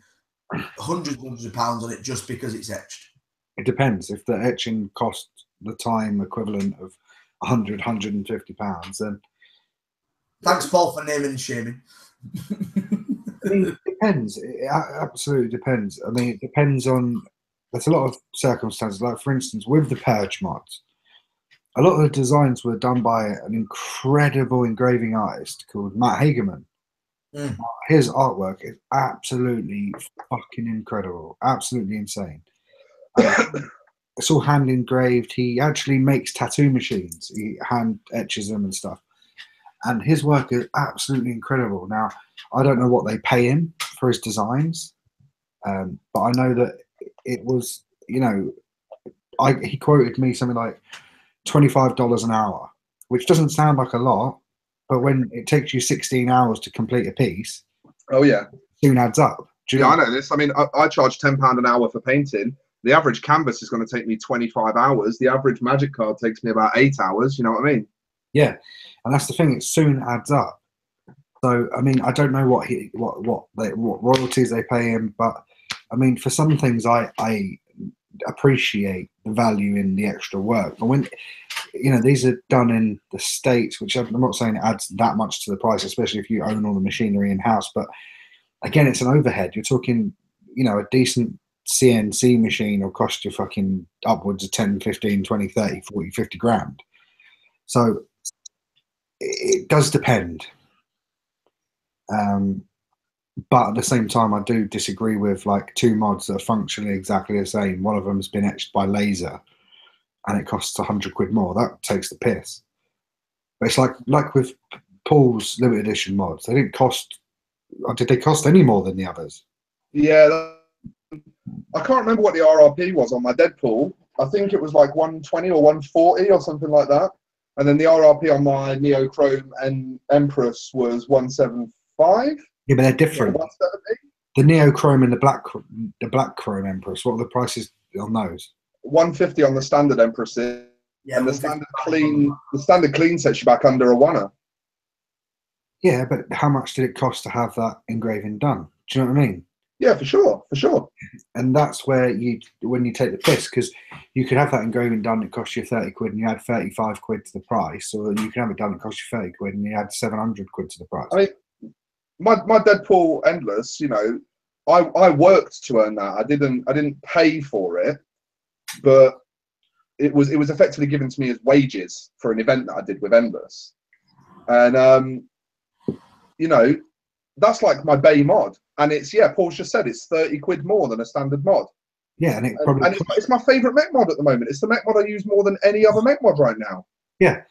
hundreds of pounds on it just because it's etched. It depends. If the etching costs the time equivalent of £150, then thanks, Paul, for naming and shaming. I mean, it depends. It absolutely depends. I mean, it depends on. There's a lot of circumstances. Like, for instance, with the Purge mods, a lot of the designs were done by an incredible engraving artist called Matt Hagerman. His artwork is absolutely fucking incredible, absolutely insane. It's all hand engraved. He actually makes tattoo machines. He hand etches them and stuff. And his work is absolutely incredible. Now, I don't know what they pay him for his designs, but I know that it was, you know, he quoted me something like $25 an hour, which doesn't sound like a lot, but when it takes you 16 hours to complete a piece, oh yeah, it soon adds up. Yeah, I know this. I mean, I charge £10 an hour for painting. The average canvas is going to take me 25 hours. The average magic card takes me about 8 hours. You know what I mean? Yeah, and that's the thing. It soon adds up. So I mean, I don't know what royalties they pay him, but I mean, for some things, I appreciate the value in the extra work. But when, you know, these are done in the States, which I'm not saying it adds that much to the price, especially if you own all the machinery in house. But again, it's an overhead. You're talking, you know, a decent CNC machine will cost you fucking upwards of 10, 15, 20, 30, 40, 50 grand. So it does depend. But at the same time, I do disagree with like two mods that are functionally exactly the same. One of them's been etched by laser and it costs £100 more. That takes the piss. But it's like with Paul's limited edition mods. They didn't cost, or did they cost any more than the others? Yeah, I can't remember what the RRP was on my Deadpool. I think it was like 120 or 140 or something like that. And then the RRP on my Neochrome and Empress was 175. Yeah, but they're different. 170. The Neochrome and the black Chrome Empress. What are the prices on those? 150 on the standard Empress, Yeah, and the standard clean sets you back under a $1. Yeah, but how much did it cost to have that engraving done? Do you know what I mean? Yeah, for sure. And that's where when you take the piss, because you could have that engraving done, it costs you £30 and you add £35 to the price, or you can have it done, it costs you £30 and you add £700 to the price. I mean, my Deadpool Endless, you know, I worked to earn that. I didn't pay for it, but it was effectively given to me as wages for an event that I did with Endless, and you know, that's like my Bay mod, and it's, yeah, Paul's just said it's £30 more than a standard mod. Yeah, and it's my favourite mech mod at the moment. It's the mech mod I use more than any other mech mod right now. Yeah.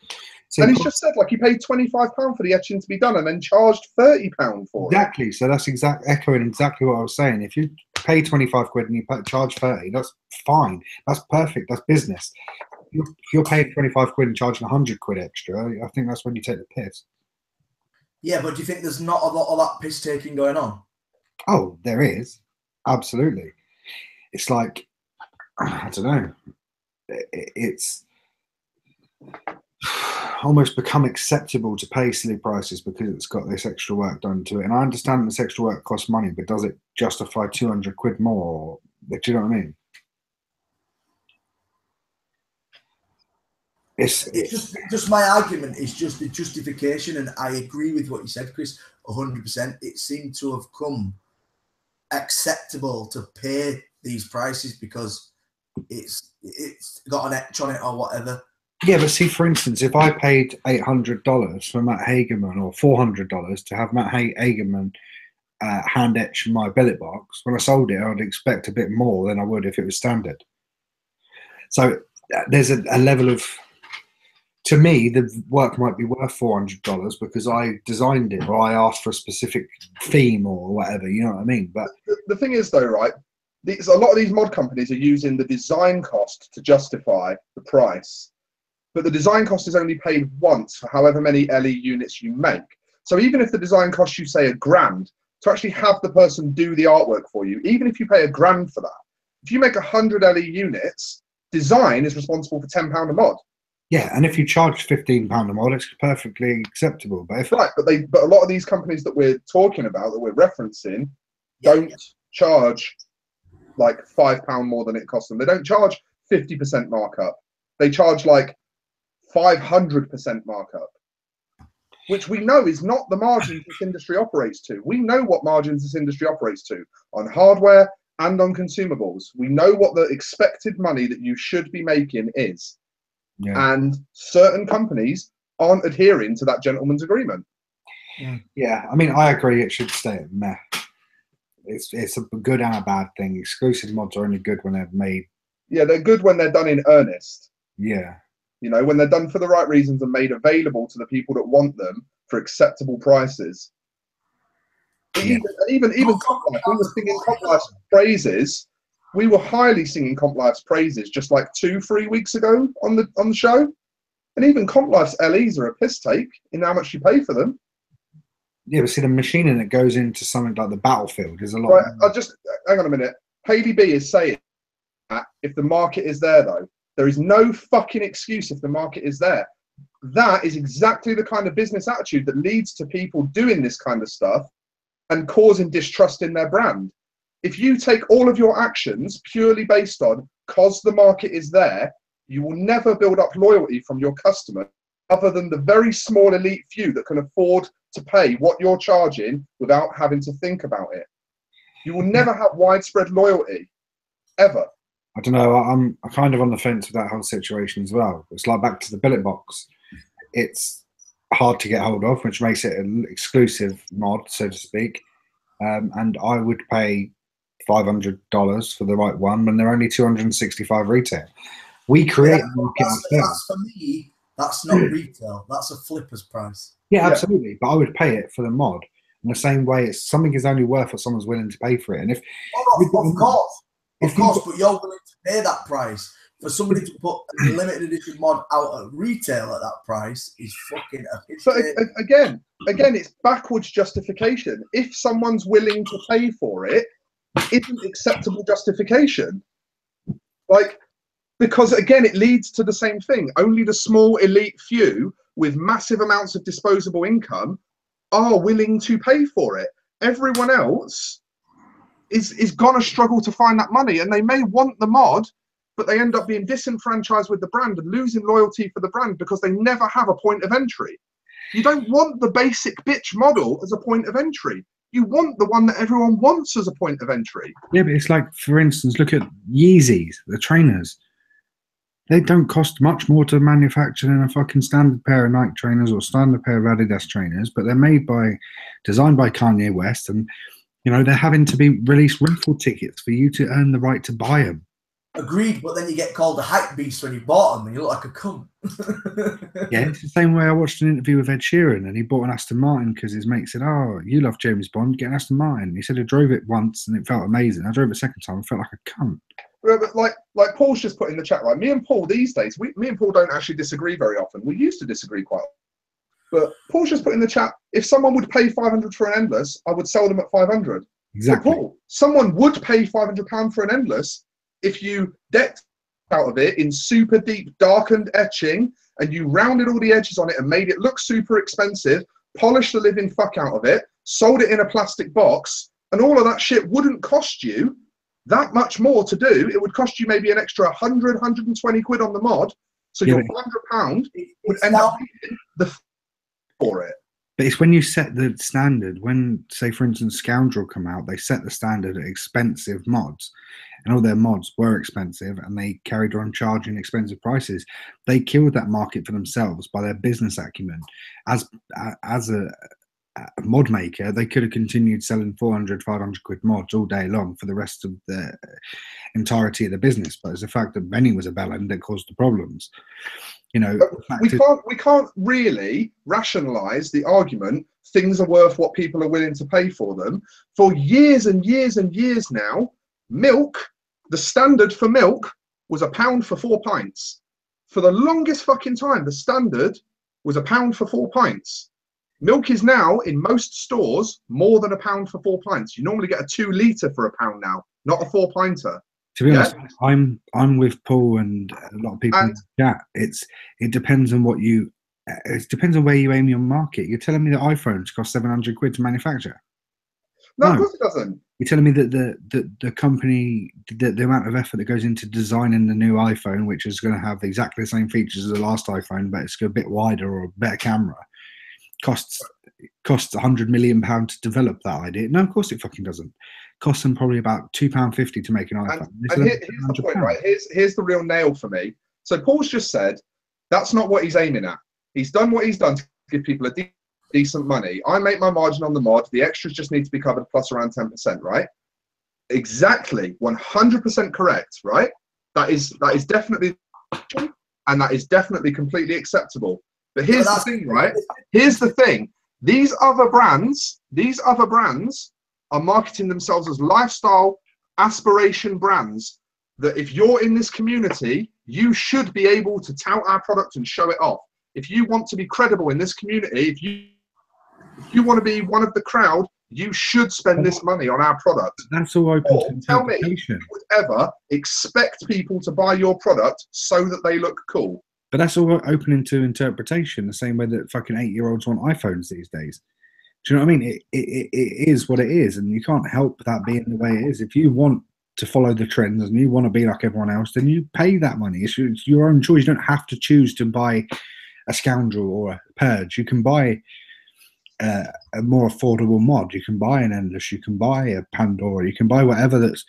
So and he's just said, like, he paid £25 for the etching to be done and then charged £30 for it. Exactly. So that's echoing exactly what I was saying. If you pay £25 and you charge 30, that's fine. That's perfect. That's business. If you're paying £25 and charging £100 extra, I think that's when you take the piss. Yeah, but do you think there's not a lot of that piss taking going on? Oh, there is. Absolutely. it's like, I don't know, it's almost become acceptable to pay silly prices because it's got this extra work done to it. And I understand this extra work costs money, but does it justify 200 quid more? Do you know what I mean? It's just my argument is just the justification, and I agree with what you said, Chris, 100%. It seemed to have come acceptable to pay these prices because it's got an etch on it or whatever. Yeah, but see, for instance, if I paid $800 for Matt Hagerman or $400 to have Matt Hagerman hand etch my billet box, when I sold it, I'd expect a bit more than I would if it was standard. So there's a level of, to me, the work might be worth $400 because I designed it or I asked for a specific theme or whatever, you know what I mean? But the thing is, though, right, a lot of these mod companies are using the design cost to justify the price. But the design cost is only paid once for however many LE units you make. So even if the design costs you, say, $1,000, to actually have the person do the artwork for you, even if you pay $1,000 for that, if you make 100 LE units, design is responsible for £10 a mod. Yeah, and if you charge £15 a mod, it's perfectly acceptable. But right, but a lot of these companies that we're talking about, that we're referencing, don't charge like £5 more than it costs them. They don't charge 50% markup. They charge like 500% markup, which we know is not the margins this industry operates to. We know what margins this industry operates to on hardware and on consumables. We know what the expected money that you should be making is. Yeah. And certain companies aren't adhering to that gentleman's agreement. Yeah, I mean, I agree it should stay at meh. It's a good and a bad thing. Exclusive mods are only good when they're made. Yeah, they're good when they're done in earnest. Yeah. You know, when they're done for the right reasons and made available to the people that want them for acceptable prices. Yeah. Even Comp Life, we were singing Comp Life's praises. We were highly singing Comp Life's praises just like 2-3 weeks ago on the show. And even Comp Life's LEs are a piss take in how much you pay for them. Yeah, but see, the machining that goes into something like the Battlefield is a lot. Right, I'll just hang on a minute. Haley B is saying that if the market is there, though, there is no fucking excuse if the market is there. That is exactly the kind of business attitude that leads to people doing this kind of stuff and causing distrust in their brand. If you take all of your actions purely based on because the market is there, you will never build up loyalty from your customer other than the very small elite few that can afford to pay what you're charging without having to think about it. You will never have widespread loyalty, ever. I don't know. I'm kind of on the fence with that whole situation as well. It's like back to the billet box. It's hard to get hold of, which makes it an exclusive mod, so to speak. And I would pay $500 for the right one when they're only $265 retail. We create a market ourselves. That's for me. That's not retail. That's a flipper's price. Yeah, absolutely. But I would pay it for the mod in the same way. It's something is only worth what someone's willing to pay for it. And if of course, but you're willing to pay that price for somebody to put a limited edition mod out at retail at that price is fucking a piss. But again, it's backwards justification. If someone's willing to pay for it, isn't acceptable justification. Like, because again, it leads to the same thing. Only the small elite few with massive amounts of disposable income are willing to pay for it. Everyone else is gonna struggle to find that money, and they may want the mod, but they end up being disenfranchised with the brand and losing loyalty for the brand because they never have a point of entry. You don't want the basic bitch model as a point of entry. You want the one that everyone wants as a point of entry. Yeah, but it's like, for instance, look at Yeezys, the trainers. They don't cost much more to manufacture than a fucking standard pair of Nike trainers or standard pair of Adidas trainers, but they're designed by Kanye West, and you know they're having to be released raffle tickets for you to earn the right to buy them. Agreed, but then you get called a hype beast when you bought them, and you look like a cunt. Yeah, it's the same way I watched an interview with Ed Sheeran, and he bought an Aston Martin because his mate said, "Oh, you love James Bond, get an Aston Martin." He said he drove it once and it felt amazing. I drove it a second time, I felt like a cunt. But like Paul's just put in the chat, right? Me and Paul these days, me and Paul don't actually disagree very often. We used to disagree quite often. But Paul's just put in the chat, if someone would pay 500 for an endless, I would sell them at 500. Exactly. But Paul, someone would pay £500 for an endless if you decked out of it in super deep darkened etching and you rounded all the edges on it and made it look super expensive, polished the living fuck out of it, sold it in a plastic box, and all of that shit wouldn't cost you that much more to do. It would cost you maybe an extra 100, 120 quid on the mod. So your £500 would end up being the for it. But it's when you set the standard, when, say, for instance, Scoundrel come out, they set the standard at expensive mods, and all their mods were expensive, and they carried on charging expensive prices. They killed that market for themselves by their business acumen. As a mod maker, they could have continued selling 400, 500 quid mods all day long for the rest of the entirety of the business. But it's the fact that Benny was a bellend that caused the problems. You know, we can't really rationalize the argument things are worth what people are willing to pay for them. For years and years and years now, milk, the standard for milk was £1 for 4 pints. For the longest fucking time, the standard was £1 for 4 pints. Milk is now in most stores more than £1 for 4 pints. You normally get a 2 litre for £1 now, not a 4 pinter. To be honest, I'm with Paul and a lot of people in the chat. It depends on what you. It depends on where you aim your market. You're telling me that iPhones cost 700 quid to manufacture? No, of course it doesn't. You're telling me that the company, the amount of effort that goes into designing the new iPhone, which is going to have exactly the same features as the last iPhone, but it's a bit wider or a better camera, costs £100 million to develop that idea? No, of course it fucking doesn't. Costs them probably about £2.50 to make an iPhone. And here's the point, right? Here's the real nail for me. So Paul's just said that's not what he's aiming at. He's done what he's done to give people a decent money. I make my margin on the mod. The extras just need to be covered plus around 10%, right? Exactly, 100% correct, right? That is definitely, and that is definitely completely acceptable. But here's the thing, right? Here's the thing. These other brands are marketing themselves as lifestyle aspiration brands that if you're in this community, you should be able to tout our product and show it off. If you want to be credible in this community, if you want to be one of the crowd, you should spend this money on our product. That's all open to interpretation. Tell me if you would ever expect people to buy your product so that they look cool. But that's all open to interpretation, the same way that fucking 8-year-olds want iPhones these days. Do you know what I mean? It is what it is, and you can't help that being the way it is. If you want to follow the trends and you want to be like everyone else, then you pay that money. It's your own choice. You don't have to choose to buy a Scoundrel or a Purge. You can buy a more affordable mod. You can buy an Endless. You can buy a Pandora. You can buy whatever that's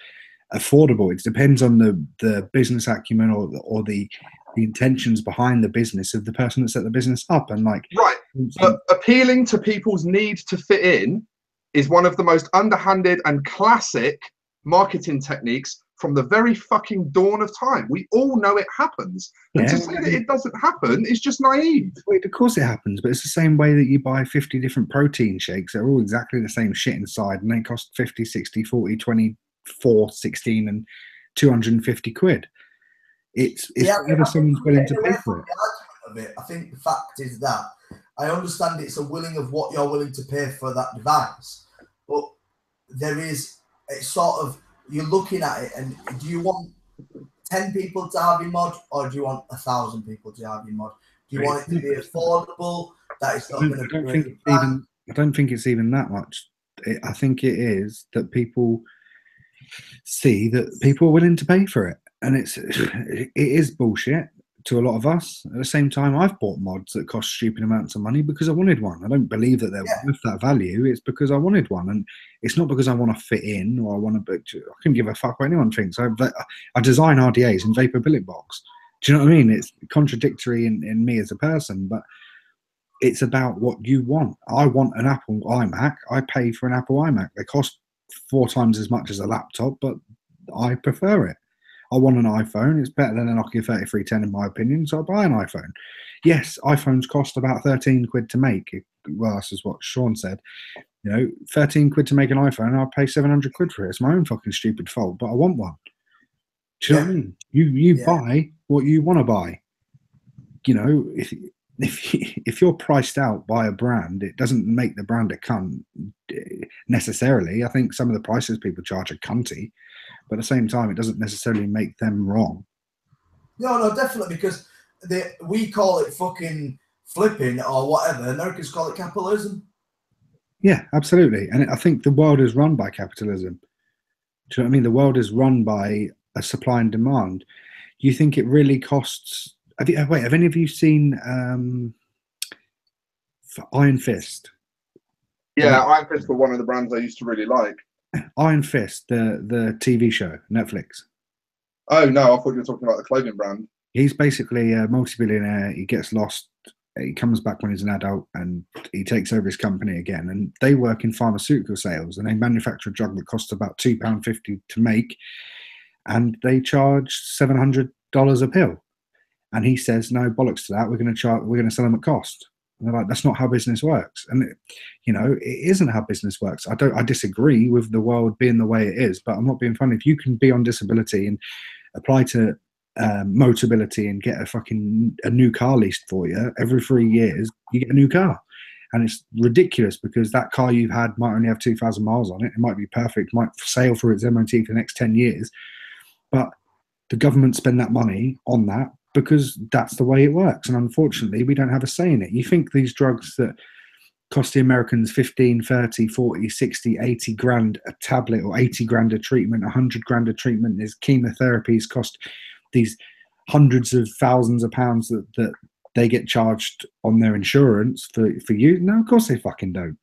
affordable. It depends on the business acumen or the intentions behind the business of the person that set the business up. And like, right, but appealing to people's need to fit in is one of the most underhanded and classic marketing techniques from the very fucking dawn of time. We all know it happens. And to say that it doesn't happen is just naive. Wait, of course it happens, but it's the same way that you buy 50 different protein shakes. They're all exactly the same shit inside, and they cost 50, 60, 40, 24, 16 and 250 quid. It's whether someone's willing to pay for it. Of it. I think the fact is that I understand it's a willing of what you're willing to pay for that device, but it's sort of, you're looking at it and do you want 10 people to have your mod or do you want 1,000 people to have your mod? Do you want it to be affordable? That it's not going to be. I don't think it's even that much. I think it is that people see that people are willing to pay for it. And it is bullshit to a lot of us. At the same time, I've bought mods that cost stupid amounts of money because I wanted one. I don't believe that they're worth that value. It's because I wanted one, and it's not because I want to fit in or I want to. I couldn't give a fuck what anyone thinks. I design RDAs in Vape Billet Box. Do you know what I mean? It's contradictory in me as a person, but it's about what you want. I want an Apple iMac. I pay for an Apple iMac. They cost 4 times as much as a laptop, but I prefer it. I want an iPhone. It's better than an Nokia 3310 in my opinion, so I buy an iPhone. Yes, iPhones cost about 13 quid to make. Well, this is what Sean said. You know, 13 quid to make an iPhone, and I'll pay 700 quid for it. It's my own fucking stupid fault, but I want one. Do you know what I mean? You buy what you want to buy. You know, if you're priced out by a brand, it doesn't make the brand a cunt necessarily. I think some of the prices people charge are cunty, but at the same time, it doesn't necessarily make them wrong. No, definitely, because we call it fucking flipping or whatever. Americans call it capitalism. Yeah, absolutely. And I think the world is run by capitalism. Do you know what I mean? The world is run by a supply and demand. You think it really costs? Have any of you seen Iron Fist? Yeah, Iron Fist were one of the brands I used to really like. Iron Fist, the TV show, Netflix. Oh no, I thought you were talking about the clothing brand. He's basically a multi-billionaire. He gets lost. He comes back when he's an adult, and he takes over his company again. And they work in pharmaceutical sales, and they manufacture a drug that costs about £2.50 to make, and they charge $700 a pill. And he says, "No bollocks to that. We're going to sell them at cost." And they're like, "That's not how business works." And it isn't how business works. I disagree with the world being the way it is, but I'm not being funny. If you can be on disability and apply to Motability and get a new car leased for you every 3 years, you get a new car. And it's ridiculous because that car you've had might only have 2,000 miles on it. It might be perfect, might sail through its MOT for the next 10 years. But the government spend that money on that because that's the way it works. And unfortunately, we don't have a say in it. You think these drugs that cost the Americans 15, 30, 40, 60, 80 grand a tablet, or 80 grand a treatment, 100 grand a treatment, there's chemotherapies cost these hundreds of thousands of pounds that they get charged on their insurance for you? No, of course they fucking don't.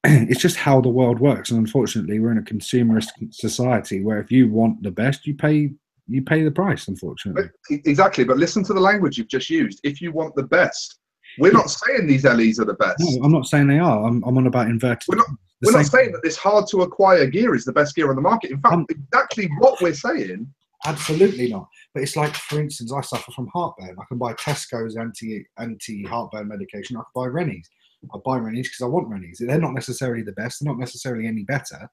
It's just how the world works, and unfortunately we're in a consumerist society where if you want the best, you pay the price, unfortunately. Exactly, but listen to the language you've just used. If you want the best, we're not saying these LEs are the best. No, I'm not saying they are. I'm on about inverted. We're not saying that this hard to acquire gear is the best gear on the market. In fact, exactly what we're saying. Absolutely not. But it's like, for instance, I suffer from heartburn. I can buy Tesco's anti-heartburn medication. I can buy Rennie's. I buy Rennie's because I want Rennie's. They're not necessarily the best. They're not necessarily any better.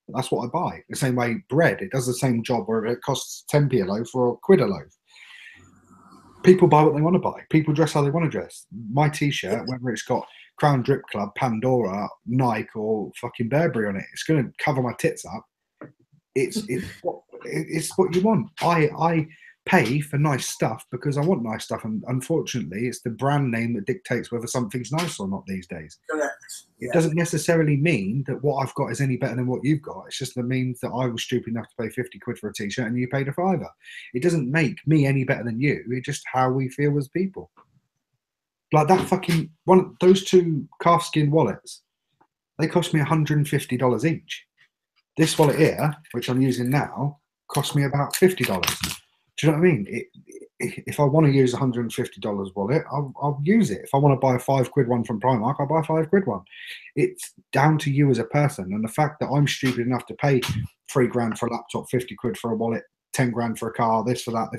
But that's what I buy. The same way bread, it does the same job where it costs 10p a loaf or £1 a loaf. People buy what they want to buy. People dress how they want to dress. My T-shirt, whether it's got Crown Drip Club, Pandora, Nike, or fucking Burberry on it, it's going to cover my tits up. It's what you want. I pay for nice stuff because I want nice stuff, and unfortunately, it's the brand name that dictates whether something's nice or not these days. Correct. It doesn't necessarily mean that what I've got is any better than what you've got. It's just that means that I was stupid enough to pay 50 quid for a T-shirt and you paid a £5. It doesn't make me any better than you. It's just how we feel as people. Like that fucking one, those two calfskin wallets, they cost me $150 each. This wallet here, which I'm using now, cost me about $50. Do you know what I mean? If I want to use a $150 wallet, I'll use it. If I want to buy a £5 one from Primark, I'll buy a £5 one. It's down to you as a person. And the fact that I'm stupid enough to pay £3 grand for a laptop, 50 quid for a wallet, 10 grand for a car, this for that,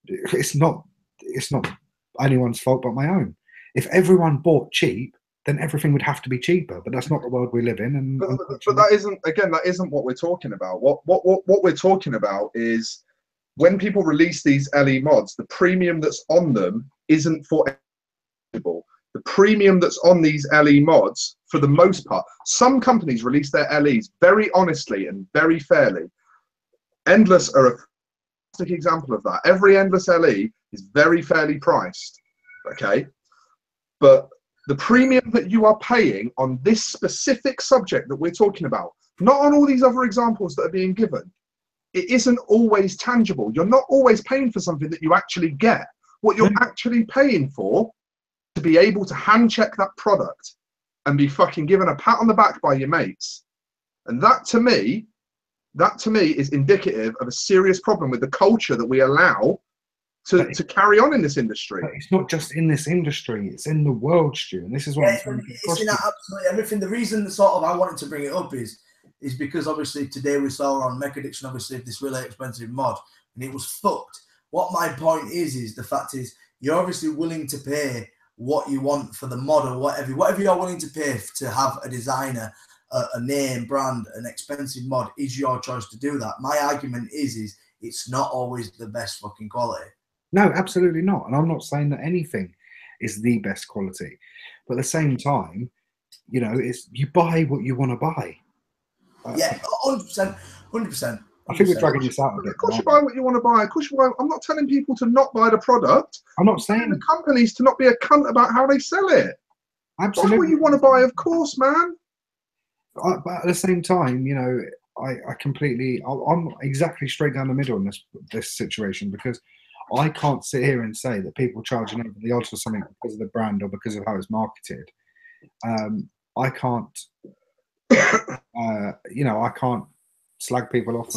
it's not anyone's fault but my own. If everyone bought cheap, then everything would have to be cheaper. But that's not the world we live in. And but that isn't what we're talking about. What we're talking about is when people release these LE mods, the premium that's on them isn't for everyone. The premium that's on these LE mods, for the most part, some companies release their LEs very honestly and very fairly. Endless are a classic example of that. Every Endless LE is very fairly priced, okay? But the premium that you are paying on this specific subject that we're talking about, not on all these other examples that are being given, it isn't always tangible. You're not always paying for something that you actually get. What you're actually paying for, to be able to hand check that product and be fucking given a pat on the back by your mates. And that to me is indicative of a serious problem with the culture that we allow to carry on in this industry. But it's not just in this industry, it's in the world, Stu. And this is what it's in absolutely everything. The reason I wanted to bring it up is because obviously today we saw on Mech Addiction, obviously this really expensive mod, and it was fucked. What my point is the fact is you're obviously willing to pay what you want for the mod or whatever you're willing to pay to have a designer, a name, brand, an expensive mod is your choice to do that. My argument is it's not always the best fucking quality. No, absolutely not. And I'm not saying that anything is the best quality. But at the same time, you know, it's you buy what you want to buy. Yeah, 100%, 100%. I think we're dragging this out a bit. Of course, you buy what you want to buy. Of course, you buy. I'm not telling people to not buy the product. I'm not saying the companies to not be a cunt about how they sell it. Absolutely. Buy what you want to buy, of course, man. But at the same time, you know, I completely, I'm exactly straight down the middle in this situation, because I can't sit here and say that people charging over the odds for something because of the brand or because of how it's marketed. I can't, you know, I can't slag people off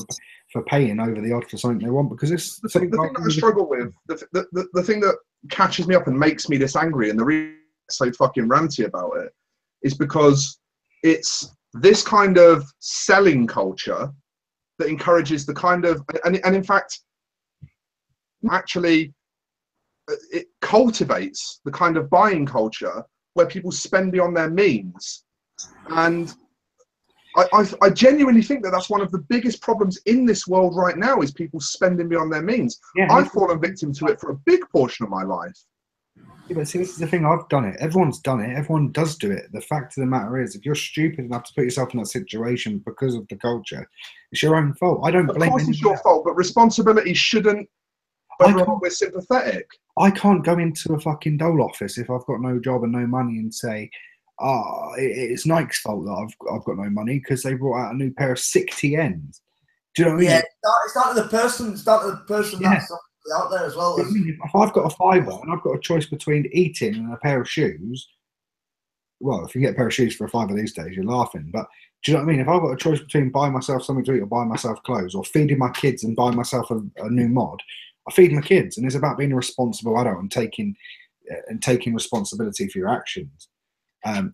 for paying over the odds for something they want, because it's the thing that I struggle with, the thing that catches me up and makes me this angry, and the reason I'm so fucking ranty about it, is because it's this kind of selling culture that encourages the kind of, and in fact, actually, it cultivates the kind of buying culture where people spend beyond their means. And I genuinely think that that's one of the biggest problems in this world right now, is people spending beyond their means. Yeah, I've fallen victim to it for a big portion of my life. Yeah, but see, this is the thing. I've done it. Everyone's done it. Everyone does do it. The fact of the matter is, if you're stupid enough to put yourself in that situation because of the culture, it's your own fault. I don't blame anyone. Of course it's your fault, but responsibility shouldn't, whether or not we're sympathetic. I can't go into a fucking dole office if I've got no job and no money and say, it's Nike's fault that I've got no money because they brought out a new pair of sick TNs. Do you know what I mean? Yeah, it's down to the person. It's down to the person that's out there as well. I mean, if I've got a fiver and I've got a choice between eating and a pair of shoes, well, if you get a pair of shoes for a fiver these days, you're laughing. But do you know what I mean? If I've got a choice between buying myself something to eat or buying myself clothes, or feeding my kids and buying myself a new mod, I feed my kids, and it's about being a responsible adult and taking responsibility for your actions.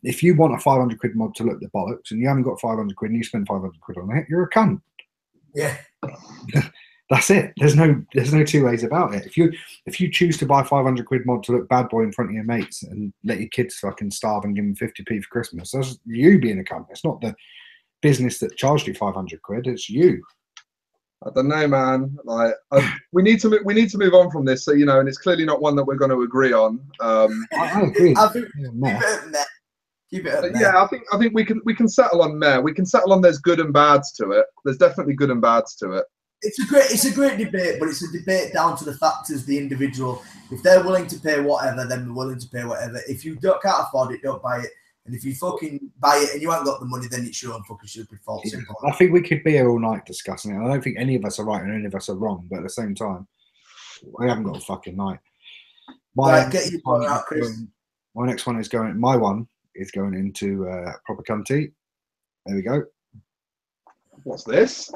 If you want a 500 quid mod to look the bollocks and you haven't got 500 quid and you spend 500 quid on it, you're a cunt. Yeah. That's it. There's no two ways about it. If you choose to buy 500 quid mod to look bad boy in front of your mates and let your kids fucking starve and give them 50p for Christmas, that's you being a cunt. It's not the business that charged you 500 quid. It's you. I don't know, man. Like, we need to move on from this. So, you know, and it's clearly not one that we're going to agree on. I agree. I think keep it at yeah, I think we can settle on meh. We can settle on there's good and bads to it. There's definitely good and bads to it. It's a great debate, but it's a debate down to the factors, the individual. If they're willing to pay whatever, then they're willing to pay whatever. If you can't afford it, don't buy it. And if you fucking buy it and you haven't got the money, then it's your own fucking stupid fault. Yeah. I think we could be here all night discussing it. I don't think any of us are right and any of us are wrong, but at the same time, we haven't got a fucking night. Get your point out, Chris. My next one is going. My one is going into proper cunty. There we go. What's this?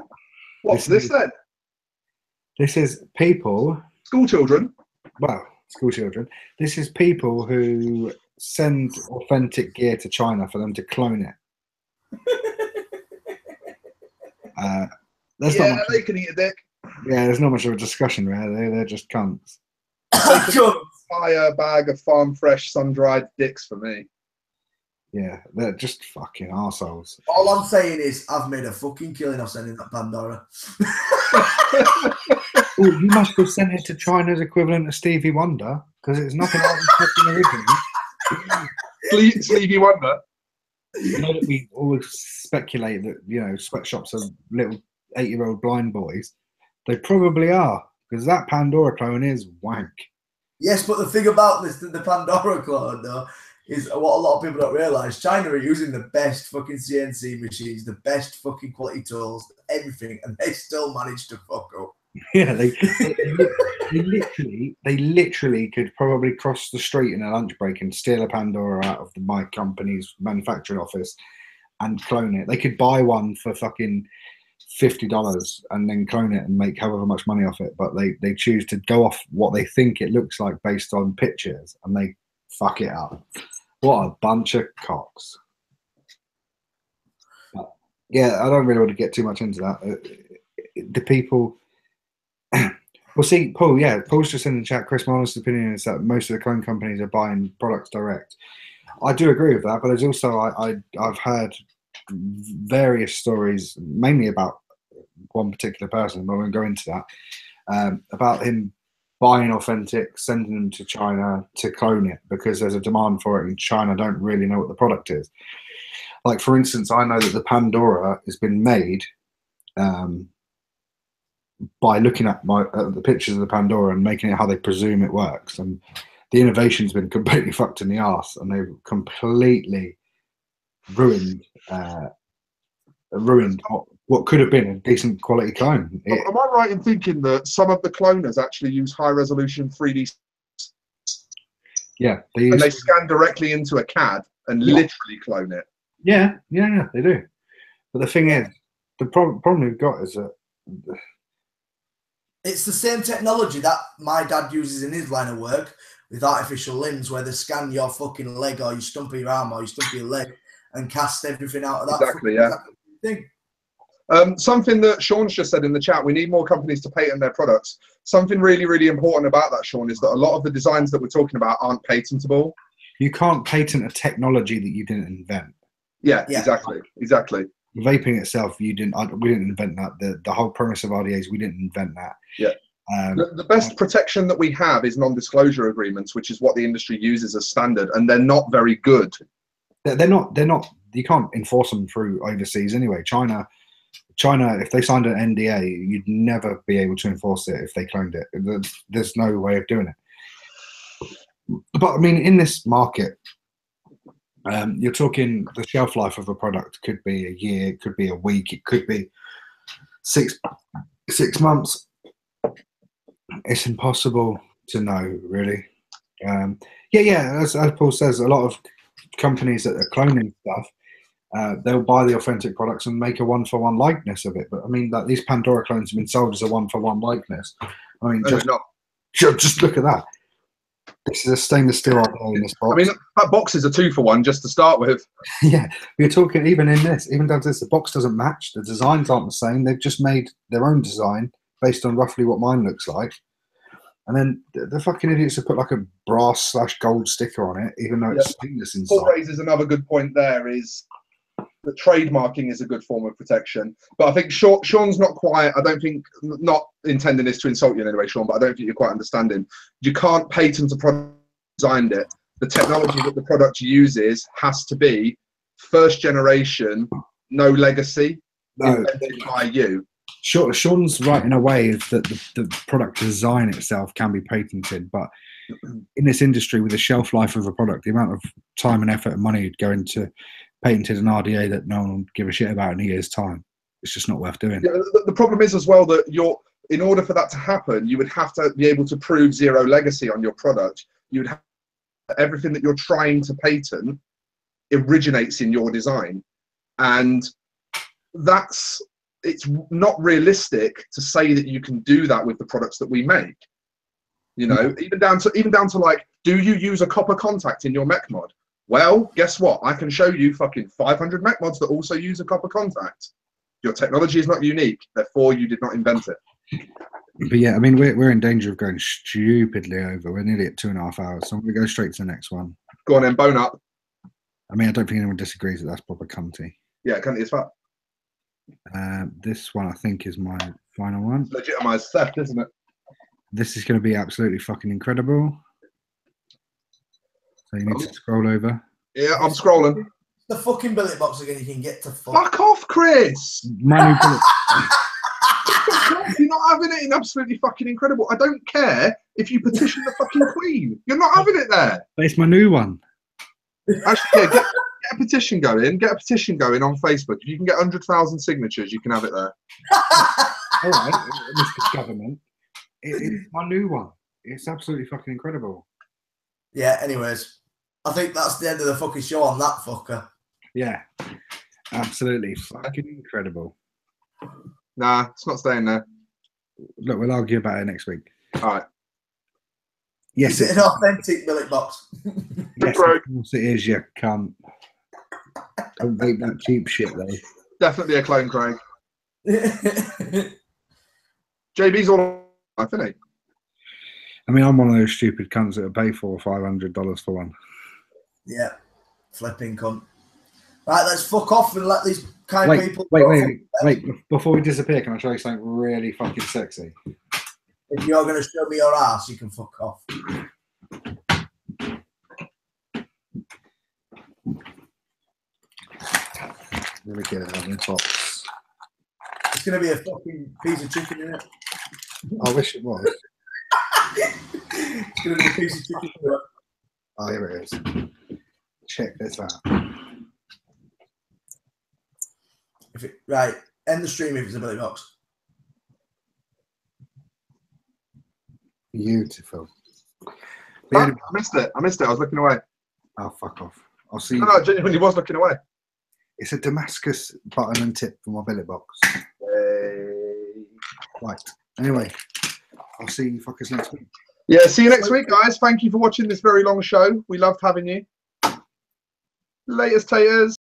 What's this then? This is people. School children. Well, school children. This is people who send authentic gear to China for them to clone it. They can eat a dick. Yeah, there's not much of a discussion there. They're just cunts. Buy a bag of farm fresh sun-dried dicks for me. Yeah, they're just fucking arseholes. All I'm saying is I've made a fucking killing of sending that Pandora. Ooh, you must have sent it to China's equivalent of Stevie Wonder, because it's nothing like the fucking original. Stevie Wonder. You know that we always speculate that, you know, sweatshops are little 8-year-old blind boys. They probably are, because that Pandora clone is wank. Yes, but the thing about this, the Pandora clone, though, is what a lot of people don't realise. China are using the best fucking CNC machines, the best fucking quality tools, everything, and they still manage to fuck up. Yeah, they literally could probably cross the street in a lunch break and steal a Pandora out of my company's manufacturing office and clone it. They could buy one for fucking $50 and then clone it and make however much money off it, but they choose to go off what they think it looks like based on pictures, and they fuck it up. What a bunch of cocks. But yeah, I don't really want to get too much into that. The people... Well, see, Paul, Paul's just in the chat. Chris, my honest opinion is that most of the clone companies are buying products direct. I do agree with that, but there's also, I've heard various stories, mainly about one particular person, but I won't go into that, about him buying authentic, sending them to China to clone it because there's a demand for it, and China don't really know what the product is. Like, for instance, I know that the Pandora has been made by looking at the pictures of the Pandora and making it how they presume it works, and the innovation's been completely fucked in the arse, and they've completely ruined what could have been a decent quality clone. Am I right in thinking that some of the cloners actually use high resolution 3D? Yeah, and they scan directly into a CAD and literally clone it. Yeah, they do. But the thing is, the problem we've got is that it's the same technology that my dad uses in his line of work with artificial limbs, where they scan your fucking leg or you stump your arm or you stump your leg and cast everything out of that. Exactly, yeah. Thing. Something that Sean's just said in the chat, we need more companies to patent their products. Something really, really important about that, Sean, is that a lot of the designs that we're talking about aren't patentable. You can't patent a technology that you didn't invent. Yeah. Exactly. Vaping itself, we didn't invent that. The whole premise of RDAs, we didn't invent that. Yeah. The best protection that we have is non-disclosure agreements, which is what the industry uses as standard, and they're not very good. They're not. You can't enforce them through overseas anyway. China, if they signed an NDA, you'd never be able to enforce it if they cloned it. There's no way of doing it. But I mean, in this market, you're talking the shelf life of a product could be a year, it could be a week, it could be six months. It's impossible to know, really. As Paul says, a lot of companies that are cloning stuff, they'll buy the authentic products and make a one-for-one likeness of it. But I mean, that these Pandora clones have been sold as a one-for-one likeness. I mean, just look at that. This is a stainless steel RDA in this box. I mean, that box is a 2-for-1 just to start with. Yeah, we're talking even down to this, the box doesn't match. The designs aren't the same. They've just made their own design based on roughly what mine looks like. And then the fucking idiots have put like a brass/gold sticker on it, even though it's stainless inside. Paul raises another good point there, is that trademarking is a good form of protection. But I think Sean's not quite, I don't think, not intending this to insult you in any way, Sean, but I don't think you're quite understanding. You can't patent a product, designed it. The technology that the product uses has to be first generation, no legacy, invented by you. Sean's right in a way that the product design itself can be patented, but in this industry with the shelf life of a product, the amount of time and effort and money would go into patented an RDA that no one would give a shit about in a year's time. It's just not worth doing. Yeah, the problem is as well that in order for that to happen, you would have to be able to prove zero legacy on your product. You would have everything that you're trying to patent originates in your design, and it's not realistic to say that you can do that with the products that we make. You know, even down to like, do you use a copper contact in your mech mod? Well, guess what? I can show you fucking 500 mech mods that also use a copper contact. Your technology is not unique, therefore you did not invent it. But yeah, I mean, we're in danger of going stupidly over. We're nearly at 2.5 hours, so I'm going to go straight to the next one. Go on then, bone up. I mean, I don't think anyone disagrees that that's proper cunty. Yeah, cunty as fuck. This one, I think, is my final one. Legitimized theft, isn't it? This is going to be absolutely fucking incredible. So you need to scroll over. Yeah, I'm scrolling. The fucking billet box again. You can get to fuck off, Chris. My new billet. You're not having it in absolutely fucking incredible. I don't care if you petition the fucking Queen. You're not having it there. But it's my new one. Actually, yeah, get a petition going. Get a petition going on Facebook. If you can get 100,000 signatures, you can have it there. All right, Mr. Government. It's my new one. It's absolutely fucking incredible. Yeah, anyways. I think that's the end of the fucking show on that fucker. Yeah. Absolutely fucking incredible. Nah, it's not staying there. Look, we'll argue about it next week. All right. Yes, is it an authentic billet box? Yes, of course it is, you cunt. Don't make that cheap shit, though. Definitely a clone, Craig. JB's all right, isn't he? I mean, I'm one of those stupid cunts that will pay $400 or $500 for one. Yeah, flipping cunt. Right, let's fuck off and let these people. Wait. Before we disappear, can I show you something really fucking sexy? If you're going to show me your ass, you can fuck off. Let me get it out of the box. It's going to be a fucking piece of chicken in it. I wish it was. It's going to be a piece of chicken in it. Oh, here it is. Check this out. Right, end the stream if it's a Billy Box. Beautiful. I missed it. I was looking away. Oh, fuck off. I'll see you. No, I genuinely was looking away. It's a Damascus button and tip for my billet box. Right. Anyway, I'll see you fuckers next week. Yeah, see you next week, guys. Thank you for watching this very long show. We loved having you. Latest taters.